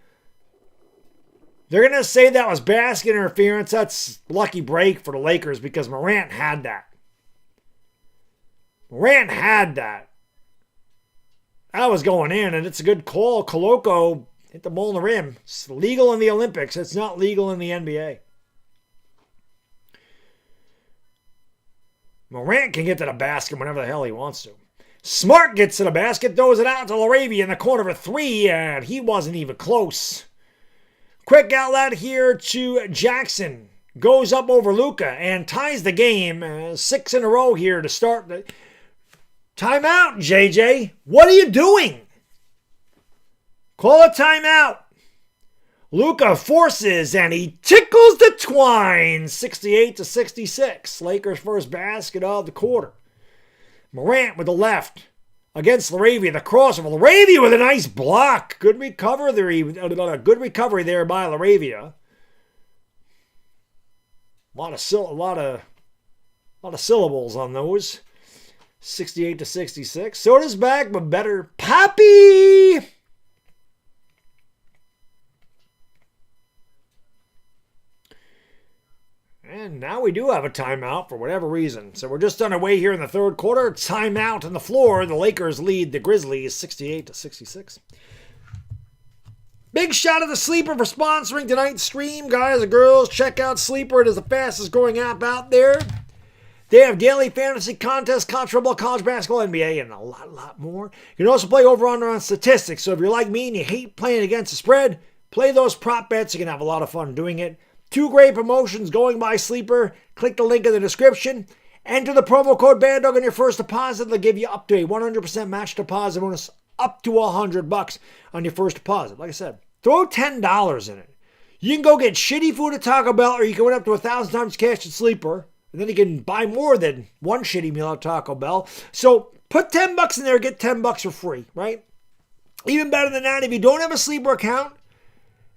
They're going to say that was basket interference. That's lucky break for the Lakers because Morant had that. Morant had that. That was going in, and it's a good call. Koloko hit the ball in the rim. It's legal in the Olympics. It's not legal in the NBA. Morant can get to the basket whenever the hell he wants to. Smart gets to the basket, throws it out to LaRavia in the corner for 3, and he wasn't even close. Quick outlet here to Jackson. Goes up over Luka and ties the game. 6 in a row here to start. Timeout, JJ. What are you doing? Call a timeout. Luka forces, and he tickles the twine. 68-66. Lakers' first basket of the quarter. Morant with the left against LaRavia. The crossover. LaRavia with a nice block. Good recovery there. Good recovery there by LaRavia. A lot of syllables on those. 68-66. Soda's back, but better. Poppy! And now we do have a timeout for whatever reason. So we're just on our way here in the third quarter. Timeout on the floor. The Lakers lead the Grizzlies 68-66. Big shout out to Sleeper for sponsoring tonight's stream. Guys and girls, check out Sleeper. It is the fastest growing app out there. They have daily fantasy contests, college football, college basketball, NBA, and a lot more. You can also play over-under on statistics. So if you're like me and you hate playing against the spread, play those prop bets. You can have a lot of fun doing it. 2 great promotions going by Sleeper. Click the link in the description. Enter the promo code Baddog on your first deposit. They'll give you up to a 100% match deposit bonus, up to $100 on your first deposit. Like I said, throw $10 in it. You can go get shitty food at Taco Bell, or you can win up to 1,000 times cash at Sleeper. And then you can buy more than one shitty meal at Taco Bell. So put $10 in there, get $10 for free, right? Even better than that, if you don't have a Sleeper account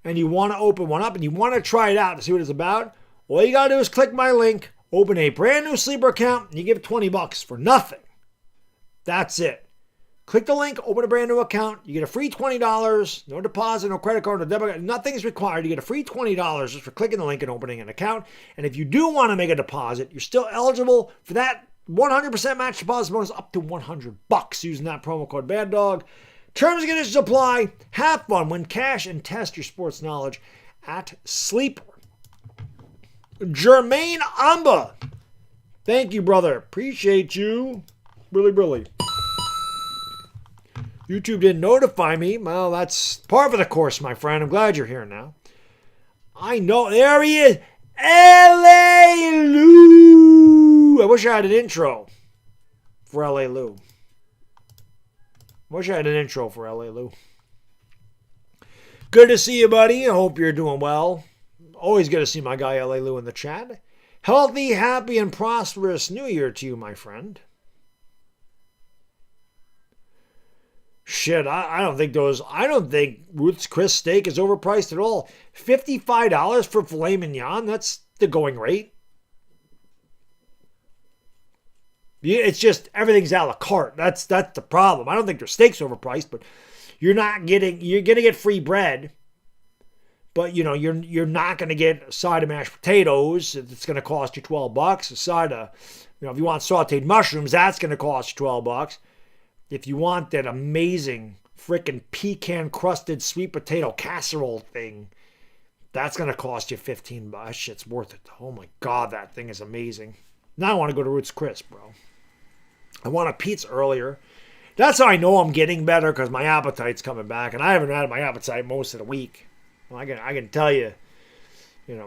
and you want to open one up and you want to try it out to see what it's about, all you got to do is click my link, open a brand new Sleeper account, and you give $20 for nothing. That's it. Click the link, open a brand new account. You get a free $20. No deposit, no credit card, no debit card. Nothing's required. You get a free $20 just for clicking the link and opening an account. And if you do want to make a deposit, you're still eligible for that 100% match deposit bonus up to $100 using that promo code BADDOG. Terms and conditions apply. Have fun, win cash, and test your sports knowledge at Sleeper. Jermaine Amba. Thank you, brother. Appreciate you. Really. YouTube didn't notify me. Well, that's par for the course, my friend. I'm glad you're here now. I know. There he is. L.A. Lou. I wish I had an intro for L.A. Lou. Wish I had an intro for L.A. Lou. Good to see you, buddy. I hope you're doing well. Always good to see my guy L.A. Lou in the chat. Healthy, happy, and prosperous New Year to you, my friend. Shit, I don't think Ruth's Chris steak is overpriced at all. $55 for filet mignon, that's the going rate. Yeah, it's just everything's a la carte. That's the problem. I don't think their steak's overpriced, but you're gonna get free bread. But you're not gonna get a side of mashed potatoes. It's gonna cost you $12. A side of, if you want sauteed mushrooms, that's gonna cost you $12. If you want that amazing freaking pecan-crusted sweet potato casserole thing, that's going to cost you $15. That shit's worth it. Oh my God, that thing is amazing. Now I want to go to Ruth's Chris, bro. I want a pizza earlier. That's how I know I'm getting better, because my appetite's coming back, and I haven't had my appetite most of the week. Well, I can tell you,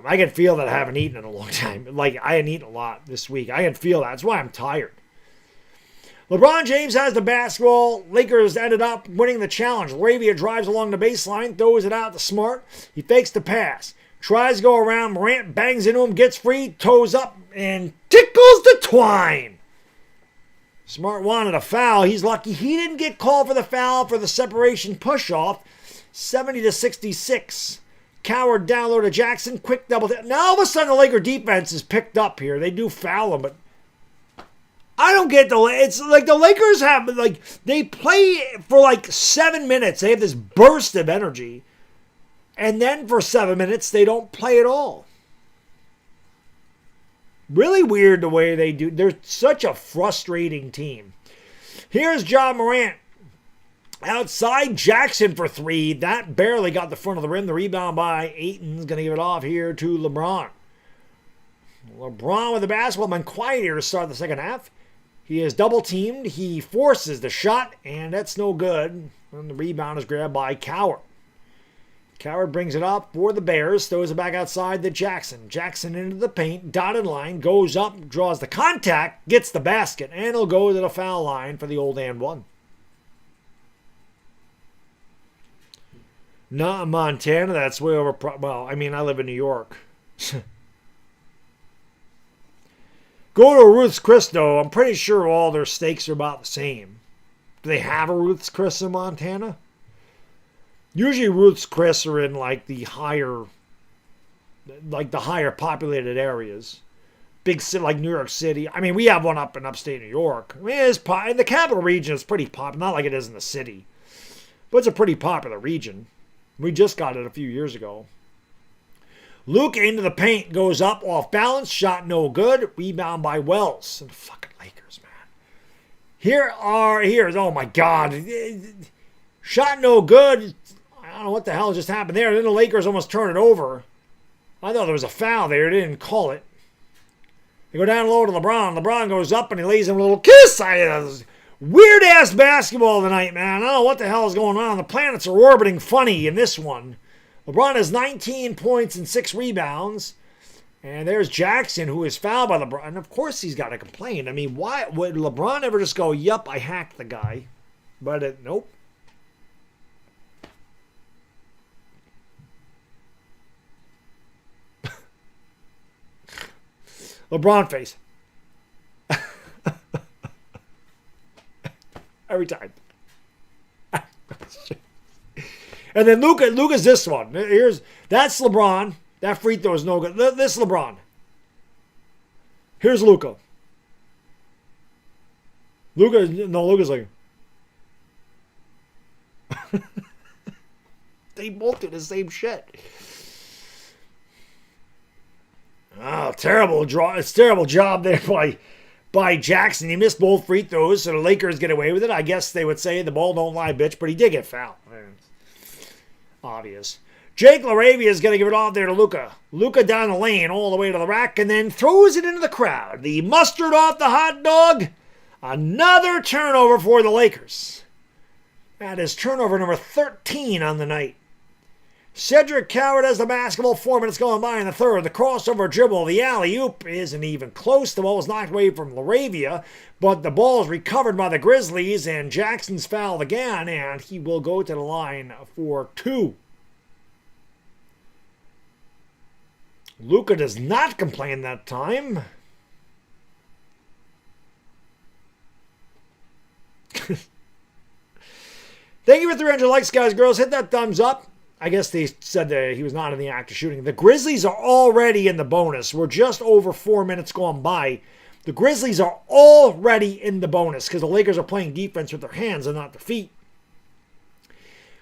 I can feel that I haven't eaten in a long time. Like, I hadn't eaten a lot this week. I can feel that. That's why I'm tired. LeBron James has the basketball. Lakers ended up winning the challenge. Laravia drives along the baseline, throws it out to Smart. He fakes the pass. Tries to go around. Morant bangs into him, gets free, toes up, and tickles the twine. Smart wanted a foul. He's lucky he didn't get called for the foul for the separation push-off. 70-66. Coward down low to Jackson. Quick double. Now all of a sudden the Laker defense is picked up here. They do foul him, but I don't get it's like the Lakers have, they play for 7 minutes. They have this burst of energy. And then for 7 minutes, they don't play at all. Really weird the way they do. They're such a frustrating team. Here's Ja Morant. Outside Jackson for 3. That barely got the front of the rim. The rebound by Ayton's going to give it off here to LeBron. LeBron with the basketball. Been quiet here to start the second half. He is double teamed. He forces the shot, and that's no good. And the rebound is grabbed by Coward. Coward brings it up for the Bears, throws it back outside to Jackson. Jackson into the paint, dotted line, goes up, draws the contact, gets the basket, and he'll go to the foul line for the old and one. Not in Montana, that's way over. Well, I mean, I live in New York. Go to Ruth's Chris, though. I'm pretty sure all their steaks are about the same. Do they have a Ruth's Chris in Montana? Usually Ruth's Chris are in the higher populated areas. Big city like New York City. I mean, we have one up in upstate New York. I mean, in the capital region, it's pretty popular. Not like it is in the city. But it's a pretty popular region. We just got it a few years ago. Luka into the paint, goes up off balance, shot no good, rebound by Wells. And the fucking Lakers, man. Here's, oh my God. Shot no good. I don't know what the hell just happened there. Then the Lakers almost turn it over. I thought there was a foul there. They didn't call it. They go down low to LeBron. LeBron goes up and he lays him a little kiss. Weird-ass basketball tonight, man. I don't know what the hell is going on. The planets are orbiting funny in this one. LeBron has 19 points and 6 rebounds. And there's Jackson, who is fouled by LeBron. And, of course, he's got to complain. I mean, why would LeBron ever just go, yup, I hacked the guy? But, nope. LeBron face. Every time. And then Luka's this one. That's LeBron. That free throw is no good. This LeBron. Here's Luka. Luka's like. They both do the same shit. Oh, terrible draw. It's a terrible job there by Jackson. He missed both free throws, so the Lakers get away with it. I guess they would say the ball don't lie, bitch, but he did get fouled. Obvious. Jake LaRavia is going to give it off there to Luka. Luka down the lane all the way to the rack and then throws it into the crowd. The mustard off the hot dog. Another turnover for the Lakers. That is turnover number 13 on the night. Cedric Coward has the basketball, 4 minutes going by in the third. The crossover dribble, the alley-oop isn't even close. The ball was knocked away from LaRavia, but the ball is recovered by the Grizzlies, and Jackson's fouled again, and he will go to the line for 2. Luka does not complain that time. Thank you for 300 likes, guys, girls. Hit that thumbs up. I guess they said that he was not in the act of shooting. The Grizzlies are already in the bonus. We're just over 4 minutes gone by. The Grizzlies are already in the bonus because the Lakers are playing defense with their hands and not their feet.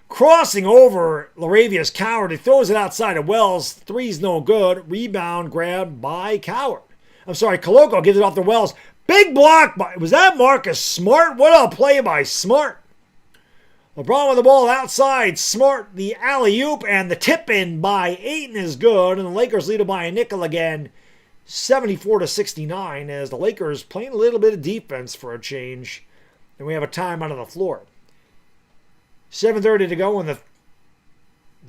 Crossing over Laravia's Coward. He throws it outside of Wells. Three's no good. Rebound grabbed by Coward. I'm sorry, Koloko gives it off to Wells. Big block by... Was that Marcus Smart? What a play by Smart. LeBron with the ball outside. Smart, the alley-oop, and the tip-in by Ayton is good. And the Lakers lead it by a nickel again, 74-69, as the Lakers playing a little bit of defense for a change. And we have a timeout on the floor. 7:30 to go. Did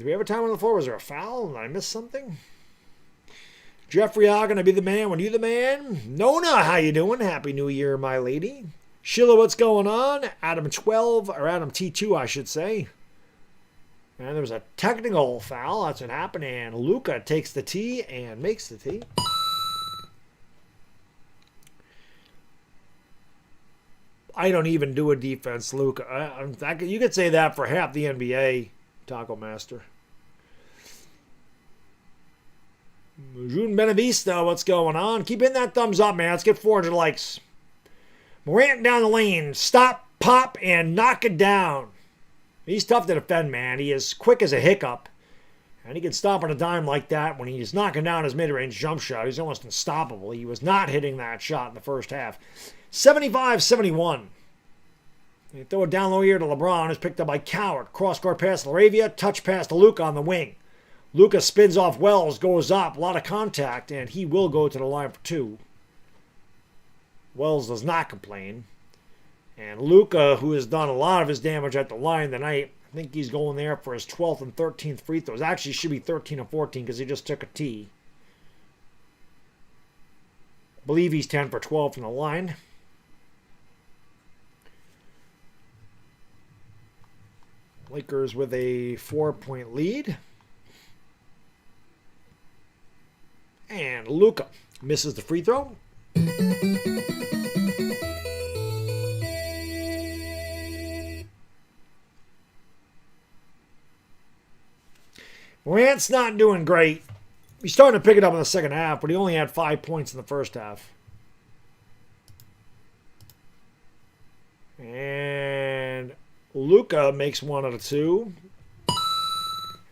we have a time on the floor? Was there a foul? Did I miss something? Jeffrey Ah gonna be the man when you the man. Nona, how you doing? Happy New Year, my lady. Sheila, what's going on? Adam 12, or Adam T2, I should say. And there was a technical foul. That's what happened. And Luka takes the tee and makes the tee. I don't even do a defense, Luka. You could say that for half the NBA, Taco Master. June Benavista, what's going on? Keep hitting that thumbs up, man. Let's get 400 likes. Morant down the lane. Stop, pop, and knock it down. He's tough to defend, man. He is quick as a hiccup. And he can stop on a dime like that when he's knocking down his mid-range jump shot. He's almost unstoppable. He was not hitting that shot in the first half. 75-71. They throw it down low here to LeBron. It's picked up by Coward. Cross-court pass to LaRavia. Touch pass to Luka on the wing. Luka spins off Wells. Goes up. A lot of contact. And he will go to the line for 2. Wells does not complain. And Luka, who has done a lot of his damage at the line tonight, I think he's going there for his 12th and 13th free throws. Actually, it should be 13 and 14 because he just took a tee. I believe he's 10 for 12 from the line. Lakers with a 4-point lead. And Luka misses the free throw. Morant's not doing great. He's starting to pick it up in the second half, but he only had 5 points in the first half. And Luka makes 1 out of 2.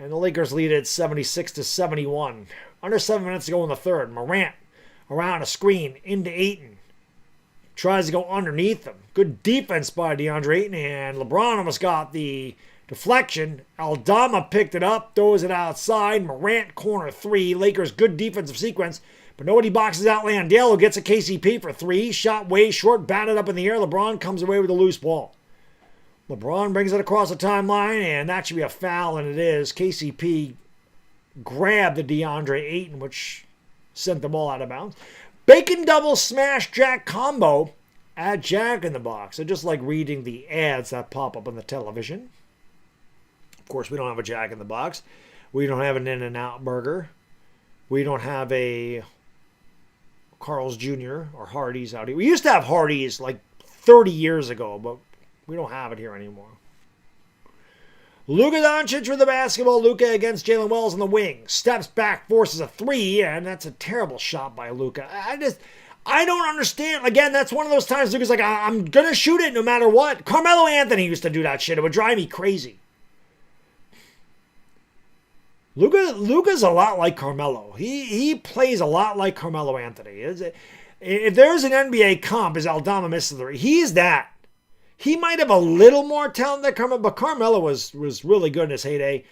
And the Lakers lead at 76-71. Under 7 minutes to go in the third. Morant around a screen into Ayton. Tries to go underneath him. Good defense by DeAndre Ayton, and LeBron almost got the deflection. Aldama picked it up, throws it outside. Morant corner three. Lakers good defensive sequence, but nobody boxes out Landale, who gets a KCP for three. Shot way short, batted up in the air. LeBron comes away with a loose ball. LeBron brings it across the timeline, and that should be a foul, and it is. KCP grabbed the DeAndre Ayton, which sent the ball out of bounds. Bacon double smash jack combo at Jack in the Box. I just like reading the ads that pop up on the television. Of course, we don't have a Jack in the Box. We don't have an In-N-Out burger. We don't have a Carl's Jr. or Hardee's out here. We used to have Hardee's like 30 years ago, but we don't have it here anymore. Luka Doncic with the basketball. Luka against Jalen Wells on the wing. Steps back, forces a three, and that's a terrible shot by Luka. I don't understand. Again, that's one of those times Luka's like, I'm going to shoot it no matter what. Carmelo Anthony used to do that shit. It would drive me crazy. Luka's a lot like Carmelo. He plays a lot like Carmelo Anthony. If there's an NBA comp, is Aldama misses the three. He's that. He might have a little more talent than Carmelo, but Carmelo was really good in his heyday.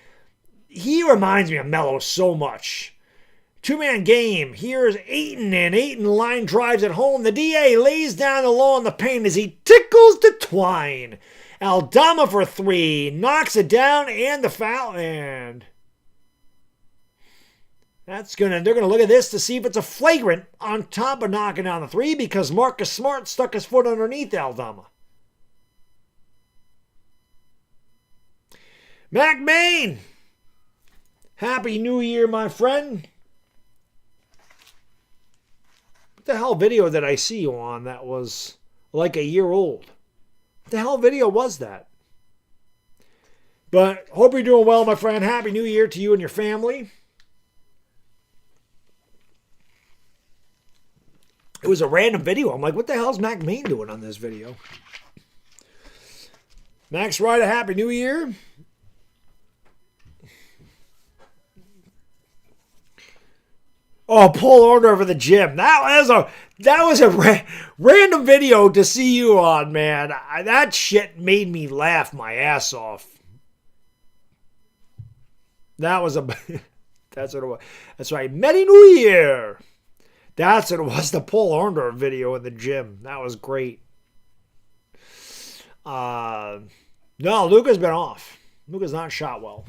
He reminds me of Melo so much. Two-man game. Here's Ayton, and Ayton line drives it home. The DA lays down the low on the paint as he tickles the twine. Aldama for three. Knocks it down, and the foul, and they're gonna look at this to see if it's a flagrant on top of knocking down the three, because Marcus Smart stuck his foot underneath Aldama. Mac Main, Happy New Year, my friend. What the hell video did I see you on that was like a year old? What the hell video was that? But hope you're doing well, my friend. Happy New Year to you and your family. It was a random video. I'm like, what the hell's Mac Main doing on this video? Max Ryder, Happy New Year. Oh, pull order for the gym. That was a random video to see you on, man. That shit made me laugh my ass off. That's what it was. That's right. Merry New Year. That's what it was. The Paul Orndorff video in the gym. That was great. No, Luka's been off. Luka's not shot well.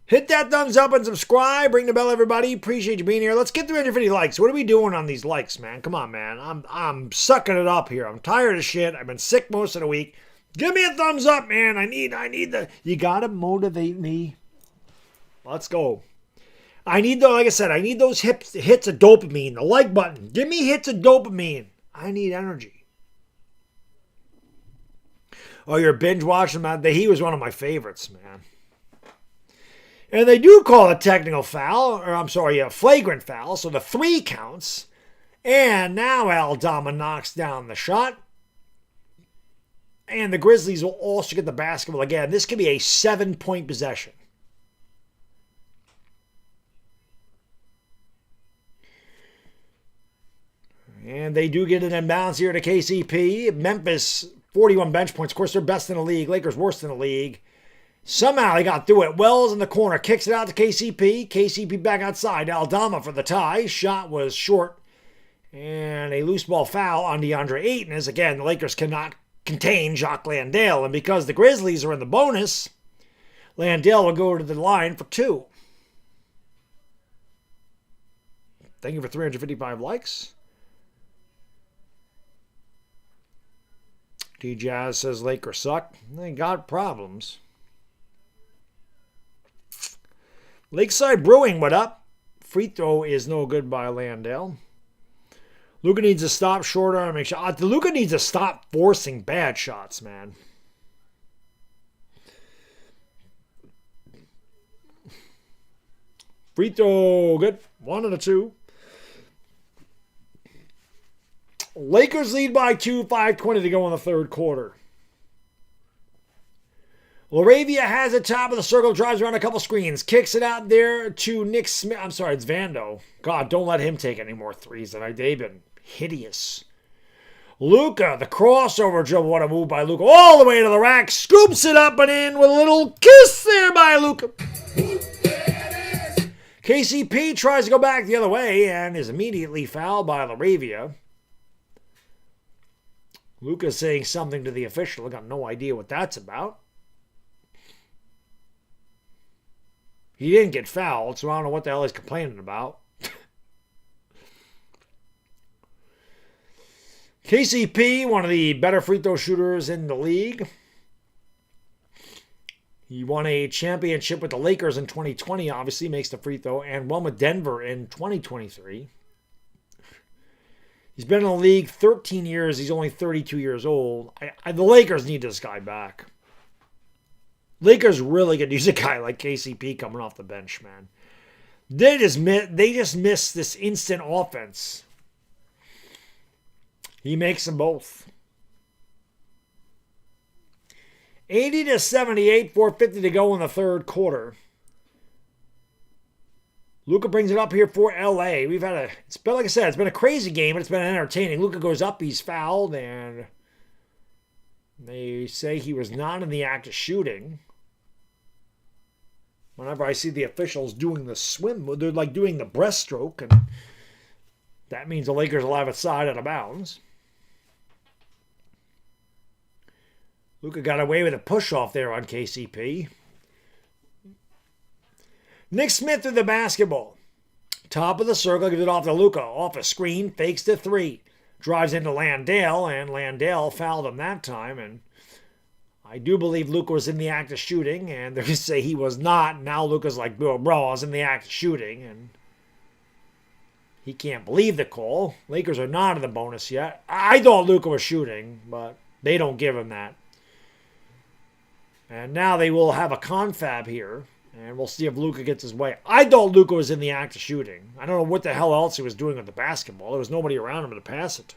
Hit that thumbs up and subscribe. Ring the bell, everybody. Appreciate you being here. Let's get 350 likes. What are we doing on these likes, man? Come on, man. I'm sucking it up here. I'm tired of shit. I've been sick most of the week. Give me a thumbs up, man. I need the. You gotta motivate me. Let's go. Like I said, I need those hits of dopamine. The like button. Give me hits of dopamine. I need energy. Oh, you're binge watching that? He was one of my favorites, man. And they do call a technical foul, or I'm sorry, a flagrant foul, so the three counts. And now Aldama knocks down the shot. And the Grizzlies will also get the basketball again. This could be a 7-point possession. And they do get an inbounds here to KCP. Memphis, 41 bench points. Of course, they're best in the league. Lakers worst in the league. Somehow he got through it. Wells in the corner. Kicks it out to KCP. KCP back outside. Aldama for the tie. Shot was short. And a loose ball foul on DeAndre Ayton. As again, the Lakers cannot contain Jacques Landale. And because the Grizzlies are in the bonus, Landale will go to the line for two. Thank you for 355 likes. T-Jazz says Lakers suck. They got problems. Lakeside Brewing, what up? Free throw is no good by Landale. Luka needs to stop short arm make shot. Luka needs to stop forcing bad shots, man. Free throw, good. 1 and a 2. Lakers lead by 2, 5:20 to go in the third quarter. Laravia has it top of the circle, drives around a couple screens, kicks it out there to Nick Smith. I'm sorry, it's Vando. God, don't let him take any more threes. They've been hideous. Luka, the crossover dribble. What a move by Luka. All the way to the rack. Scoops it up and in with a little kiss there by Luka. KCP tries to go back the other way and is immediately fouled by Laravia. Luka's saying something to the official. I got no idea what that's about. He didn't get fouled, so I don't know what the hell he's complaining about. KCP, one of the better free throw shooters in the league. He won a championship with the Lakers in 2020, obviously, makes the free throw, and one with Denver in 2023. He's been in the league 13 years. He's only 32 years old. The Lakers need this guy back. Lakers really could use a guy like KCP coming off the bench, man. They just miss this instant offense. He makes them both. 80-78, 4:50 to go in the third quarter. Luka brings it up here for LA. It's been, like I said, it's been a crazy game, but it's been entertaining. Luka goes up, he's fouled, and they say he was not in the act of shooting. Whenever I see the officials doing the swim, they're like doing the breaststroke, and that means the Lakers will have it side out of bounds. Luka got away with a push-off there on KCP. Nick Smith with the basketball. Top of the circle, gives it off to Luka. Off a screen, fakes the three. Drives into Landale, and Landale fouled him that time, and I do believe Luka was in the act of shooting, and they're going to say he was not. Now Luka's like, bro, I was in the act of shooting, and he can't believe the call. Lakers are not in the bonus yet. I thought Luka was shooting, but they don't give him that. And now they will have a confab here, and we'll see if Luka gets his way. I thought Luka was in the act of shooting. I don't know what the hell else he was doing with the basketball. There was nobody around him to pass it to.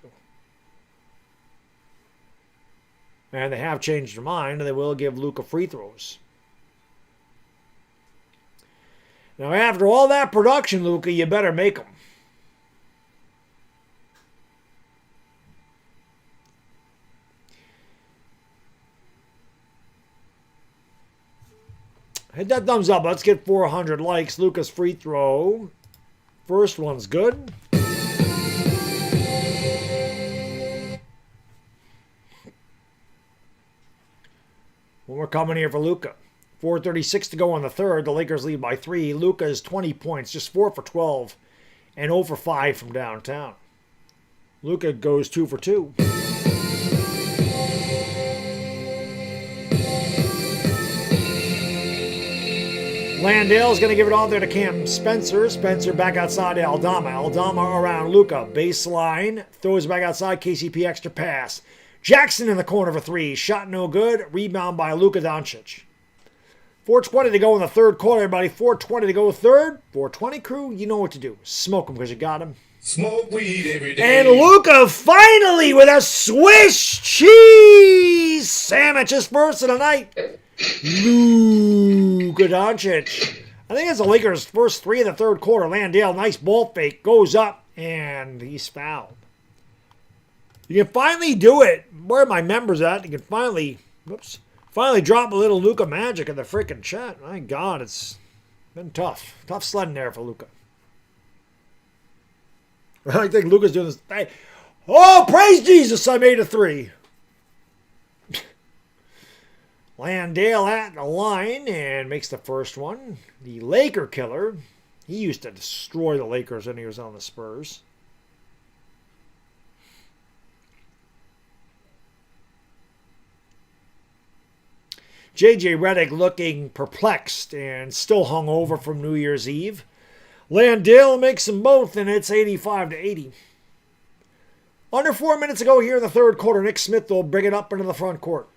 And they have changed their mind, and they will give Luka free throws. Now, after all that production, Luka, you better make them. Hit that thumbs up. Let's get 400 likes. Luka's free throw. First one's good. One more coming here for Luka. 4:36 to go on the third. The Lakers lead by 3. Luka is 20 points, just 4 for 12, and 0 for 5 from downtown. Luka goes 2 for 2. Landale's going to give it off there to Cam Spencer. Spencer back outside to Aldama. Aldama around Luka. Baseline. Throws back outside. KCP extra pass. Jackson in the corner for 3. Shot no good. Rebound by Luka Doncic. 4:20 to go in the third quarter, everybody. 4:20 to go third. 4:20 crew, you know what to do. Smoke them because you got them. Smoke weed every day. And Luka finally with a Swiss cheese sandwich. His first of the night. Luka Doncic. I think it's the Lakers' first 3 of the third quarter. Landale, nice ball fake. Goes up, and he's fouled. You can finally do it. Where are my members at? You can finally drop a little Luka magic in the freaking chat. My God, it's been tough. Tough sledding there for Luka. I think Luka's doing this. Hey, oh, praise Jesus, I made a 3. Landale at the line and makes the first one. The Laker killer. He used to destroy the Lakers when he was on the Spurs. J.J. Redick looking perplexed and still hungover from New Year's Eve. Landale makes them both, and it's 85-80. Under 4 minutes to go here in the third quarter. Nick Smith will bring it up into the front court.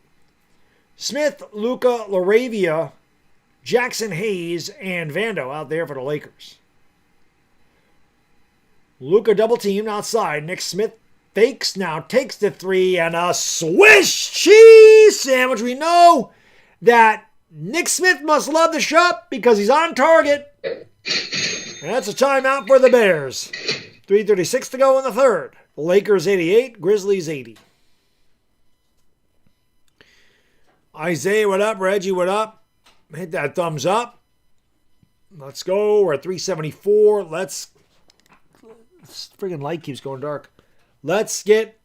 Smith, Luka, Laravia, Jackson Hayes, and Vando out there for the Lakers. Luka double teamed outside. Nick Smith fakes now, takes the 3, and a Swiss cheese sandwich. We know that Nick Smith must love the shop because he's on target. And that's a timeout for the Bears. 3:36 to go in the third. Lakers 88, Grizzlies 80. Isaiah, what up? Reggie, what up? Hit that thumbs up. Let's go. We're at 374. This friggin' light keeps going dark. Let's get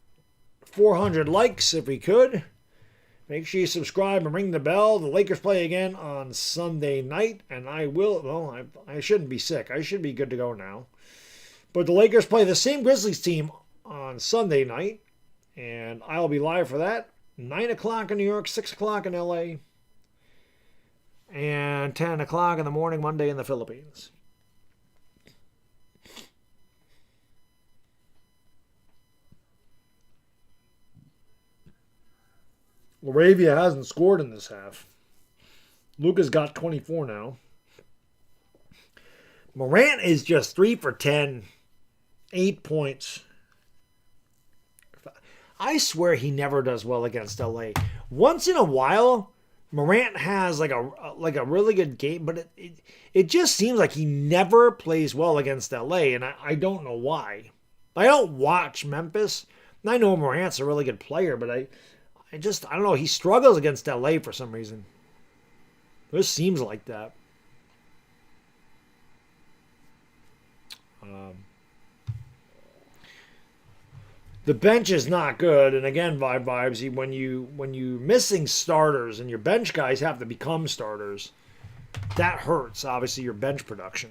400 likes if we could. Make sure you subscribe and ring the bell. The Lakers play again on Sunday night, and I shouldn't be sick. I should be good to go now. But the Lakers play the same Grizzlies team on Sunday night, and I'll be live for that. 9 o'clock in New York, 6 o'clock in LA, and 10 o'clock in the morning Monday in the Philippines. Laravia hasn't scored in this half. Luka's got 24 now. Morant is just 3 for 10. 8 points. I swear he never does well against LA. Once in a while, Morant has like a really good game, but it just seems like he never plays well against LA, and I don't know why. I don't watch Memphis. I know Morant's a really good player, but I don't know. He struggles against LA for some reason. This seems like that. The bench is not good, and again, vibes. When you're missing starters and your bench guys have to become starters, that hurts. Obviously, your bench production.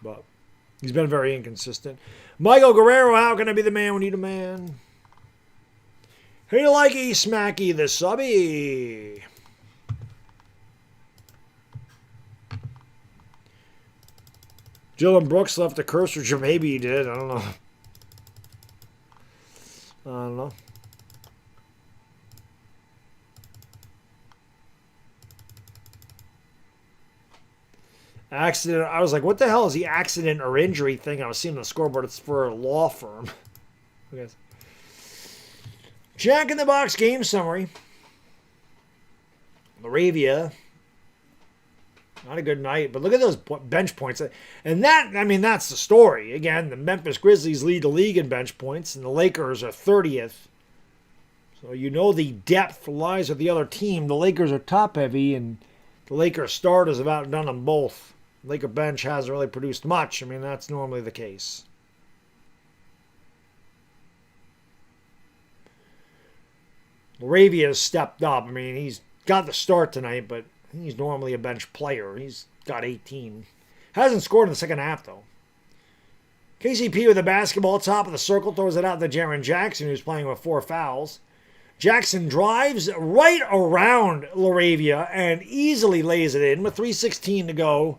But he's been very inconsistent. Michael Guerrero, how can I be the man when you need a man? Hey, likey, smacky, the subby. Dylan Brooks left a curse, or maybe he did. I don't know. Accident. I was like, what the hell is the accident or injury thing? I was seeing on the scoreboard. It's for a law firm. Okay. Jack in the Box game summary. Laravia. Not a good night, but look at those bench points. And that's the story. Again, the Memphis Grizzlies lead the league in bench points, and the Lakers are 30th. So you know the depth lies with the other team. The Lakers are top-heavy, and the Lakers starters have outdone them both. The Laker bench hasn't really produced much. That's normally the case. Laravia has stepped up. He's got the start tonight, but he's normally a bench player. He's got 18. Hasn't scored in the second half, though. KCP with the basketball, top of the circle, throws it out to Jaren Jackson, who's playing with 4 fouls. Jackson drives right around Laravia and easily lays it in with 3:16 to go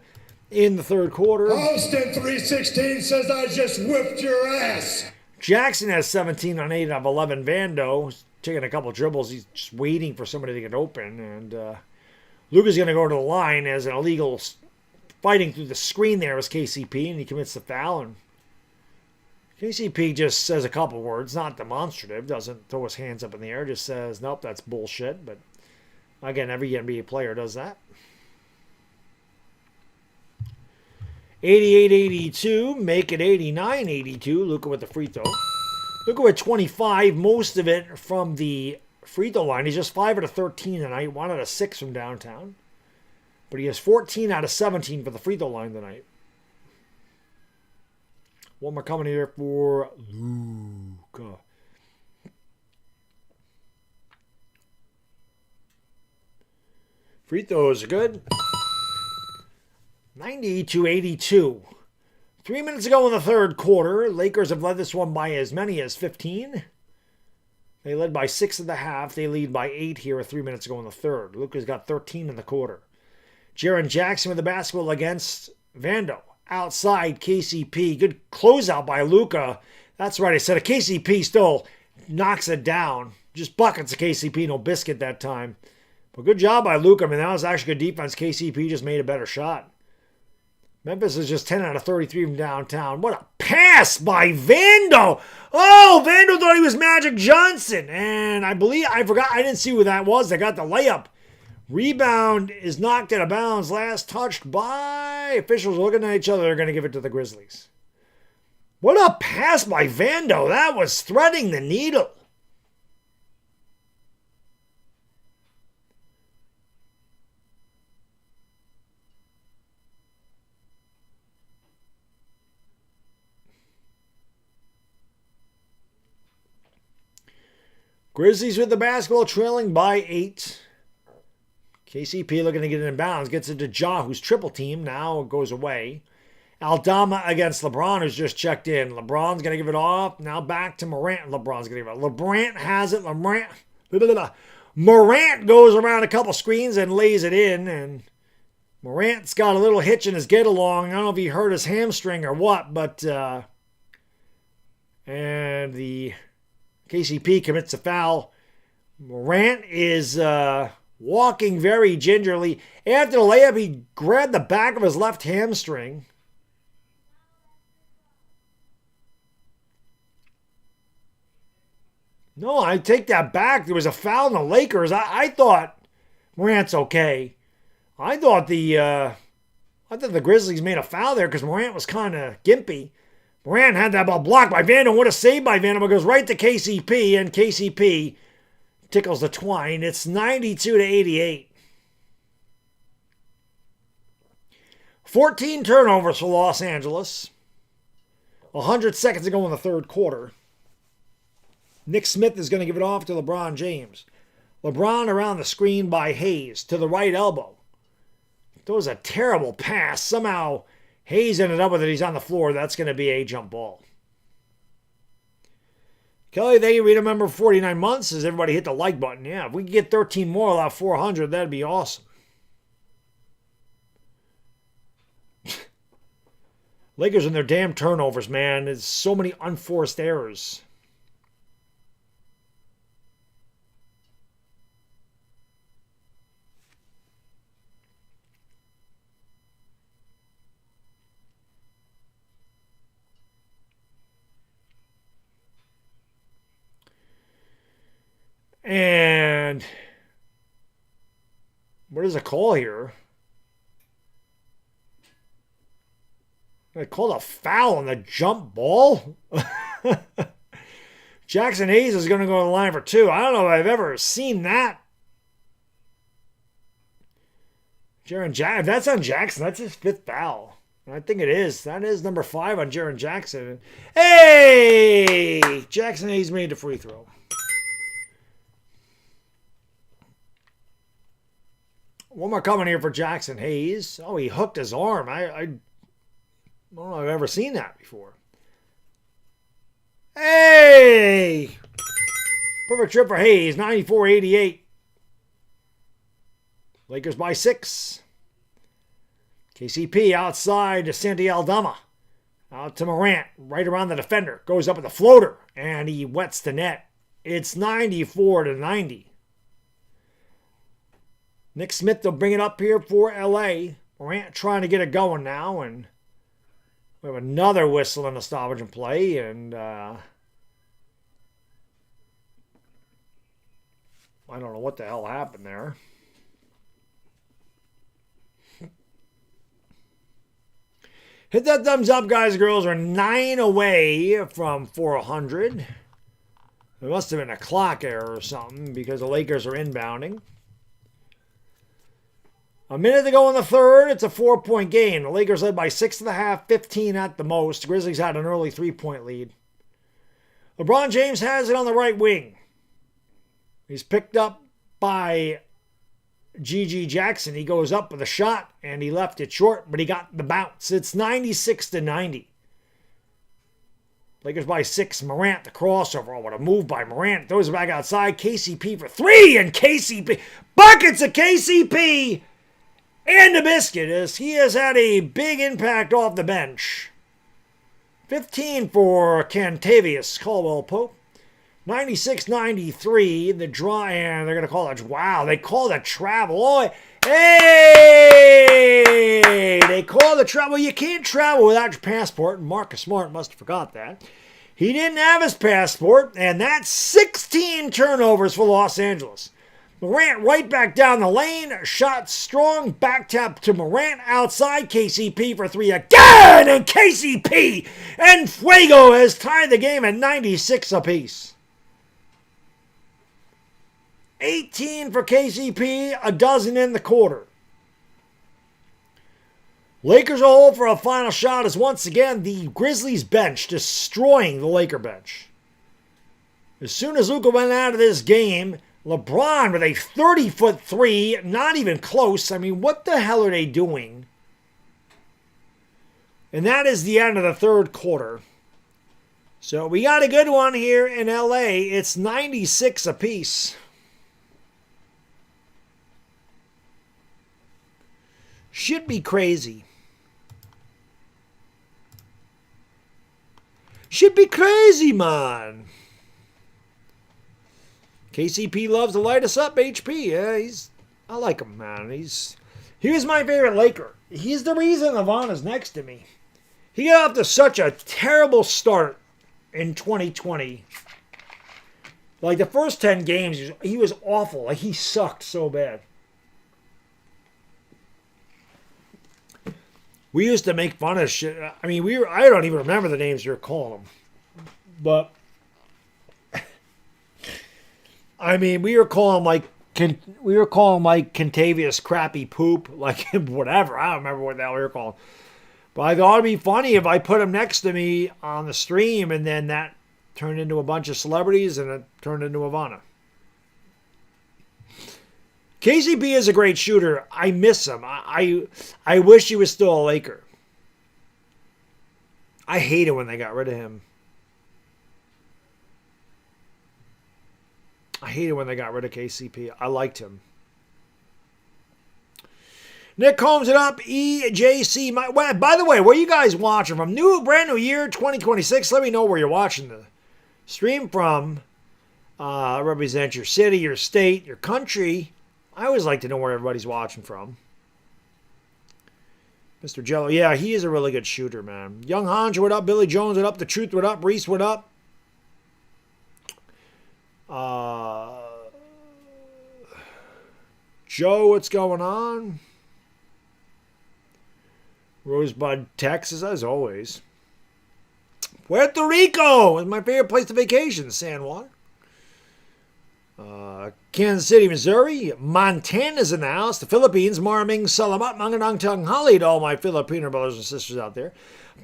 in the third quarter. Austin 316 says I just whipped your ass. Jackson has 17 on 8 of 11. Vando taking a couple dribbles. He's just waiting for somebody to get open, and Luka's going to go to the line as an illegal fighting through the screen there was KCP, and he commits the foul. And KCP just says a couple words, not demonstrative, doesn't throw his hands up in the air, just says, nope, that's bullshit. But again, every NBA player does that. 88-82, make it 89-82. Luka with the free throw. Luka with 25, most of it from the free throw line. He's just 5 out of 13 tonight, 1 out of 6 from downtown. But he has 14 out of 17 for the free throw line tonight. One more coming here for Luka. Free throws are good. 90-82. 3 minutes ago in the third quarter, Lakers have led this one by as many as 15. They led by 6 at the half. They lead by 8 here 3 minutes ago in the third. Luka's got 13 in the quarter. Jaren Jackson with the basketball against Vando. Outside KCP. Good closeout by Luka. That's right. I said a KCP still knocks it down. Just buckets of KCP. No biscuit that time. But good job by Luka. That was actually good defense. KCP just made a better shot. Memphis is just 10 out of 33 from downtown. What a pass by Vando. Oh, Vando thought he was Magic Johnson. And I forgot, I didn't see who that was. They got the layup. Rebound is knocked out of bounds. Last touched by officials looking at each other. They're going to give it to the Grizzlies. What a pass by Vando. That was threading the needle. Grizzlies with the basketball, trailing by 8. KCP looking to get it in bounds. Gets it to Ja, who's triple team. Now it goes away. Aldama against LeBron, who's just checked in. LeBron's going to give it off. Now back to Morant. LeBron's going to give it. LeBron has it. Morant goes around a couple screens and lays it in. And Morant's got a little hitch in his get-along. I don't know if he hurt his hamstring or what, but... and the... KCP commits a foul. Morant is walking very gingerly. After the layup, he grabbed the back of his left hamstring. No, I take that back. There was a foul in the Lakers. I thought Morant's okay. I thought the Grizzlies made a foul there because Morant was kind of gimpy. Morant had that ball blocked by Vando. What a save by Vando. It goes right to KCP, and KCP tickles the twine. It's 92-88. 14 turnovers for Los Angeles. 100 seconds to go in the third quarter. Nick Smith is going to give it off to LeBron James. LeBron around the screen by Hayes to the right elbow. That was a terrible pass. Somehow... Hayes ended up with it. He's on the floor. That's going to be a jump ball. Kelly, thank you. Remember 49 months. As everybody hit the like button. Yeah, if we could get 13 more without 400, that'd be awesome. Lakers and their damn turnovers, man. There's so many unforced errors. And what is a call here? They called a foul on the jump ball. Jackson Hayes is going to go to the line for 2. I don't know if I've ever seen that. If that's on Jackson, that's his 5th foul. I think it is. That is number 5 on Jaren Jackson. Hey! Jackson Hayes made the free throw. One more coming here for Jackson Hayes. Oh, he hooked his arm. I don't know if I've ever seen that before. Hey! Perfect trip for Hayes. 94-88. Lakers by 6. KCP outside to Santi Aldama. Out to Morant. Right around the defender. Goes up with a floater. And he wets the net. It's 94-90. Nick Smith will bring it up here for LA. Morant trying to get it going now. And we have another whistle in the stoppage and play. And I don't know what the hell happened there. Hit that thumbs up, guys and girls. We're 9 away from 400. There must have been a clock error or something because the Lakers are inbounding. A minute to go in the third. It's a 4-point game. The Lakers led by 6.5, 15 at the most. Grizzlies had an early 3-point lead. LeBron James has it on the right wing. He's picked up by G.G. Jackson. He goes up with a shot, and he left it short, but he got the bounce. It's 96-90. Lakers by 6. Morant, the crossover. Oh, what a move by Morant. Throws it back outside. KCP for 3, and KCP. Buckets of KCP and the biscuit, as he has had a big impact off the bench. 15 for Cantavius Caldwell-Pope. 96-93, the draw, and they're going to call it, wow, they call it travel. Oh, hey! They call the travel. You can't travel without your passport, and Marcus Smart must have forgot that. He didn't have his passport, and that's 16 turnovers for Los Angeles. Morant right back down the lane. Shot strong. Back tap to Morant outside. KCP for three again. And KCP and Fuego has tied the game at 96 apiece. 18 for KCP, a dozen in the quarter. Lakers are hole for a final shot as once again the Grizzlies bench destroying the Laker bench. As soon as Luka went out of this game, LeBron with a 30-foot three, not even close. I mean, what the hell are they doing? And that is the end of the third quarter. So we got a good one here in LA. It's 96 apiece. Should be crazy. Should be crazy, man. KCP loves to light us up, HP. Yeah, I like him, man. He's my favorite Laker. He's the reason Ivana's next to me. He got off to such a terrible start in 2020. Like the first 10 games, he was awful. Like he sucked so bad. We used to make fun of shit. I mean, I don't even remember the names you were calling them. But, I mean, we were calling Contavious crappy poop, like whatever. I don't remember what the hell we were calling. But I thought it'd be funny if I put him next to me on the stream and then that turned into a bunch of celebrities and it turned into Ivana. KCP is a great shooter. I miss him. I wish he was still a Laker. I hate it when they got rid of him. I hate it when they got rid of KCP. I liked him. Nick Holmes it up. EJC. By the way, where are you guys watching from? Brand new year, 2026. Let me know where you're watching the stream from. Represent your city, your state, your country. I always like to know where everybody's watching from. Mr. Jello. Yeah, he is a really good shooter, man. Young Hans, what up? Billy Jones, what up? The Truth, what up? Reese, what up? Joe, what's going on? Rosebud, Texas, as always. Puerto Rico is my favorite place to vacation, San Juan. Kansas City, Missouri. Montana's in the house. The Philippines. Maraming Salamat Manganang Tanghali to all my Filipino brothers and sisters out there.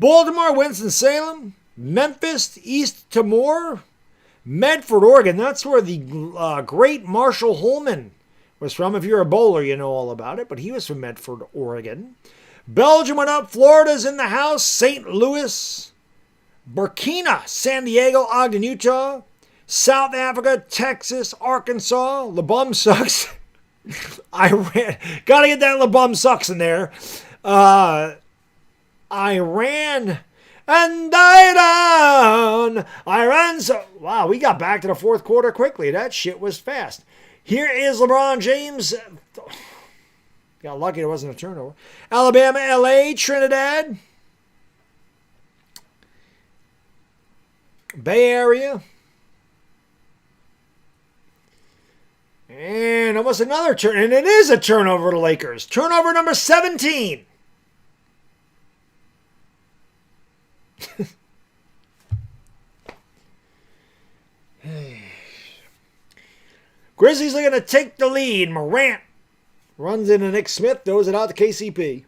Baltimore, Winston-Salem. Memphis, East Timor. Medford, Oregon. That's where the great Marshall Holman was from. If you're a bowler, you know all about it. But he was from Medford, Oregon. Belgium went up. Florida's in the house. St. Louis. Burkina, San Diego, Ogden, Utah. South Africa, Texas, Arkansas. LeBum sucks. Iran. Gotta get that LeBum sucks in there. Iran and Iran. Wow, we got back to the fourth quarter quickly. That shit was fast. Here is LeBron James. Got lucky it wasn't a turnover. Alabama, LA, Trinidad. Bay Area. And almost another turn. And it is a turnover to Lakers. Turnover number 17. Grizzlies are going to take the lead. Morant runs into Nick Smith. Throws it out to KCP.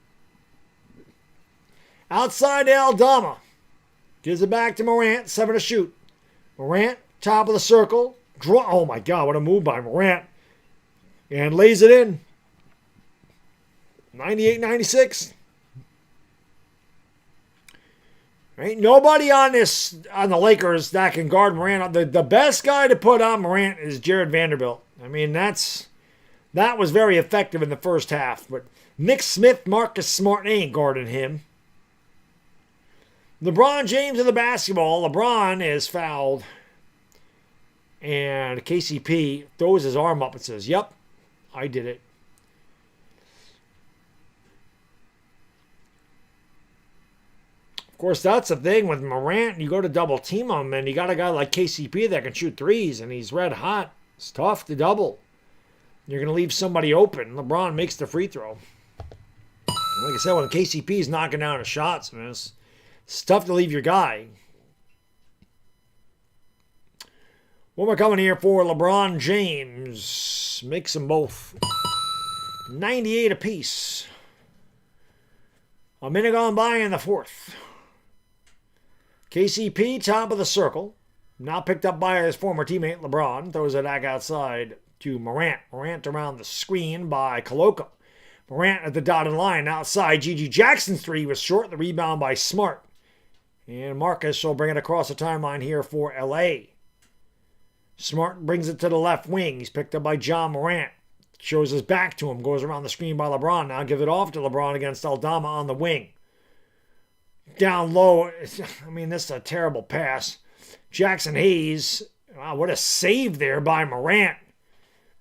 Outside to Aldama. Gives it back to Morant. 7 to shoot. Morant, top of the circle. Oh my God, what a move by Morant. And lays it in. 98-96. Ain't nobody on the Lakers that can guard Morant. The best guy to put on Morant is Jared Vanderbilt. I mean, that was very effective in the first half. But Nick Smith, Marcus Smart, they ain't guarding him. LeBron James in the basketball. LeBron is fouled. And KCP throws his arm up and says, "Yep, I did it." Of course, that's the thing with Morant. You go to double team him, and you got a guy like KCP that can shoot threes, and he's red hot. It's tough to double. You're going to leave somebody open. LeBron makes the free throw. Like I said, when KCP is knocking down his shots, man, it's tough to leave your guy. What we're coming here for LeBron James. Makes them both 98 apiece. A minute gone by in the fourth. KCP, top of the circle. Now picked up by his former teammate LeBron. Throws it back outside to Morant. Morant around the screen by Koloko. Morant at the dotted line outside. GG Jackson's three was short. The rebound by Smart. And Marcus will bring it across the timeline here for LA. Smart brings it to the left wing. He's picked up by John Morant. Shows his back to him. Goes around the screen by LeBron. Now give it off to LeBron against Aldama on the wing. Down low. I mean, this is a terrible pass. Jackson Hayes. Wow, what a save there by Morant.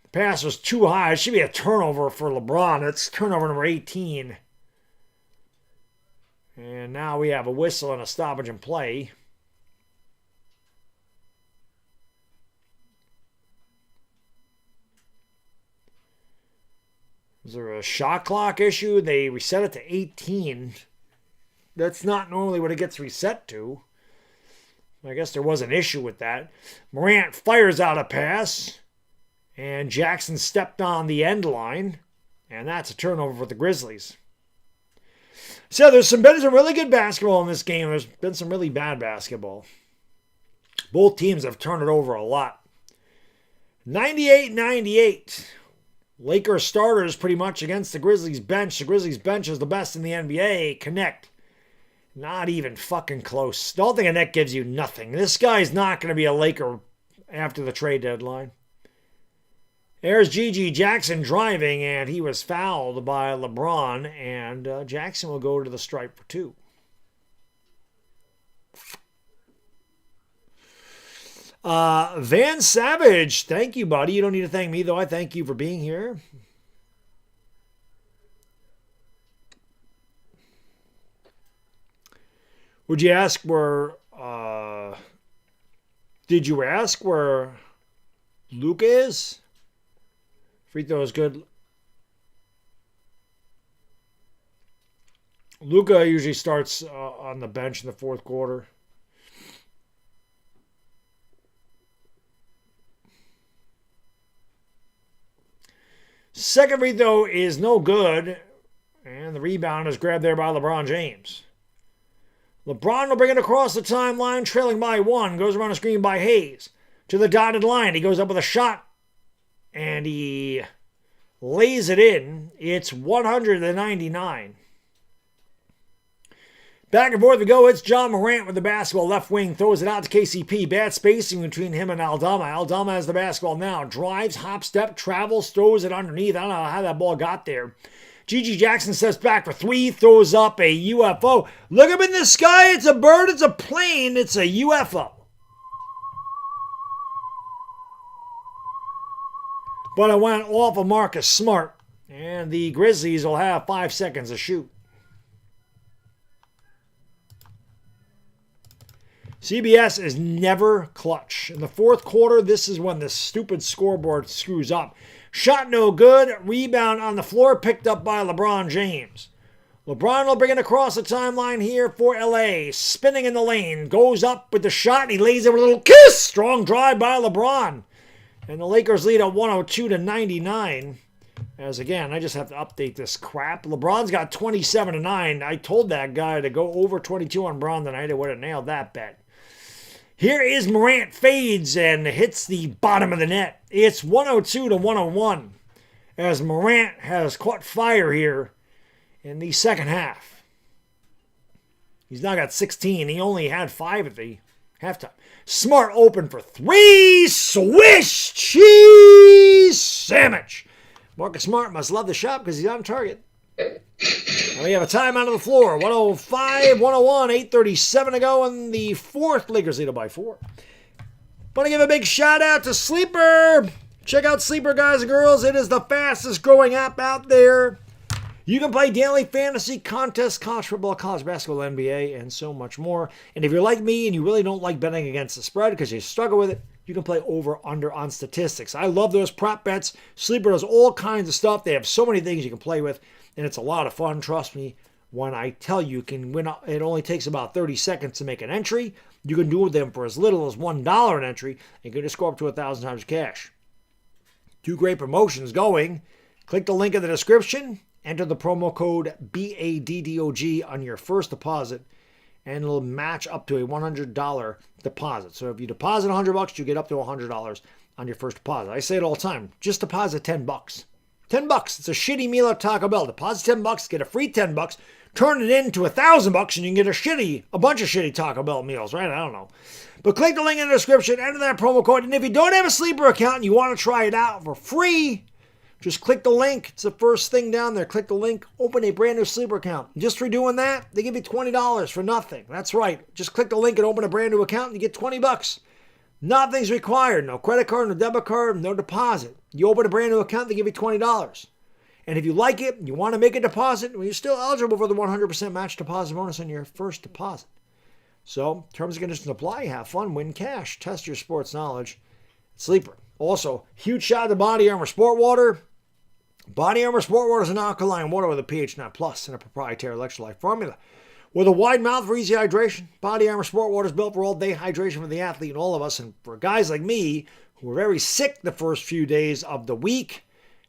The pass was too high. It should be a turnover for LeBron. It's turnover number 18. And now we have a whistle and a stoppage in play. Is there a shot clock issue? They reset it to 18. That's not normally what it gets reset to. I guess there was an issue with that. Morant fires out a pass. And Jackson stepped on the end line. And that's a turnover for the Grizzlies. So there's been some really good basketball in this game. There's been some really bad basketball. Both teams have turned it over a lot. 98-98. Lakers starters pretty much against the Grizzlies bench. The Grizzlies bench is the best in the NBA. Connect. Not even fucking close. Don't think that gives you nothing. This guy's not going to be a Laker after the trade deadline. There's GG Jackson driving, and he was fouled by LeBron, and Jackson will go to the stripe for two. Van Savage, thank you, buddy. You don't need to thank me, though. I thank you for being here. Would you ask where, did you ask where Luka is? Free throw is good. Luka usually starts on the bench in the fourth quarter. Second free throw is no good. And the rebound is grabbed there by LeBron James. LeBron will bring it across the timeline, trailing by one. Goes around the screen by Hayes. To the dotted line. He goes up with a shot. And he lays it in. It's 199. Back and forth we go. It's John Morant with the basketball. Left wing throws it out to KCP. Bad spacing between him and Aldama. Aldama has the basketball now. Drives, hop, step, travels, throws it underneath. I don't know how that ball got there. GG Jackson steps back for three. Throws up a UFO. Look up in the sky. It's a bird. It's a plane. It's a UFO. But it went off of Marcus Smart. And the Grizzlies will have 5 seconds to shoot. CBS is never clutch. In the fourth quarter, this is when the stupid scoreboard screws up. Shot no good. Rebound on the floor picked up by LeBron James. LeBron will bring it across the timeline here for LA. Spinning in the lane. Goes up with the shot. And he lays it with a little kiss. Strong drive by LeBron. And the Lakers lead at 102-99. As again, I just have to update this crap. LeBron's got 27-9. I told that guy to go over 22 on Bron tonight. I would have nailed that bet. Here is Morant fades and hits the bottom of the net. It's 102-101. As Morant has caught fire here in the second half. He's now got 16. He only had 5 at the halftime. Smart open for three. Swish cheese sandwich. Marcus Smart must love the shot because he's on target. And we have a timeout on the floor. 105, 101, 8:37 to go in the fourth. Lakers lead by 4. Want to give a big shout out to Sleeper. Check out Sleeper, guys and girls. It is the fastest growing app out there. You can play daily fantasy contests, college football, college basketball, NBA, and so much more. And if you're like me and you really don't like betting against the spread because you struggle with it, you can play over/under on statistics. I love those prop bets. Sleeper does all kinds of stuff. They have so many things you can play with, and it's a lot of fun. Trust me when I tell you can win. It only takes about 30 seconds to make an entry. You can do them for as little as $1 an entry, and you can just go up to 1,000 times cash. 2 great promotions going. Click the link in the description. Enter the promo code BADDOG on your first deposit, and it'll match up to a $100 deposit. So if you deposit $100, you get up to $100 on your first deposit. I say it all the time. Just deposit $10. $10. It's a shitty meal at Taco Bell. Deposit $10, get a free $10. Turn it into $1,000, and you can get a bunch of shitty Taco Bell meals, right? I don't know. But click the link in the description, enter that promo code, and if you don't have a Sleeper account and you want to try it out for free, just click the link. It's the first thing down there. Click the link. Open a brand new Sleeper account. Just for doing that, they give you $20 for nothing. That's right. Just click the link and open a brand new account and you get $20. Nothing's required. No credit card, no debit card, no deposit. You open a brand new account, they give you $20. And if you like it, you want to make a deposit, well, you're still eligible for the 100% match deposit bonus on your first deposit. So, terms and conditions apply. Have fun, win cash, test your sports knowledge. Sleeper. Also, huge shout out to Body Armor Sport Water. Body Armor Sport Water is an alkaline water with a pH 9+ and a proprietary electrolyte formula. With a wide mouth for easy hydration, Body Armor Sport Water is built for all-day hydration for the athlete and all of us. And for guys like me, who were very sick the first few days of the week,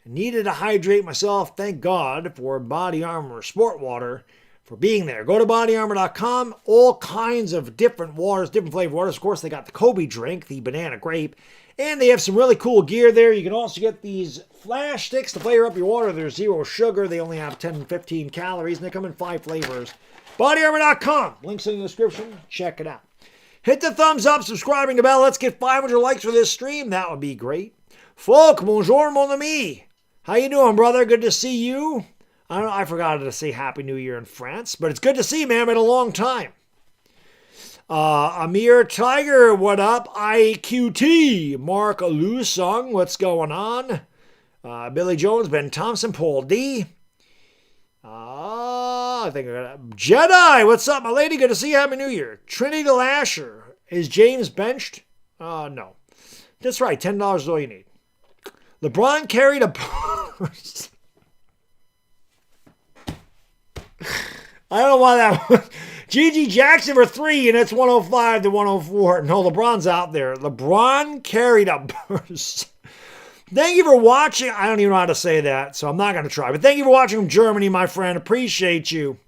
and needed to hydrate myself, thank God for Body Armor Sport Water for being there. Go to bodyarmor.com. All kinds of different waters, different flavored waters. Of course, they got the Kobe drink, the banana grape. And they have some really cool gear there. You can also get these flash sticks to flavor up your water. They're 0 sugar. They only have 10 and 15 calories, and they come in 5 flavors. BodyArmor.com. Links in the description. Check it out. Hit the thumbs up, subscribing the bell. Let's get 500 likes for this stream. That would be great. Folk, bonjour, mon ami. How you doing, brother? Good to see you. I forgot to say Happy New Year in France, but it's good to see you, man. Been a long time. Amir Tiger, what up? IQT, Mark Lusung, what's going on? Billy Jones, Ben Thompson, Paul D. I think I got Jedi, what's up, my lady? Good to see you. Happy New Year. Trinity Lasher, is James benched? No. That's right, $10 is all you need. LeBron carried a purse. I don't know why that was. Gigi Jackson for 3, and it's 105 to 104. No, LeBron's out there. LeBron carried a purse. Thank you for watching. I don't even know how to say that, so I'm not going to try. But thank you for watching from Germany, my friend. Appreciate you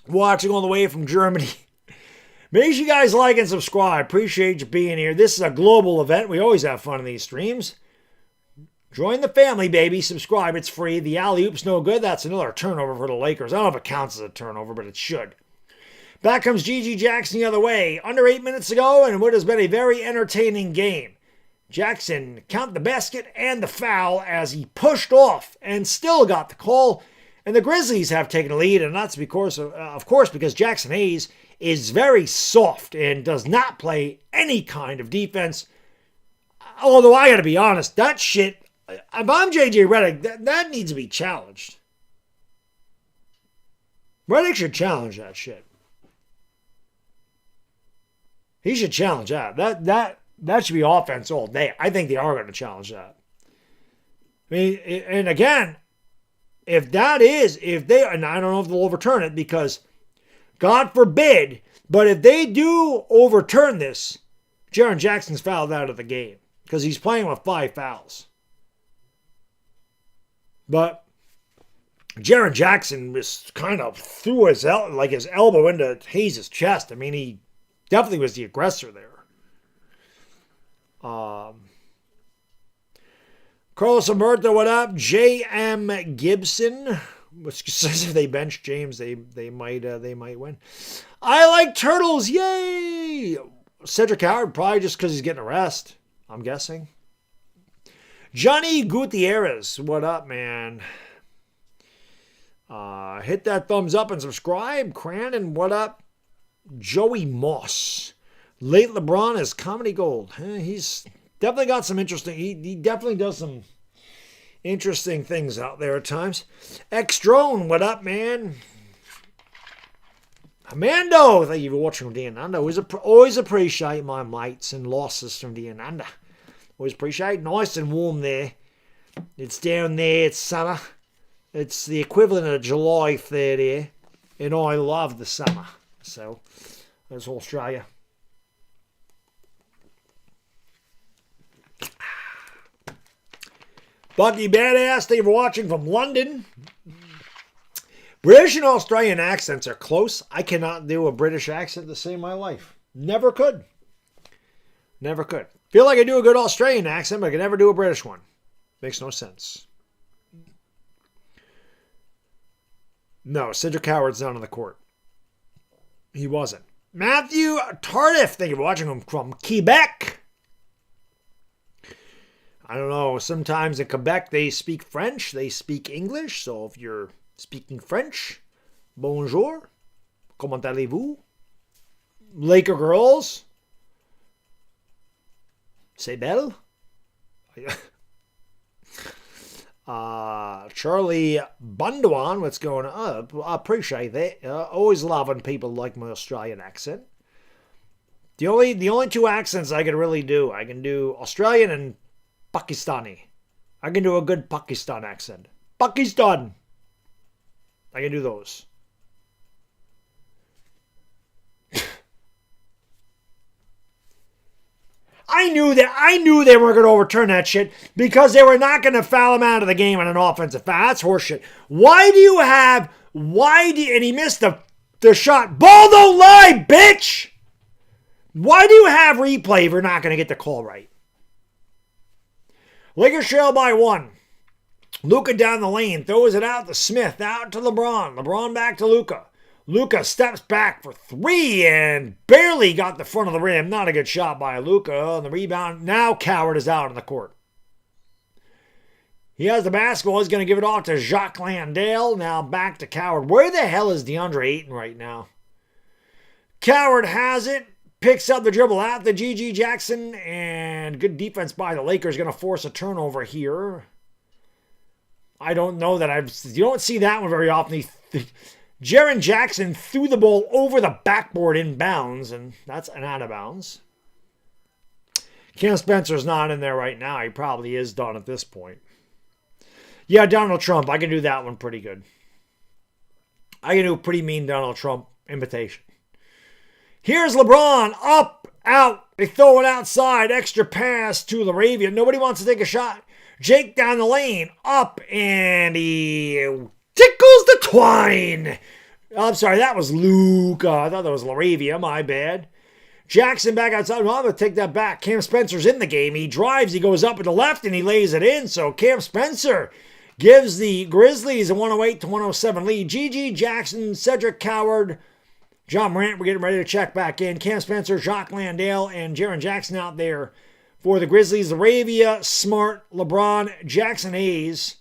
watching all the way from Germany. Make sure you guys like and subscribe. Appreciate you being here. This is a global event. We always have fun in these streams. Join the family, baby. Subscribe. It's free. The alley-oop's no good. That's another turnover for the Lakers. I don't know if it counts as a turnover, but it should. Back comes Gigi Jackson the other way. Under 8 minutes ago, and what has been a very entertaining game. Jackson counted the basket and the foul as he pushed off and still got the call. And the Grizzlies have taken the lead, and that's because, of course, because Jackson Hayes is very soft and does not play any kind of defense. Although I got to be honest, that shit, if I'm JJ Redick, that needs to be challenged. Redick should challenge that shit. He should challenge that. That should be offense all day. I think they are going to challenge that. I mean, and again, if they, and I don't know if they'll overturn it because, God forbid, but if they do overturn this, Jaren Jackson's fouled out of the game because he's playing with 5 fouls. But Jaren Jackson was kind of threw his elbow into Hayes' chest. I mean, he definitely was the aggressor there. Carlos Alberto, what up? J.M. Gibson, which says if they bench James, they might win. I like turtles, yay! Cedric Howard, probably just because he's getting a rest, I'm guessing. Johnny Gutierrez, what up, man? Hit that thumbs up and subscribe. Crandon, what up? Joey Moss. Late LeBron is comedy gold. He's definitely got some interesting... He definitely does some interesting things out there at times. X-Drone, what up, man? Amando, thank you for watching from Diananda. Always appreciate my mates and losses from Diananda. Always appreciate. Nice and warm there. It's down there. It's summer. It's the equivalent of July 30, and I love the summer. So, that's Australia. Bucky Badass, thank you for watching from London. British and Australian accents are close. I cannot do a British accent to save my life. Never could. Never could. Feel like I do a good Australian accent, but I can never do a British one. Makes no sense. No, Cedric Coward's not on the court. He wasn't. Matthew Tardif, thank you for watching from Quebec. I don't know. Sometimes in Quebec they speak French. They speak English. So if you're speaking French, bonjour. Comment allez-vous? Laker girls. C'est belle. Charlie Bundawan, what's going on? I appreciate that. Always loving people like my Australian accent. The only two accents I can really do, I can do Australian and Pakistani. I can do a good Pakistan accent. Pakistan. I can do those. I knew they were going to overturn that shit because they were not going to foul him out of the game on an offensive foul. That's horseshit. And he missed the shot. Ball don't lie, bitch! Why do you have replay if you're not going to get the call right? Lakers trail by 1. Luka down the lane, throws it out to Smith, out to LeBron. LeBron back to Luka. Luka steps back for 3 and barely got the front of the rim. Not a good shot by Luka on the rebound. Now Coward is out on the court. He has the basketball. He's going to give it off to Jacques Landale. Now back to Coward. Where the hell is DeAndre Ayton right now? Coward has it. Picks up the dribble out to G.G. Jackson. And good defense by the Lakers. Going to force a turnover here. I don't know that you don't see that one very often. Jaren Jackson threw the ball over the backboard in bounds, and that's an out of bounds. Cam Spencer's not in there right now. He probably is done at this point. Yeah, Donald Trump. I can do that one pretty good. I can do a pretty mean Donald Trump imitation. Here's LeBron. Up, out. They throw it outside. Extra pass to Laravia. Nobody wants to take a shot. Jake down the lane. Up, and he tickles the twine. I'm sorry, that was Luke. I thought that was Laravia. My bad. Jackson back outside. Well, I'm going to take that back. Cam Spencer's in the game. He drives. He goes up to the left, and he lays it in. So Cam Spencer gives the Grizzlies a 108-107 lead. G.G. Jackson, Cedric Coward, John Morant, we're getting ready to check back in. Cam Spencer, Jacques Landale, and Jaren Jackson out there for the Grizzlies. Laravia, Smart, LeBron, Jackson Hayes,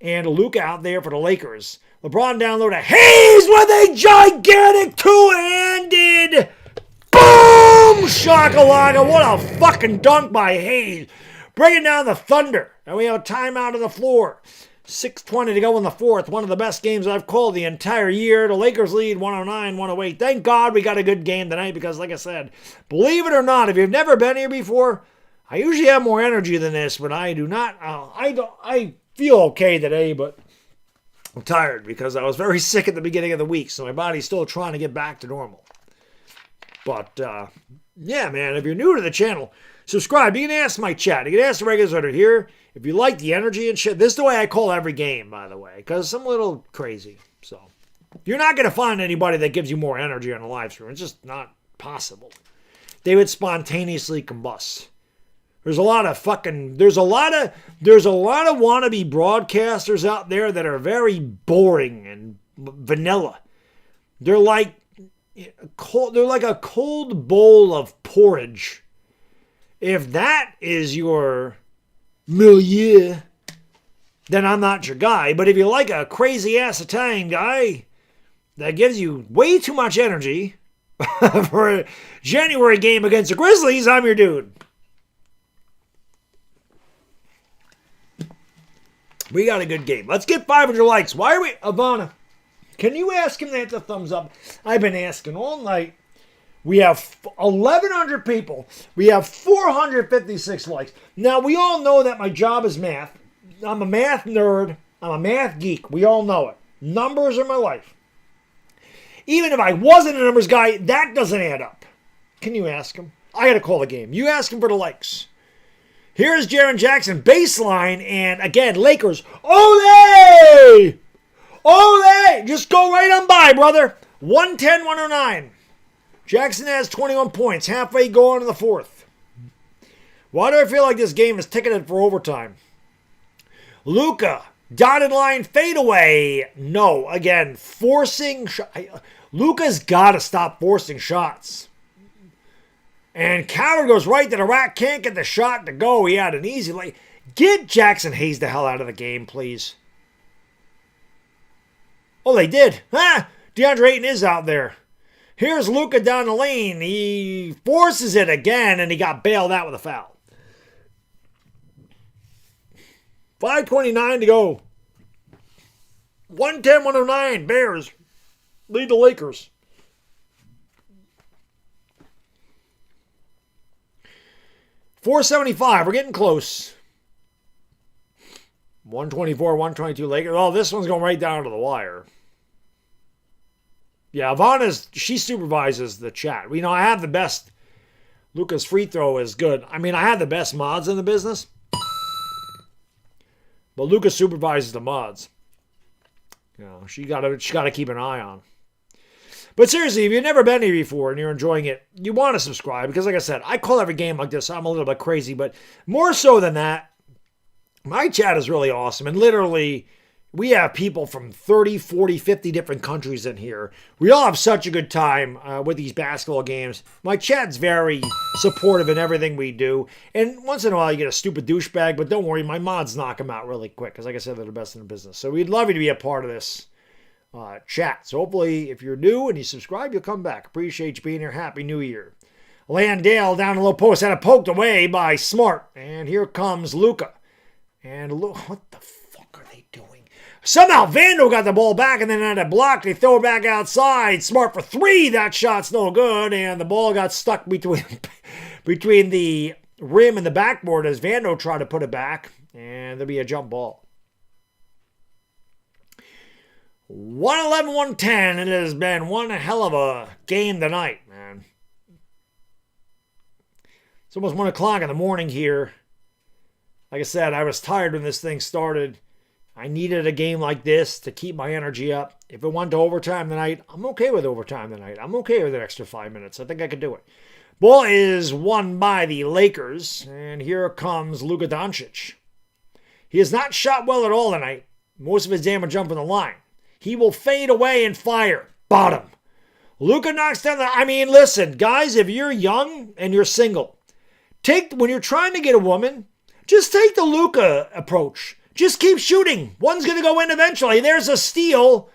and Luka out there for the Lakers. LeBron down low to Hayes with a gigantic two-handed boom! Shakalaka. What a fucking dunk by Hayes. Bringing down the Thunder. And we have a timeout on the floor. 6:20 to go in the fourth. One of the best games I've called the entire year. The Lakers lead 109-108. Thank God we got a good game tonight because, like I said, believe it or not, if you've never been here before, I usually have more energy than this, but I do not. I feel okay today, but I'm tired because I was very sick at the beginning of the week, so my body's still trying to get back to normal. But, yeah, man, if you're new to the channel, subscribe. You can ask my chat. You can ask the regulars that are here if you like the energy and shit. This is the way I call every game, by the way, because I'm a little crazy. So, you're not going to find anybody that gives you more energy on a live stream. It's just not possible. They would spontaneously combust. There's a lot of wannabe broadcasters out there that are very boring and vanilla. They're like a cold bowl of porridge. If that is your milieu, then I'm not your guy. But if you like a crazy-ass Italian guy that gives you way too much energy for a January game against the Grizzlies, I'm your dude. We got a good game. Let's get 500 likes. Why are we... Ivana, Can you ask him to hit the thumbs up? I've been asking all night. We have 1,100 people. We have 456 likes. Now, we all know that my job is math. I'm a math nerd. I'm a math geek. We all know it. Numbers are my life. Even if I wasn't a numbers guy, that doesn't add up. Can you ask him? I got to call the game. You ask him for the likes. Here's Jaren Jackson, baseline, and again, Lakers. Ole! Ole! Just go right on by, brother. 110-109. Jackson has 21 points, halfway going to the fourth. Why do I feel like this game is ticketed for overtime? Luka, dotted line fadeaway. No, again, forcing. Luka's got to stop forcing shots. And Coward goes right to the rack, can't get the shot to go. He had an easy lay. Get Jackson Hayes the hell out of the game, please. Oh, they did. DeAndre Ayton is out there. Here's Luka down the lane. He forces it again, and he got bailed out with a foul. 5:29 to go. 110-109. Bears lead the Lakers. .475. We're getting close. 124-122 Lakers. Oh, this one's going right down to the wire. Yeah, Ivana, she supervises the chat. You know, I have the best. Luka's free throw is good. I mean, I have the best mods in the business. But Luka supervises the mods. You know, she gotta keep an eye on. But seriously, if you've never been here before and you're enjoying it, you want to subscribe. Because like I said, I call every game like this. I'm a little bit crazy. But more so than that, my chat is really awesome. And literally, we have people from 30, 40, 50 different countries in here. We all have such a good time with these basketball games. My chat's very supportive in everything we do. And once in a while, you get a stupid douchebag. But don't worry, my mods knock them out really quick. Because like I said, they're the best in the business. So we'd love you to be a part of this chat. So hopefully, if you're new and you subscribe, you'll come back. Appreciate you being here. Happy New Year. Landale down the low post. Had it poked away by Smart. And here comes Luka. And look, what the fuck are they doing? Somehow Vandal got the ball back and then had it blocked. They throw it back outside. Smart for three. That shot's no good. And the ball got stuck between the rim and the backboard as Vandal tried to put it back. And there'll be a jump ball. 111-110. It has been one hell of a game tonight, man. It's almost 1 o'clock in the morning here. Like I said, I was tired when this thing started. I needed a game like this to keep my energy up. If it went to overtime tonight, I'm okay with overtime tonight. I'm okay with an extra 5 minutes. I think I could do it. Ball is won by the Lakers. And here comes Luka Doncic. He has not shot well at all tonight. Most of his damage jumping the line. He will fade away and fire. Bottom. Luka knocks down the... I mean, listen, guys, if you're young and you're single, when you're trying to get a woman, just take the Luka approach. Just keep shooting. One's going to go in eventually. There's a steal.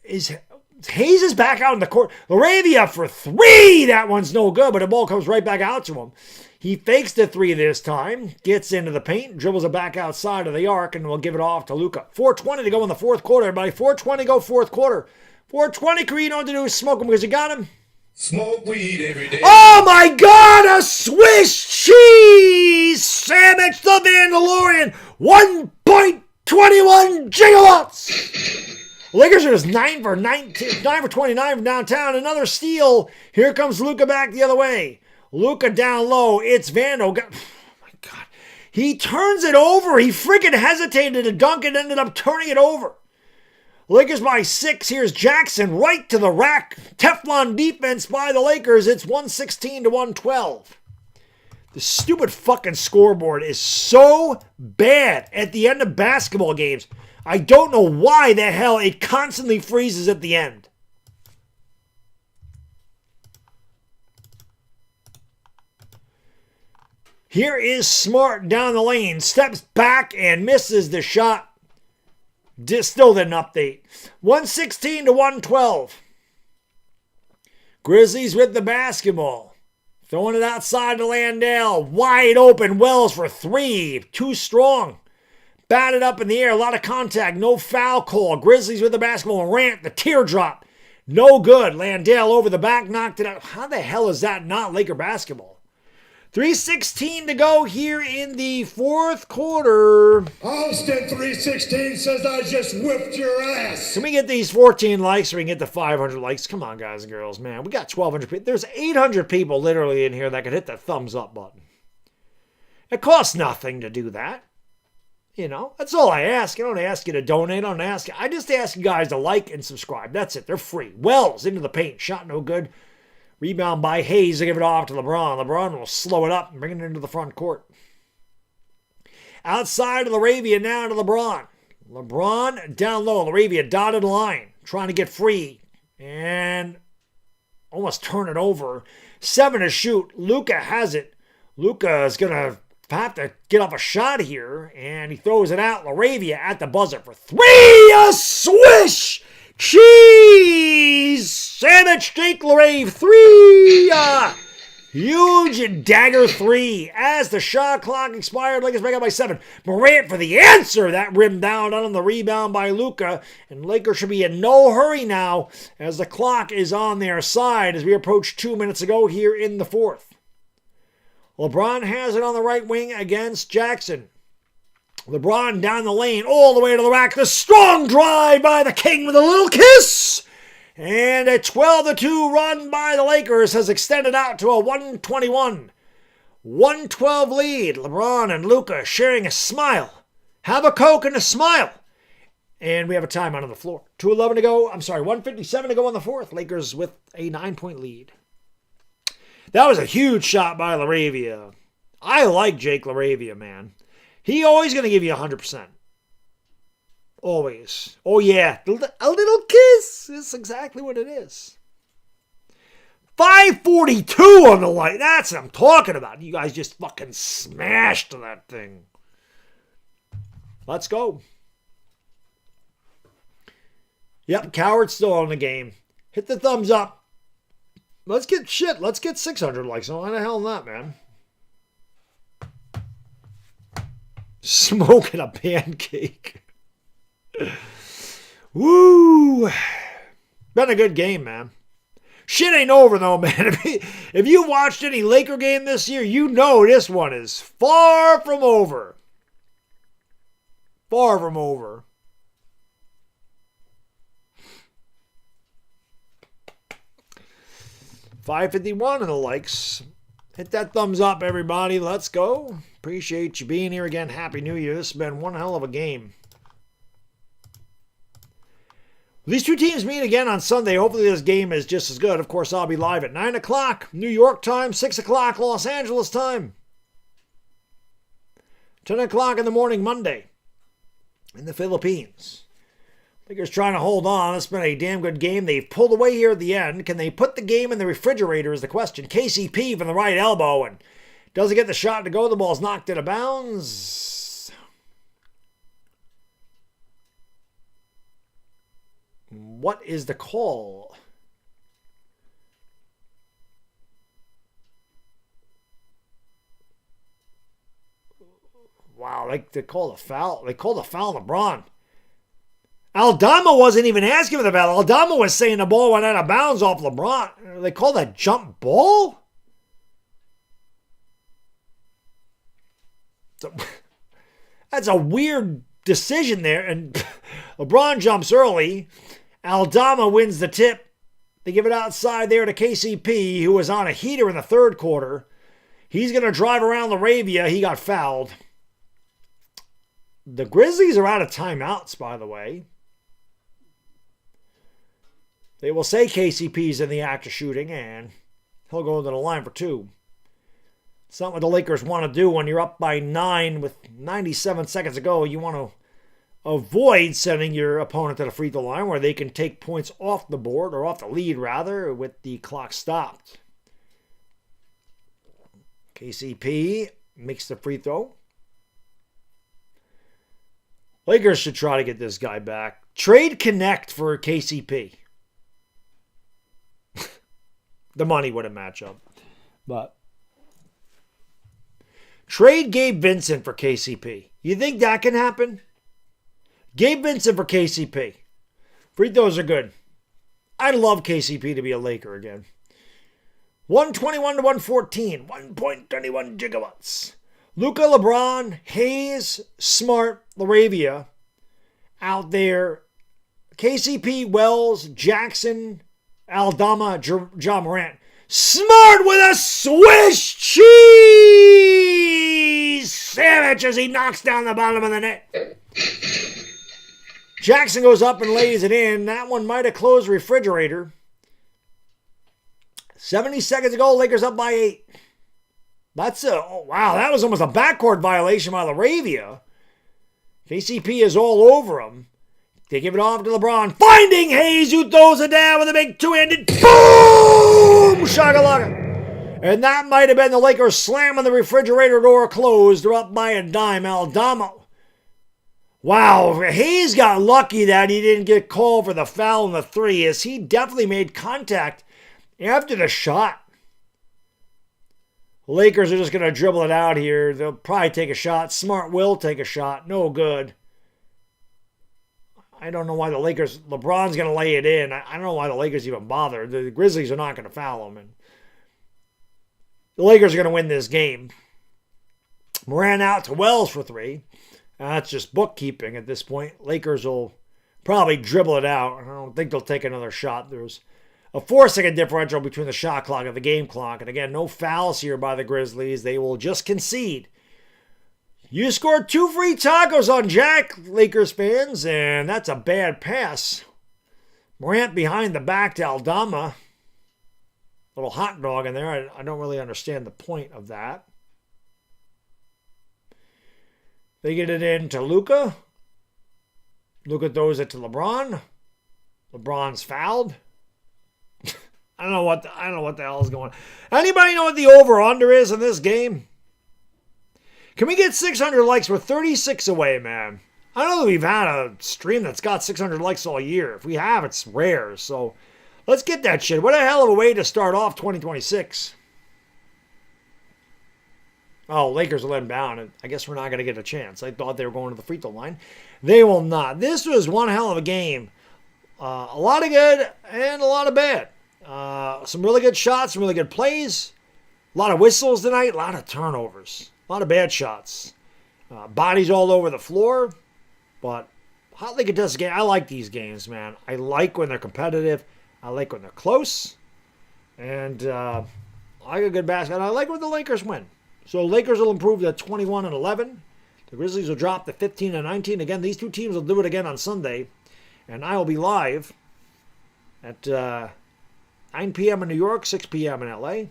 Hayes is back out in the court. Laravia for three. That one's no good, but the ball comes right back out to him. He fakes the three this time, gets into the paint, dribbles it back outside of the arc, and will give it off to Luka. 4:20 to go in the fourth quarter, everybody. 4:20 to go fourth quarter. 4:20, Creed, you know what to do is smoke him because you got him. Smoke weed every day. Oh my God, a Swiss cheese sandwich, the Mandalorian. 1.21 gigawatts. Lakers are just 9 for 29 from downtown. Another steal. Here comes Luka back the other way. Luka down low. It's Vandal. Oh my God. He turns it over. He freaking hesitated to dunk it, ended up turning it over. Lakers by 6. Here's Jackson right to the rack. Teflon defense by the Lakers. It's 116-112. The stupid fucking scoreboard is so bad at the end of basketball games. I don't know why the hell it constantly freezes at the end. Here is Smart down the lane. Steps back and misses the shot. Still didn't update. 116-112. Grizzlies with the basketball. Throwing it outside to Landale. Wide open. Wells for three. Too strong. batted up in the air. A lot of contact. No foul call. Grizzlies with the basketball. Rant, the teardrop. No good. Landale over the back, knocked it out. How the hell is that not Laker basketball? 3:16 to go here in the fourth quarter. Austin 316 says I just whipped your ass. Can we get these 14 likes so we can get to 500 likes? Come on, guys and girls, man. We got 1,200 people. There's 800 people literally in here that could hit the thumbs up button. It costs nothing to do that. You know, that's all I ask. I don't ask you to donate. I just ask you guys to like and subscribe. That's it. They're free. Wells into the paint. Shot no good. Rebound by Hayes to give it off to LeBron. LeBron will slow it up and bring it into the front court. Outside of LaRavia now to LeBron. LeBron down low. LaRavia dotted line. Trying to get free. And almost turn it over. 7 to shoot. Luka has it. Luka is going to have to get off a shot here. And he throws it out. LaRavia at the buzzer for 3. A swish! Cheese! Sandwich Jake LaRave 3! Huge dagger 3. As the shot clock expired, Lakers back up by 7. Morant for the answer. That rimmed down on the rebound by Luka. And Lakers should be in no hurry now as the clock is on their side as we approach 2 minutes ago here in the fourth. LeBron has it on the right wing against Jackson. LeBron down the lane, all the way to the rack. The strong drive by the King with a little kiss. And a 12-2 run by the Lakers has extended out to a 121. 112 lead. LeBron and Luka sharing a smile. Have a Coke and a smile. And we have a timeout on the floor. 2:11 to go. 1:57 to go on the fourth. Lakers with a 9-point lead. That was a huge shot by LaRavia. I like Jake LaRavia, man. He always going to give you 100%. Always. Oh, yeah. A little kiss. That's exactly what it is. 542 on the light. That's what I'm talking about. You guys just fucking smashed that thing. Let's go. Yep, Coward's still on the game. Hit the thumbs up. Let's get 600 likes. Why the hell not, man? Smoking a pancake. Woo! Been a good game, man. Shit ain't over, though, man. If you watched any Laker game this year, you know this one is far from over. Far from over. $551 in the likes. Hit that thumbs up, everybody. Let's go. Appreciate you being here again. Happy New Year. This has been one hell of a game. These two teams meet again on Sunday. Hopefully this game is just as good. Of course, I'll be live at 9 o'clock New York time, 6 o'clock Los Angeles time. 10 o'clock in the morning Monday in the Philippines. Lakers trying to hold on. It's been a damn good game. They've pulled away here at the end. Can they put the game in the refrigerator is the question. KCP from the right elbow and doesn't get the shot to go. The ball's knocked out of bounds. What is the call? Wow, they called a foul. They called a foul on LeBron. Aldama wasn't even asking for the foul. Aldama was saying the ball went out of bounds off LeBron. They called a jump ball? That's a weird decision there. And LeBron jumps early. Aldama wins the tip. They give it outside there to KCP, who was on a heater in the third quarter. He's going to drive around LaRavia. He got fouled. The Grizzlies are out of timeouts, by the way. They will say KCP's in the act of shooting, and he'll go into the line for 2. It's not what the Lakers want to do when you're up by 9 with 97 seconds to go. You want to avoid sending your opponent to the free throw line where they can take points off the board, or off the lead, rather, with the clock stopped. KCP makes the free throw. Lakers should try to get this guy back. Trade Connect for KCP. The money wouldn't match up. But Trade Gabe Vincent for KCP. You think that can happen? Gabe Vincent for KCP. Free throws are good. I'd love KCP to be a Laker again. 121 to 114. 1.31 gigawatts. Luka, LeBron, Hayes, Smart, Laravia out there. KCP, Wells, Jackson, Aldama, John Morant. Smart with a Swiss cheese sandwich as he knocks down the bottom of the net. Jackson goes up and lays it in. That one might have closed the refrigerator. 70 seconds ago, Lakers up by 8. Wow, that was almost a backcourt violation by Laravia. KCP is all over him. They give it off to LeBron. Finding Hayes, who throws it down with a big two-handed boom! Shakalaka. And that might have been the Lakers slamming the refrigerator door closed. They're up by a dime. Aldama. Wow, Hayes got lucky that he didn't get called for the foul in the 3, as he definitely made contact after the shot. Lakers are just going to dribble it out here. They'll probably take a shot. Smart will take a shot. No good. I don't know why the Lakers... LeBron's going to lay it in. I don't know why the Lakers even bother. The Grizzlies are not going to foul him. And the Lakers are going to win this game. Morant out to Wells for 3. That's just bookkeeping at this point. Lakers will probably dribble it out. I don't think they'll take another shot. There's a 4-second differential between the shot clock and the game clock. And again, no fouls here by the Grizzlies. They will just concede. You scored 2 free tacos on Jack, Lakers fans, and that's a bad pass. Morant behind the back to Aldama. Little hot dog in there. I don't really understand the point of that. They get it in to Luka. Luka throws it to LeBron. LeBron's fouled. I don't know what the hell is going on. Anybody know what the over-under is in this game? Can we get 600 likes? We're 36 away, man. I don't know that we've had a stream that's got 600 likes all year. If we have, it's rare. So let's get that shit. What a hell of a way to start off 2026. Oh, Lakers will let them down. I guess we're not going to get a chance. I thought they were going to the free throw line. They will not. This was one hell of a game. A lot of good and a lot of bad. Some really good shots, some really good plays. A lot of whistles tonight, a lot of turnovers. A lot of bad shots. Bodies all over the floor. But hotly contested game. I like these games, man. I like when they're competitive. I like when they're close. And I like a good basket. And I like when the Lakers win. So Lakers will improve to 21-11. The Grizzlies will drop to 15-19. Again, these two teams will do it again on Sunday. And I will be live at 9 p.m. in New York, 6 p.m. in LA.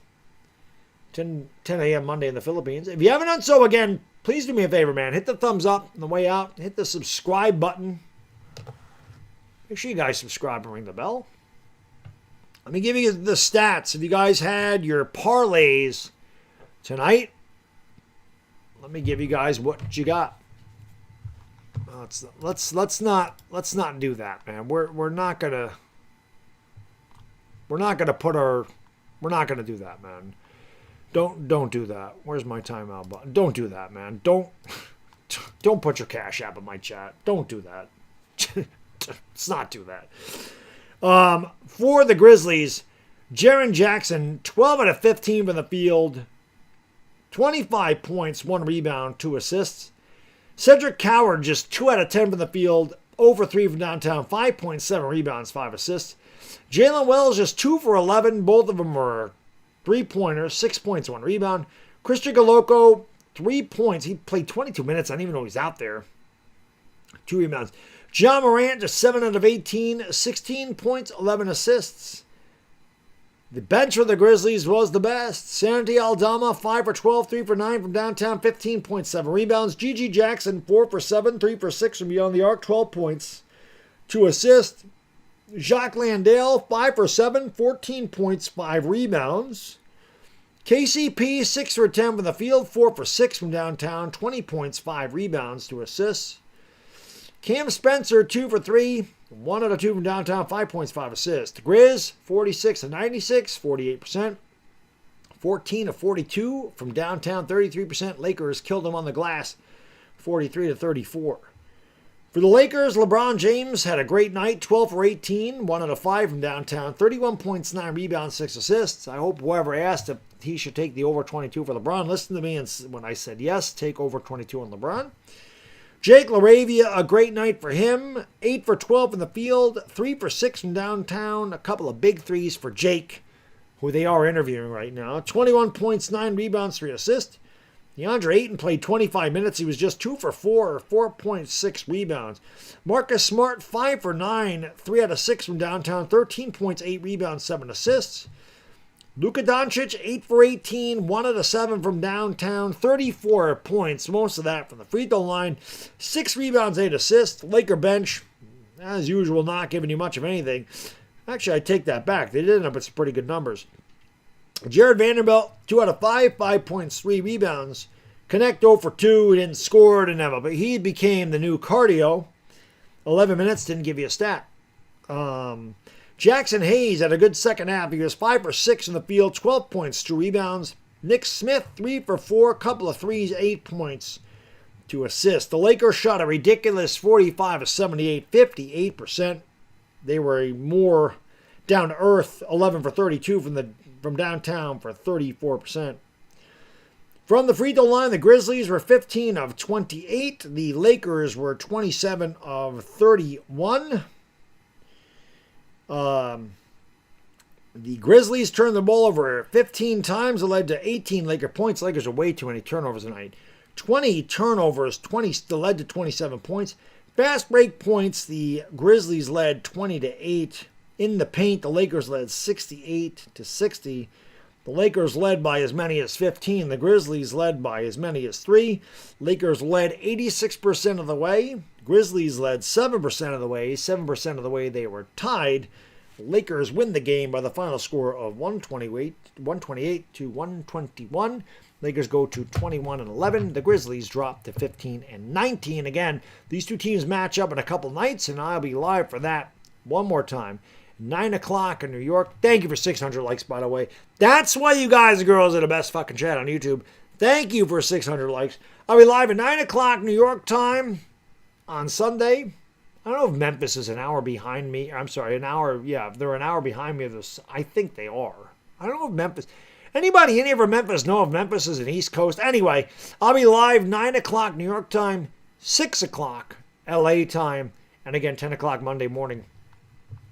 10 a.m. Monday in the Philippines. If you haven't done so, again, please do me a favor, man. Hit the thumbs up on the way out. Hit the subscribe button. Make sure you guys subscribe and ring the bell. Let me give you the stats. If you guys had your parlays tonight, let me give you guys what you got. Let's not do that, man. We're not gonna do that, man. Don't do that. Where's my timeout button? Don't do that, man. Don't put your Cash App in my chat. Don't do that. Let's not do that. For the Grizzlies, Jaren Jackson, 12 out of 15 from the field, 25 points, 1 rebound, 2 assists. Cedric Coward, just 2 out of 10 from the field, 0 for 3 from downtown, 5.7 rebounds, 5 assists. Jalen Wells, just 2 for 11. Both of them were 3-pointers, 6 points, 1 rebound. Christian Galocco, 3 points. He played 22 minutes. I didn't even know he was out there. 2 rebounds. John Morant, just 7 out of 18, 16 points, 11 assists. The bench for the Grizzlies was the best. Santi Aldama, 5 for 12, 3 for 9 from downtown, 15.7 rebounds. G.G. Jackson, 4 for 7, 3 for 6 from beyond the arc, 12 points, 2 assists. Jacques Landale, 5 for 7, 14 points, 5 rebounds. KCP, 6 for 10 from the field, 4 for 6 from downtown, 20 points, 5 rebounds, 2 assists. Cam Spencer, 2 for 3, 1 out of 2 from downtown, 5 points, 5 assists. Grizz, 46 of 96, 48%. 14 of 42 from downtown, 33%. Lakers killed them on the glass, 43 to 34. For the Lakers, LeBron James had a great night, 12 for 18, 1 out of 5 from downtown, 31 points, 9 rebounds, 6 assists. I hope whoever asked if he should take the over 22 for LeBron listened to me, and when I said yes, take over 22 on LeBron. Jake LaRavia, a great night for him, 8 for 12 in the field, 3 for 6 from downtown, a couple of big threes for Jake, who they are interviewing right now. 21 points, 9 rebounds, 3 assists. DeAndre Ayton played 25 minutes. He was just 2 for 4, 4.6 rebounds. Marcus Smart, 5 for 9, 3 out of 6 from downtown, 13 points, 8 rebounds, 7 assists. Luka Doncic, 8 for 18, 1 out of 7 from downtown, 34 points, most of that from the free throw line, 6 rebounds, 8 assists. Laker bench, as usual, not giving you much of anything. Actually, I take that back. They did end up with some pretty good numbers. Jared Vanderbilt, 2 out of 5, 5 points, 3 rebounds. Connect 0 for 2, didn't score, didn't have but he became the new cardio. 11 minutes, didn't give you a stat. Jackson Hayes had a good second half. He was 5 for 6 in the field, 12 points, 2 rebounds. Nick Smith, 3 for 4, couple of threes, 8 points, 2 assists. The Lakers shot a ridiculous 45 of 78, 58%. They were a more down to earth, 11 for 32 from downtown for 34%. From the free throw line, the Grizzlies were 15 of 28. The Lakers were 27 of 31. The Grizzlies turned the ball over 15 times. It led to 18 Laker points. Lakers are way too many turnovers tonight. 20 turnovers, 20 still led to 27 points. Fast break points, the Grizzlies led 20 to 8. In the paint, the Lakers led 68 to 60. The Lakers led by as many as 15. The Grizzlies led by as many as 3. Lakers led 86% of the way. Grizzlies led 7% of the way. 7% of the way they were tied. Lakers win the game by the final score of 128 to 121. Lakers go to 21-11. The Grizzlies drop to 15-19. Again, these two teams match up in a couple nights, and I'll be live for that one more time. 9 o'clock in New York. Thank you for 600 likes, by the way. That's why you guys and girls are the best fucking chat on YouTube. Thank you for 600 likes. I'll be live at 9 o'clock New York time on Sunday. I don't know if Memphis is an hour behind me. I'm sorry, an hour. Yeah, they're an hour behind me. I think they are. I don't know if Memphis. Anybody in here from Memphis know if Memphis is an East Coast? Anyway, I'll be live 9 o'clock New York time, 6 o'clock LA time, and again 10 o'clock Monday morning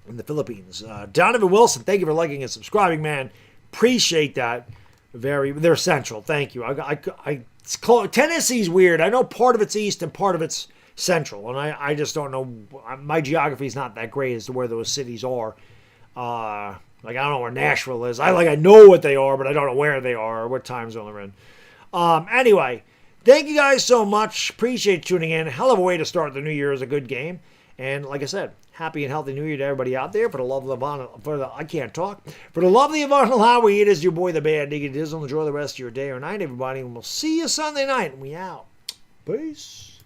in the Philippines. Donovan Wilson, thank you for liking and subscribing, man. Appreciate that. They're central. Thank you. It's close. Tennessee's weird. I know part of it's east and part of it's central, and I just don't know. My geography is not that great as to where those cities are. Like, I don't know where Nashville is. I know what they are, but I don't know where they are or what time zone they're in. Anyway, thank you guys so much. Appreciate tuning in. Hell of a way to start the new year is a good game. And like I said, happy and healthy new year to everybody out there. For the love of I can't talk. For the lovely Yvonne Malawi, it is your boy, the Bad Diggy Dizzle. Enjoy the rest of your day or night, everybody. And we'll see you Sunday night. We out. Peace.